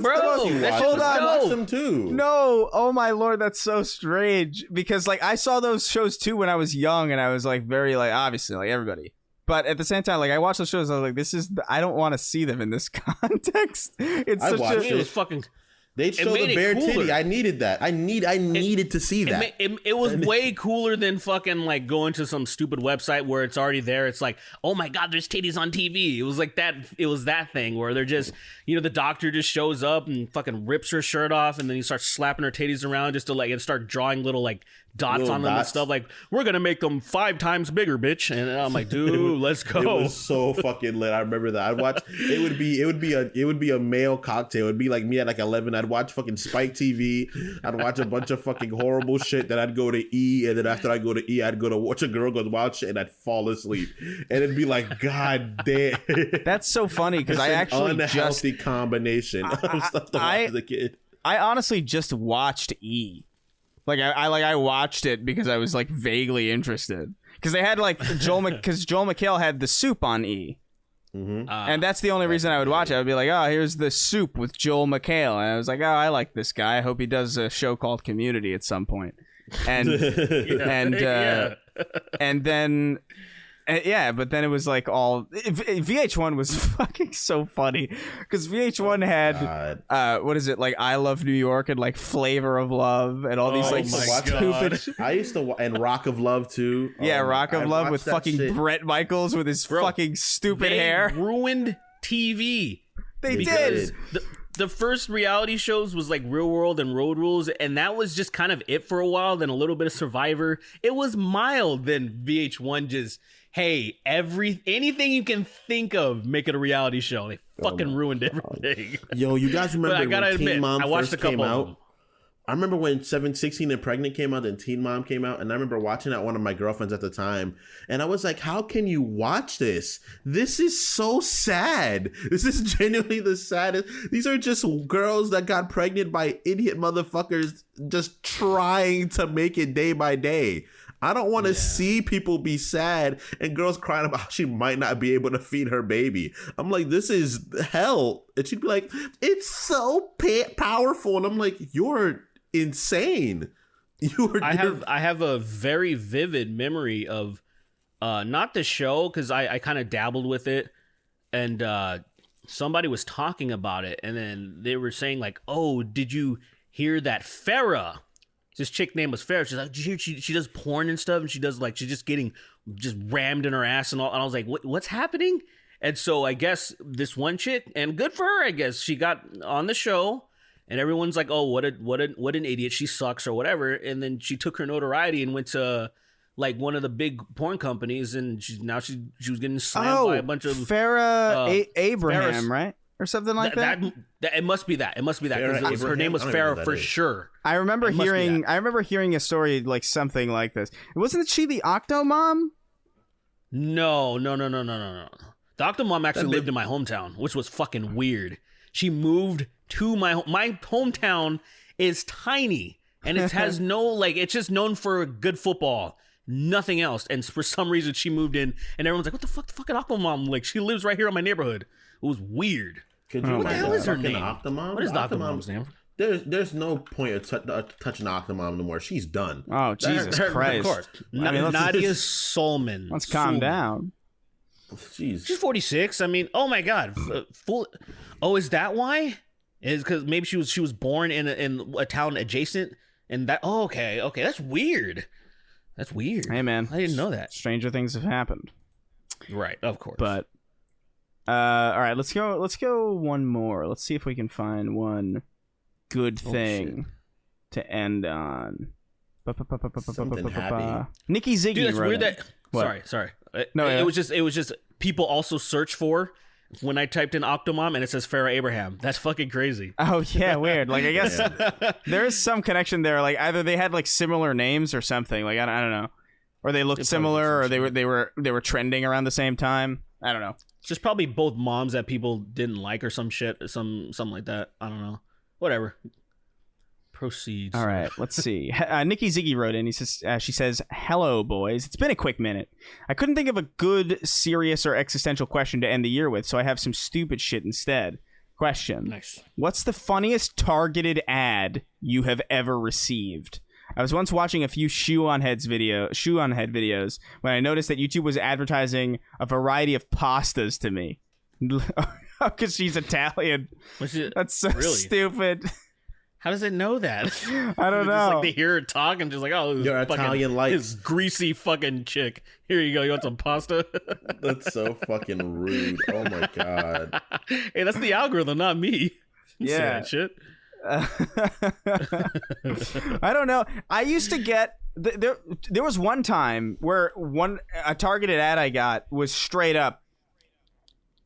bro, hold on, watch them too. No, oh my lord, that's so strange. Because like I saw those shows too when I was young, and I was like very like obviously like everybody. But at the same time, like I watched those shows, I was like, I don't want to see them in this context. It's it was fucking. They'd show the bare titty. I needed that. I needed to see that. It was way cooler than fucking like going to some stupid website where it's already there. It's like, oh my god, there's titties on TV. It was like that. It was that thing where they're just, the doctor just shows up and fucking rips her shirt off, and then he starts slapping her titties around just to like and start drawing little like dots on them and stuff. Like, we're gonna make them 5 times bigger, bitch. And I'm like, dude, let's go. It was so fucking lit. I remember that. I'd watch. It would be a male cocktail. It'd be like me at like 11. I'd watch fucking Spike TV. I'd watch a bunch of fucking horrible shit. Then I'd go to E, and then after I go to E, I'd go to watch a girl goes wild shit, and I'd fall asleep. And it'd be like, god damn. That's so funny because I actually unhealthy combination of stuff to watch as a kid. I honestly just watched E. Like I watched it because I was like vaguely interested because they had like Joel McHale had The Soup on E, and that's the only reason I would watch it. I would be like, oh, here's The Soup with Joel McHale, and I was like, oh, I like this guy. I hope he does a show called Community at some point, and and then. But then it was like all VH1 was fucking so funny because VH1 had what is it like I Love New York and like Flavor of Love and all these like stupid I used to and Rock of Love too. Yeah, Rock of Love with fucking shit. Bret Michaels with his fucking stupid hair. Ruined TV. They did. The first reality shows was like Real World and Road Rules, and that was just kind of it for a while. Then a little bit of Survivor. It was mild. Then VH1 just, hey, anything you can think of, make it a reality show. They fucking ruined everything. Yo, you guys remember I gotta when admit, Teen Mom I watched first a couple came of out? them. I remember when 16 and Pregnant came out and Teen Mom came out, and I remember watching that one of my girlfriends at the time, and I was like, how can you watch this? This is so sad. This is genuinely the saddest. These are just girls that got pregnant by idiot motherfuckers just trying to make it day by day. I don't want to see people be sad and girls crying about how she might not be able to feed her baby. I'm like, this is hell. And she'd be like, it's so powerful. And I'm like, you're insane. I have a very vivid memory of not the show because I kind of dabbled with it, and somebody was talking about it, and then they were saying like, oh, did you hear that Farrah? This chick name was Farrah. She's like, did you hear she does porn and stuff, and she does like she's just getting just rammed in her ass and all. And I was like, what's happening? And so I guess this one chick, and good for her, I guess she got on the show. And everyone's like, "Oh, what an idiot! She sucks or whatever." And then she took her notoriety and went to like one of the big porn companies, and she was getting slammed by a bunch of Farrah Abraham, right, or something like that. It must be that. It must be that because her name was Farrah for sure. I remember hearing a story like something like this. Wasn't she the Octomom? No. The Octomom actually lived in my hometown, which was fucking weird. She moved to my hometown is tiny, and it has no like it's just known for good football, nothing else. And for some reason she moved in, and everyone's like, what the fucking Aquamom? Like, she lives right here in my neighborhood. It was weird. What the hell is her name? Octomom? What is the Octomom's name? There's no point of touching Octomom anymore. She's done. Oh, Jesus Christ. Of course. Nadia Solman. Let's calm down. Jeez. She's 46. I mean, oh my God. Oh, is that why? Is because maybe she was born in a town adjacent, and that. Oh, okay. That's weird. Hey, man, I didn't know that. Stranger things have happened. Right, of course. But all right, let's go one more. Let's see if we can find one good thing to end on. Something happy. Nikki Ziggy. Dude, that's weird. Sorry. Sorry. No, it was just people also search for when I typed in Octomom and it says Farrah Abraham. That's fucking crazy. Oh yeah, weird. Like I guess there is some connection there. Like either they had like similar names or something. Like I don't know, or they looked similar, or they were trending around the same time. I don't know. It's just probably both moms that people didn't like or some shit, something like that. I don't know. Whatever. Proceeds. All right, let's see. Nikki Ziggy wrote in. She says, "Hello, boys. It's been a quick minute. I couldn't think of a good, serious, or existential question to end the year with, so I have some stupid shit instead. Question: Nice. What's the funniest targeted ad you have ever received? I was once watching a few shoe on head videos when I noticed that YouTube was advertising a variety of pastas to me. Because she's Italian. That's so stupid." How does it know that? I don't know. Just like they hear her talk and just like, oh, your Italian lights. This greasy fucking chick. Here you go. You want some pasta? That's so fucking rude. Oh my god. Hey, that's the algorithm, not me. Yeah. Shit. I don't know. I used to get there was one time where a targeted ad I got was straight up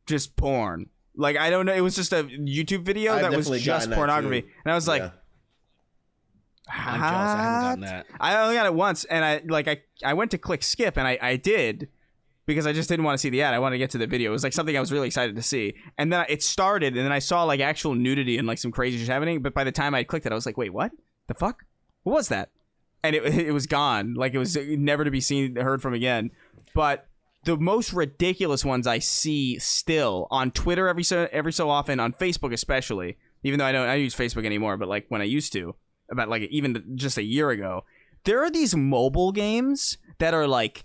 just porn. Like, I don't know. It was just a YouTube video that was just pornography. And I was like, I'm jealous I haven't gotten that. I only got it once. And I went to click skip, and I did because I just didn't want to see the ad. I wanted to get to the video. It was like something I was really excited to see. And then it started, and then I saw like actual nudity and like some crazy shit happening. But by the time I clicked it, I was like, wait, what? The fuck? What was that? And it was gone. Like, it was never to be seen, heard from again. But the most ridiculous ones I see still on Twitter every so often, on Facebook especially, even though I don't use Facebook anymore, but like when I used to, about like even just a year ago, there are these mobile games that are like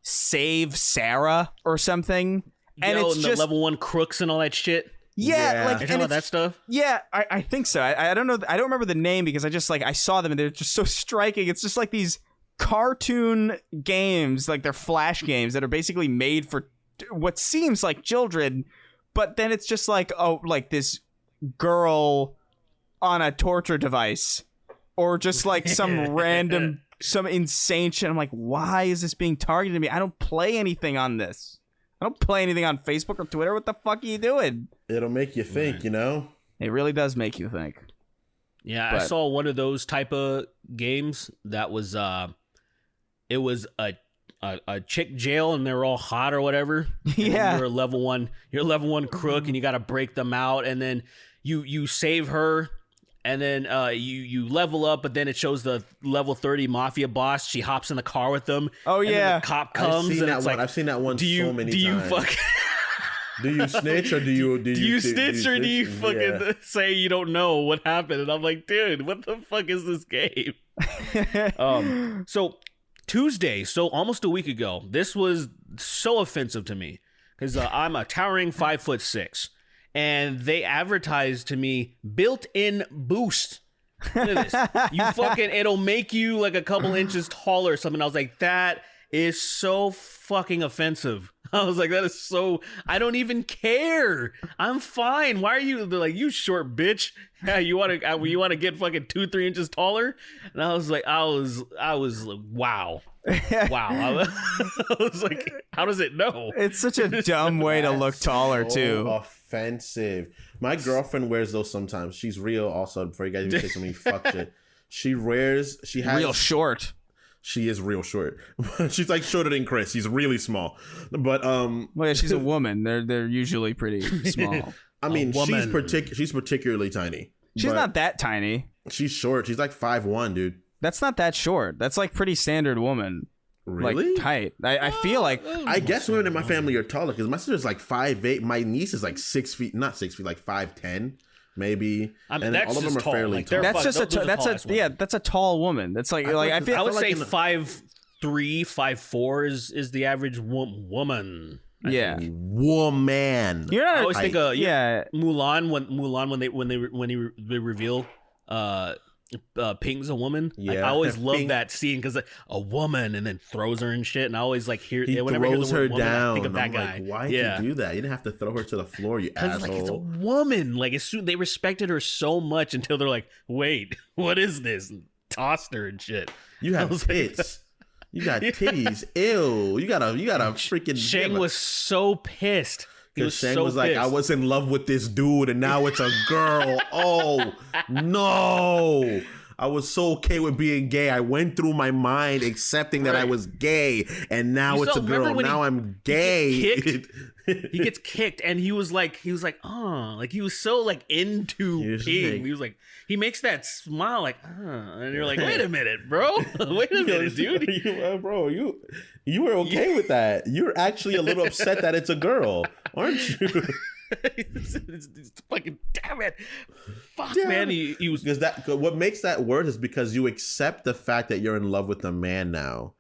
Save Sarah or something, and it's just level 1 crooks and all that shit. Yeah, like, you're talking about that stuff. Yeah, I think so. I don't know. I don't remember the name because I saw them and they're just so striking. It's just like these cartoon games, like they're flash games that are basically made for what seems like children, but then it's just like, oh, like this girl on a torture device, or just like some random, some insane shit. I'm like, why is this being targeted to me? I don't play anything on this. I don't play anything on Facebook or Twitter. What the fuck are you doing? It'll make you think, you know? It really does make you think. Yeah, I saw one of those type of games that was it was a chick jail and they're all hot or whatever. Yeah. You're a level 1 crook and you got to break them out, and then you save her, and then you level up, but then it shows the level 30 mafia boss. She hops in the car with them. Oh and yeah. then the cop comes and it's like, I've seen that one so many times. Do you fuck Do you snitch or do you snitch or do you fucking say you don't know what happened? And I'm like, dude, what the fuck is this game? So Tuesday, so almost a week ago, this was so offensive to me because I'm a towering 5'6", and they advertised to me built-in boost. Look at this. It'll make you like a couple inches taller or something. I was like, that is so fucking offensive. I was like, that is so, I don't even care. I'm fine. Why are you, they're like, you short bitch. Yeah, you want to get fucking 2-3 inches taller? And I was like, I was like, wow. Wow. I was like, how does it know? It's such a dumb way to look taller, too. Offensive. My girlfriend wears those sometimes. She's real also, before you guys even say so many fuck shit. She has real short. She is real short. She's like shorter than Chris. He's really small. But well, yeah, she's a woman. They're usually pretty small. I mean, she's particularly tiny. She's not that tiny. She's short. She's like 5'1", dude. That's not that short. That's like pretty standard woman. Really? Like height. I feel like. I guess women in my family are taller because my sister's like 5'8". My niece is like 6 feet, not 6 feet, like 5'10". Maybe. I mean, and all of them are fairly tall. That's just that's a tall woman. That's like I would say 5'3", 5'4" is the average woman. Yeah, woman. You're not. I always think Mulan when they reveal Ping's a woman. Yeah, like, I always love that scene because a woman and then throws her and shit, and I always like whenever throws I hear the word her woman, down. I think of that guy. Like, why'd you do that? You didn't have to throw her to the floor, you asshole. Like, it's a woman. Like, as soon they respected her so much until they're like, wait, what is this? And tossed her and shit. You have tits. You got titties. Ew. You got a freaking. Shang was so pissed. Because Shang so was like, pissed. I was in love with this dude, and now it's a girl. Oh no! I was so okay with being gay. I went through my mind accepting that I was gay, and now it's a girl. Now I'm gay. He gets kicked, and he was like, oh, like he was so like into peeing. He was like, he makes that smile, like, and you're like, wait a minute, bro, wait a minute, dude, bro, you were okay with that. You're actually a little upset that it's a girl, aren't you? it's fucking damn it, fuck, man. He was because what makes that worse is because you accept the fact that you're in love with a man now.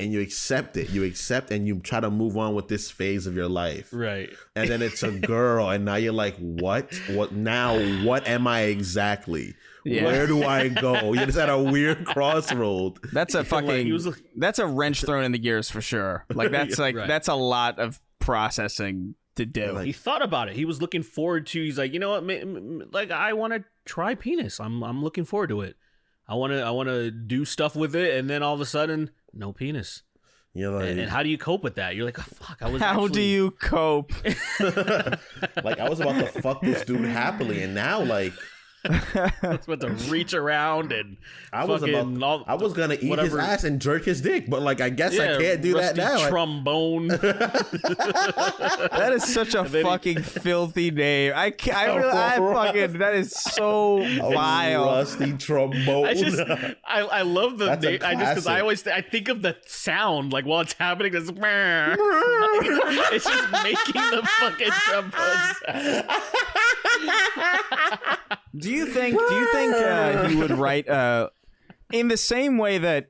And you accept it. You accept and you try to move on with this phase of your life. Right. And then it's a girl. And now you're like, what? What now? What am I exactly? Yeah. Where do I go? You're just at a weird crossroad. That's a fucking, that's a wrench thrown in the gears for sure. Like that's like, that's a lot of processing to do. He thought about it. He was looking forward to, he's like, you know what? Like, I want to try penis. I'm looking forward to it. I want to do stuff with it. And then all of a sudden, no penis. You're like, and how do you cope with that? You're like, oh, fuck. How do you cope? Like, I was about to fuck this dude happily, and now, like, I was about to reach around and I was gonna eat his ass and jerk his dick, but like I guess I can't do that now. Trombone. That is such a fucking filthy name. I fucking that is so vile. Rusty trombone. I love the name. Because I think of the sound like while it's happening. It's just making the fucking trombone sound. Do you think he would write in the same way that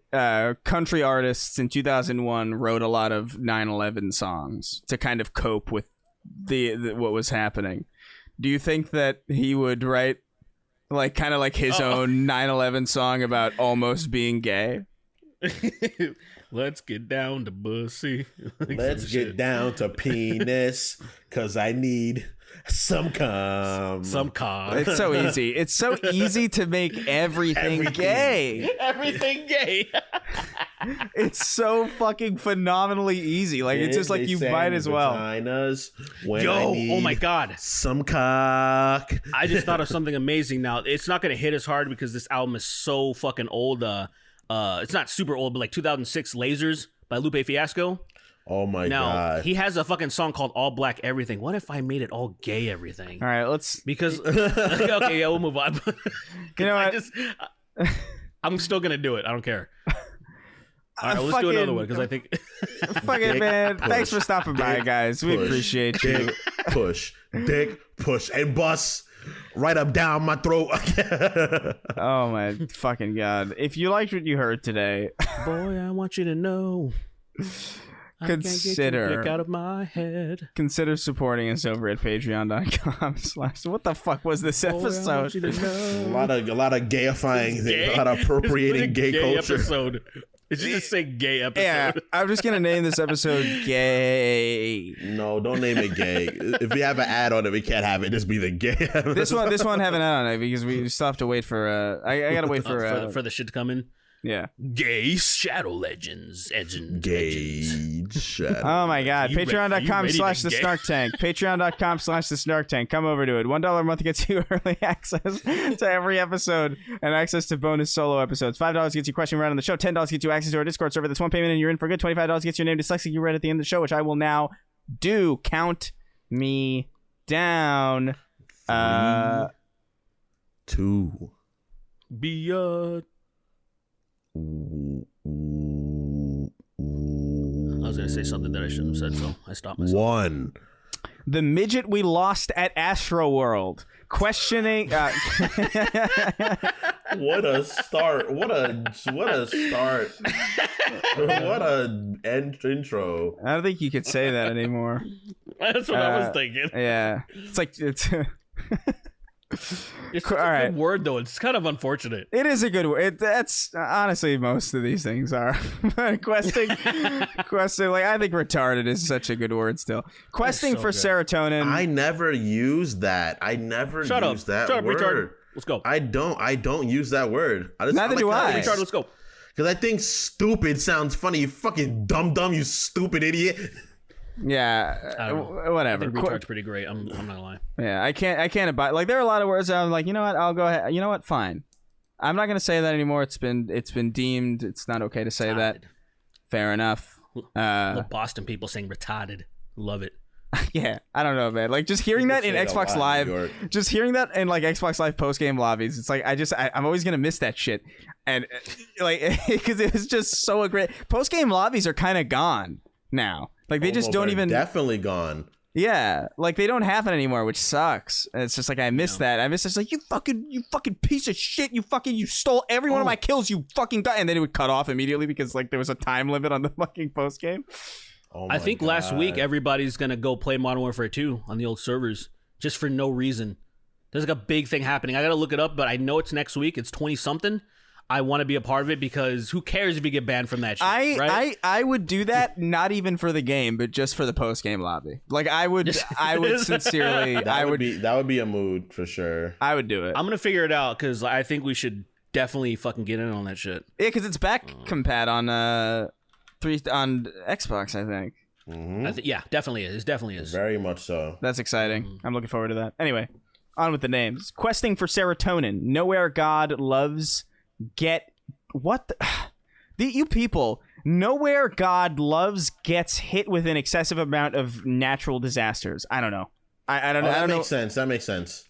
country artists in 2001 wrote a lot of 9/11 songs to kind of cope with the what was happening? Do you think that he would write like kind of like his own 9/11 song about almost being gay? Let's get down to pussy. Let's get down to penis, 'cause I need some cum. It's so easy. It's so easy to make everything gay. Everything gay. It's so fucking phenomenally easy. Like it's just like you might as well. Oh my god, some cock. I just thought of something amazing. Now it's not gonna hit as hard because this album is so fucking old. It's not super old, but like 2006 Lasers by Lupe Fiasco. Oh my god. He has a fucking song called All Black Everything. What if I made it all gay everything? All right, let's because okay, yeah, we'll move on. You know what? I'm still gonna do it. I don't care. All right, let's do another one because I think fuck it, man. Thanks for stopping by, guys. We appreciate you. Dick push and bust right up down my throat. Oh my fucking god. If you liked what you heard today, boy, I want you to know. Consider out of my head. Consider supporting us over at patreon.com/ what the fuck was this episode? A lot of gayifying things, a lot of appropriating gay culture. Episode. It should just say gay episode. Yeah, I'm just gonna name this episode gay. No, don't name it gay. If we have an ad on it, we can't have it. Just be the gay episode. This one have an ad on it because we still have to wait for I gotta wait for the shit to come in. Yeah. Gay Shadow Legends. Gay Shadow. Oh my god. Patreon.com/the Snark Tank. Patreon.com/the Snark Tank. Come over to it. $1 a month gets you early access to every episode and access to bonus solo episodes. $5 gets you question right on the show. $10 gets you access to our Discord server. That's one payment and you're in for good. $25 gets your name dyslexic you read at the end of the show, which I will now do. Count me down. 3, 2. Be I was gonna say something that I shouldn't have said, so I stopped myself. 1. The midget we lost at Astro World. Questioning. What a start! What a start! What a intro! I don't think you could say that anymore. That's what I was thinking. Yeah, it's like it's. It's a good word, though. It's kind of unfortunate. It is a good word. That's honestly most of these things are. questing. Like I think retarded is such a good word still. Questing for serotonin. I never use that. I never use that Shut up, word. Retarded. Let's go. I don't use that word. Neither do I. Retarded, let's go. Because I think stupid sounds funny. You fucking dumb, you stupid idiot. Yeah, I don't know. whatever. I think retard's pretty great. I'm not gonna lie. Yeah, I can't abide. Like there are a lot of words that I'm like, you know what? I'll go ahead. You know what? Fine. I'm not gonna say that anymore. It's been deemed. It's not okay to say that. Fair enough. The Boston people saying retarded. Love it. Yeah, I don't know, man. Like just hearing that in Xbox Live, just hearing that in like Xbox Live post game lobbies, it's like I'm always gonna miss that shit, and like because it was just so great. Post game lobbies are kind of gone now. Like they just don't even definitely gone. Yeah, like they don't happen anymore, which sucks. And it's just like I miss that. I miss it's like you fucking piece of shit. You stole every one of my kills. You fucking got, and then it would cut off immediately because like there was a time limit on the fucking post game. I think last week everybody's gonna go play Modern Warfare 2 on the old servers just for no reason. There's like a big thing happening. I gotta look it up, but I know it's next week. It's 20 something. I want to be a part of it because who cares if you get banned from that shit, right? I would do that not even for the game, but just for the post game lobby. Like I would sincerely. That would be a mood for sure. I would do it. I'm gonna figure it out because I think we should definitely fucking get in on that shit. Yeah, because it's back compat on on Xbox, I think. Mm-hmm. Yeah, definitely is. Definitely is. Very much so. That's exciting. I'm looking forward to that. Anyway, on with the names. Questing for serotonin. Nowhere God loves what you people. Nowhere God loves gets hit with an excessive amount of natural disasters. I don't know. I don't know. That makes sense. That makes sense.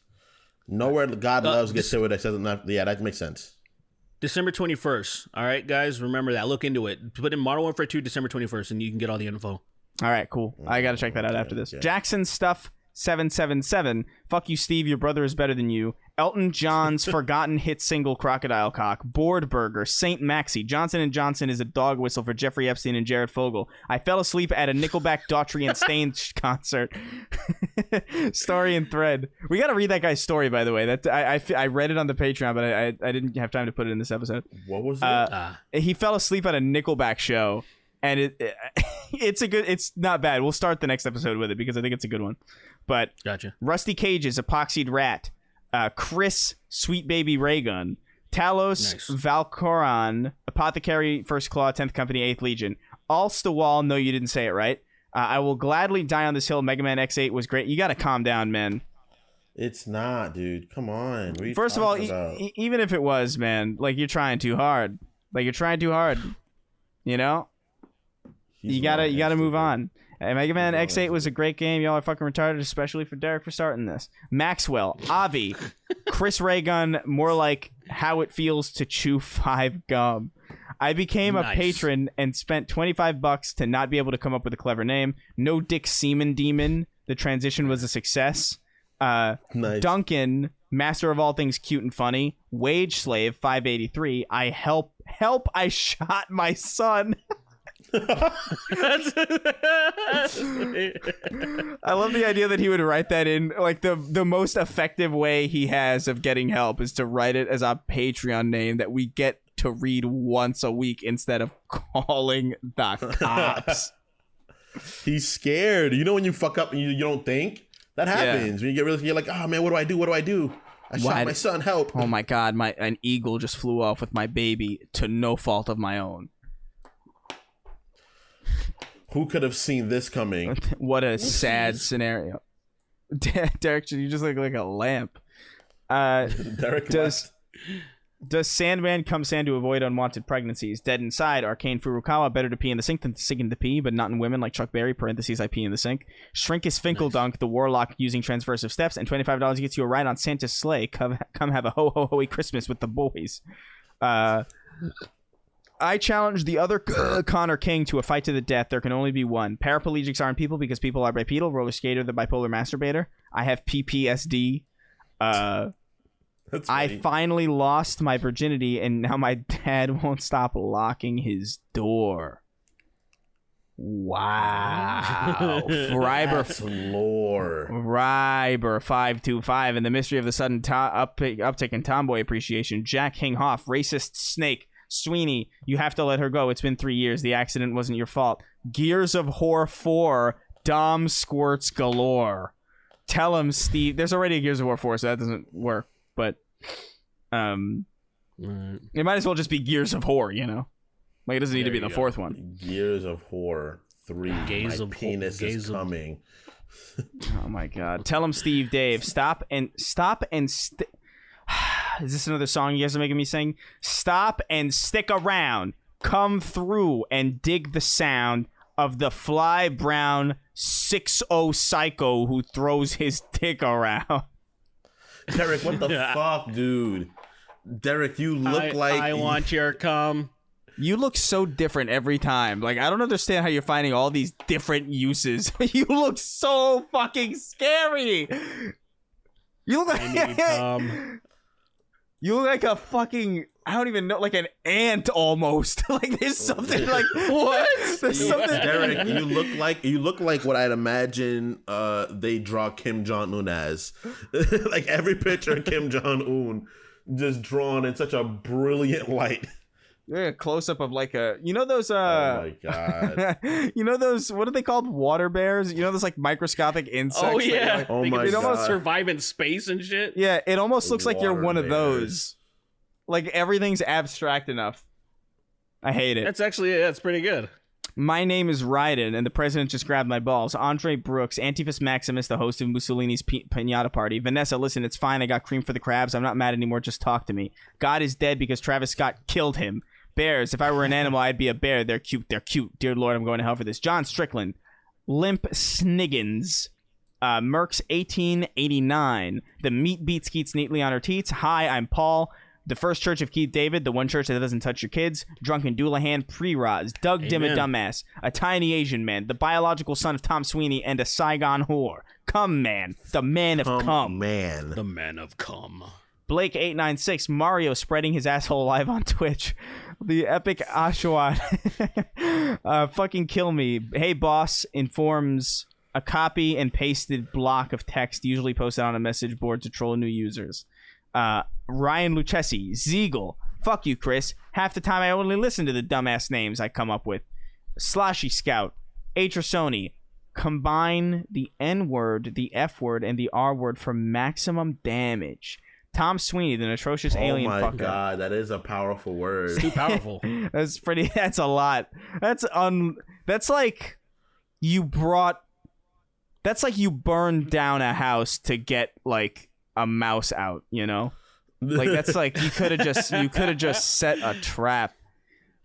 Nowhere God loves gets hit with excessive. Yeah, that makes sense. December 21st. All right, guys, remember that. Look into it. Put in Modern Warfare 2 December 21st, and you can get all the info. All right, cool. I got to check that out after this. Jackson Stuff 777. Fuck you, Steve. Your brother is better than you. Elton John's forgotten hit single Crocodile Cock. Board Burger. Saint Maxi. Johnson & Johnson is a dog whistle for Jeffrey Epstein and Jared Fogle. I fell asleep at a Nickelback, Daughtry, and Stain concert. Story and thread. We got to read that guy's story, by the way. That I read it on the Patreon, but I didn't have time to put it in this episode. What was it? He fell asleep at a Nickelback show. And it's not bad. We'll start the next episode with it because I think it's a good one. But gotcha. Rusty Cages, Epoxied Rat, Chris, Sweet Baby Raygun, Talos, nice. Valcoran, Apothecary, First Claw, 10th Company, 8th Legion, Alsta Wall. No, you didn't say it right. I will gladly die on this hill. Mega Man X8 was great. You got to calm down, man. It's not, dude. Come on. First of all, even if it was, man, like you're trying too hard. You know? You gotta move on. Mega Man X8 was a great game. Y'all are fucking retarded, especially for Derrick for starting this. Maxwell, Avi, Chris Raygun, more like how it feels to chew 5 gum. I became a patron and spent $25 to not be able to come up with a clever name. No Dick Seaman Demon. The transition was a success. Nice. Duncan, master of all things cute and funny. Wage Slave 583. I help. I shot my son. I love the idea that he would write that in like the most effective way he has of getting help is to write it as a Patreon name that we get to read once a week instead of calling the cops. He's scared. You know when you fuck up and you don't think? That happens. When you get really, you're like, oh man, what do I do? I shot my son, help. Oh my god, an eagle just flew off with my baby to no fault of my own. Who could have seen this coming? What a sad scenario. Derrick, you just look like a lamp. Derrick, does Sandman come sand to avoid unwanted pregnancies? Dead inside. Arcane Furukawa. Better to pee in the sink than to sink in the pee, but not in women like Chuck Berry. Parentheses, I pee in the sink. Shrink is Finkeldunk, the warlock using transversive steps, and $25 gets you a ride on Santa's sleigh. Come have a ho-ho-ho-y Christmas with the boys. I challenge the other Connor King to a fight to the death. There can only be one. Paraplegics aren't people because people are bipedal. Roller skater, the bipolar masturbator. I have PPSD. I finally lost my virginity, and now my dad won't stop locking his door. Wow. Ryber 525, and the mystery of the sudden uptick in tomboy appreciation. Jack Hinghoff, racist snake. Sweeney, you have to let her go. It's been 3 years. The accident wasn't your fault. Gears of Horror 4, Dom squirts galore. Tell him, Steve. There's already a Gears of War 4, so that doesn't work. But it might as well just be Gears of Horror, you know? Like, it doesn't need to be the fourth one. Gears of Horror 3. My penis is coming. Oh my god. Tell him, Steve Dave. Stop and Is this another song you guys are making me sing? Stop and stick around. Come through and dig the sound of the fly brown 6'0 psycho who throws his dick around. Derrick, what the fuck, dude? Derrick, you look like... I want your cum. You look so different every time. Like, I don't understand how you're finding all these different uses. You look so fucking scary. You look like... I need cum. You look like a fucking... I don't even know, like an ant almost. Like there's something like what? There's something. Derrick, you look like what I'd imagine they draw Kim Jong Un as. Like every picture of Kim Jong Un just drawn in such a brilliant light. Yeah, a close up of like a those oh my god. Those, what are they called? Water bears? Those like microscopic insects. Oh yeah. Like, oh my god. Almost survive in space and shit. Yeah, it almost looks like you're one of bears. those. Like everything's abstract enough. I hate it. That's pretty good. My name is Raiden, and the president just grabbed my balls. Andre Brooks, Antifas Maximus, the host of Mussolini's Pinata Party. Vanessa, listen, it's fine. I got cream for the crabs. I'm not mad anymore. Just talk to me. God is dead because Travis Scott killed him. Bears, if I were an animal, I'd be a bear. They're cute. They're cute. Dear Lord, I'm going to hell for this. John Strickland, Limp Sniggins, Mercs 1889. The meat beat skeets neatly on her teats. Hi, I'm Paul. The First Church of Keith David, the one church that doesn't touch your kids. Drunken Doulahan, Pre-Roz, Doug Dimma Dumbass, a tiny Asian man, the biological son of Tom Sweeney, and a Saigon whore. Come man, the man of cum. The man of cum. Blake 896, Mario spreading his asshole live on Twitch. The epic Ashwat. Fucking kill me. Hey boss informs a copy and pasted block of text usually posted on a message board to troll new users. Ryan Lucchesi, Ziegel, fuck you, Chris. Half the time I only listen to the dumbass names I come up with. Sloshy Scout, Atrasoni, combine the N word, the F word, and the R word for maximum damage. Tom Sweeney, the atrocious alien fucker. Oh my god, that is a powerful word. It's too powerful. That's a lot. That's like you burned down a house to get like a mouse out, Like that's like you could have just set a trap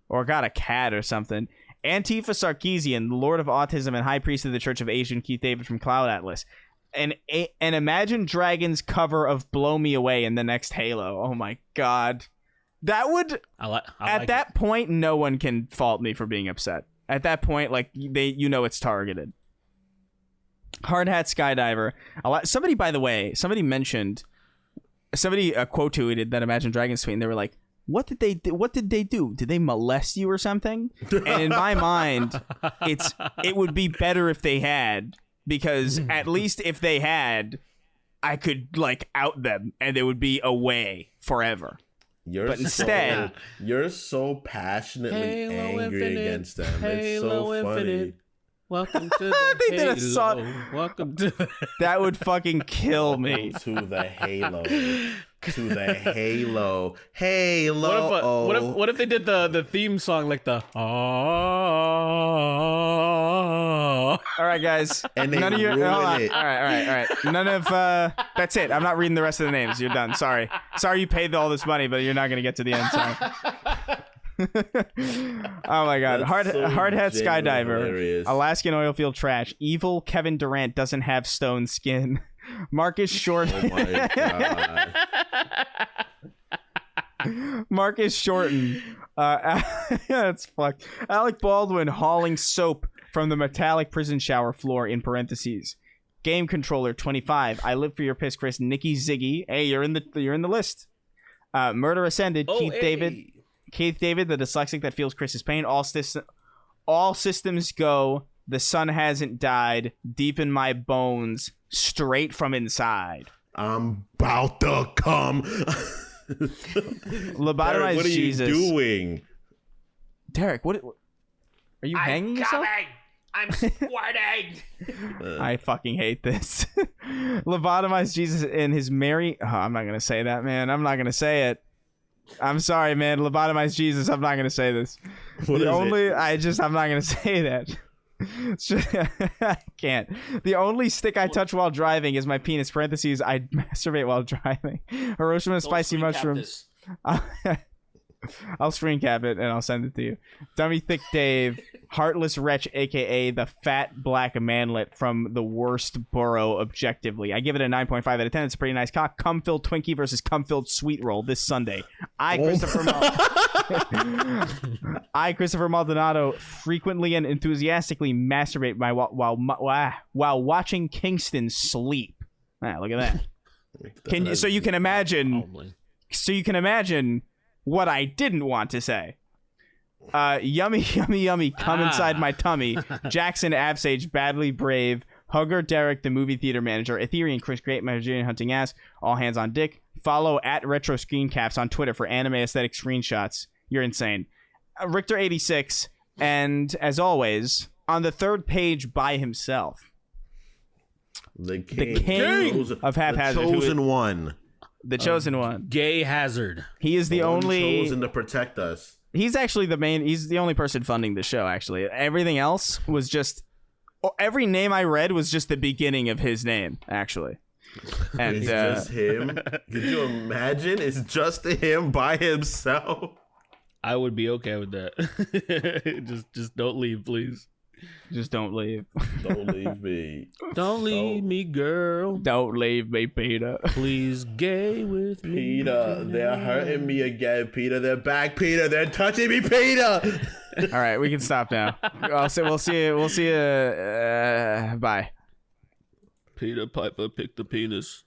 or got a cat or something. Antifa Sarkeesian, Lord of Autism and High Priest of the Church of Asian Keith David from Cloud Atlas. And Imagine Dragons cover of Blow Me Away in the next Halo. Oh my god. That would at that point no one can fault me for being upset. At that point, like it's targeted. Hard Hat Skydiver. Somebody, by the way, mentioned, quote tweeted that Imagine Dragons tweet, and they were like, what did they do? What did they do? Did they molest you or something? And in my mind, it would be better if they had, because at least if they had, I could like out them and they would be away forever. But instead, you're so passionately Halo angry Infinite, against them. It's Halo so funny. Infinite. Welcome to the they did a song. Welcome to that would fucking kill me. To the Halo. To the Halo. Halo. What if they did the theme song like the All right, guys. And they none of you. ruin Hold on. it. All right. None of. That's it. I'm not reading the rest of the names. You're done. Sorry you paid all this money, but you're not gonna get to the end. Sorry. Oh my god. Hard Hat Skydiver, hilarious. Alaskan Oilfield Trash, Evil Kevin Durant doesn't have stone skin, Marcus Short. Oh my god. Marcus Shorten, that's fucked. Alec Baldwin hauling soap from the metallic prison shower floor in parentheses. Game Controller 25, I live for your piss, Chris. Nikki Ziggy, hey, you're in the list. Murder Ascended, Keith David, the dyslexic that feels Chris's pain. All systems go. The sun hasn't died. Deep in my bones, straight from inside. I'm about to come. Lobotomized Derrick, what are Jesus. you doing? Derrick, what are you hanging yourself? I'm squirting. I fucking hate this. Lobotomized Jesus in his Mary. Oh, I'm not gonna say that, man. I'm not gonna say it. I'm sorry, man. Lobotomized Jesus. I'm not gonna say this. I'm not gonna say that. I can't. The only stick I touch while driving is my penis. Parentheses, I masturbate while driving. Hiroshima spicy mushrooms. I'll screen cap it and I'll send it to you. Dummy Thick Dave, Heartless Wretch, aka the fat black manlet from the worst borough objectively. I give it a 9.5 out of 10. It's a pretty nice cock. Cum-filled Twinkie versus cum-filled Sweet Roll this Sunday. Christopher Maldonado, frequently and enthusiastically masturbate while watching Kingston sleep. Look at that. So you can imagine what I didn't want to say. Yummy, yummy, yummy, come inside my tummy. Jackson Absage, Badly Brave, Hugger Derrick, the movie theater manager, Ethereum, Chris Great, Nigerian Hunting Ass, All Hands on Dick. Follow at Retro Screen Caps on Twitter for anime aesthetic screenshots. You're insane. Richter86, and as always, on the third page by himself, the king of haphazard, the chosen one. The chosen one. Gay Hazard. He is the only chosen to protect us. He's actually he's the only person funding the show, actually. Everything else was just every name I read was just the beginning of his name, actually. And it's just him. Could you imagine? It's just him by himself. I would be okay with that. just don't leave, please. Just don't leave. Don't leave me. Don't leave me, girl. Don't leave me, Peter. Please, gay with me. Peter, they're hurting me again, Peter. They're back, Peter. They're touching me, Peter. All right, we can stop now. We'll see you. We'll see you. Bye. Peter Piper picked the penis.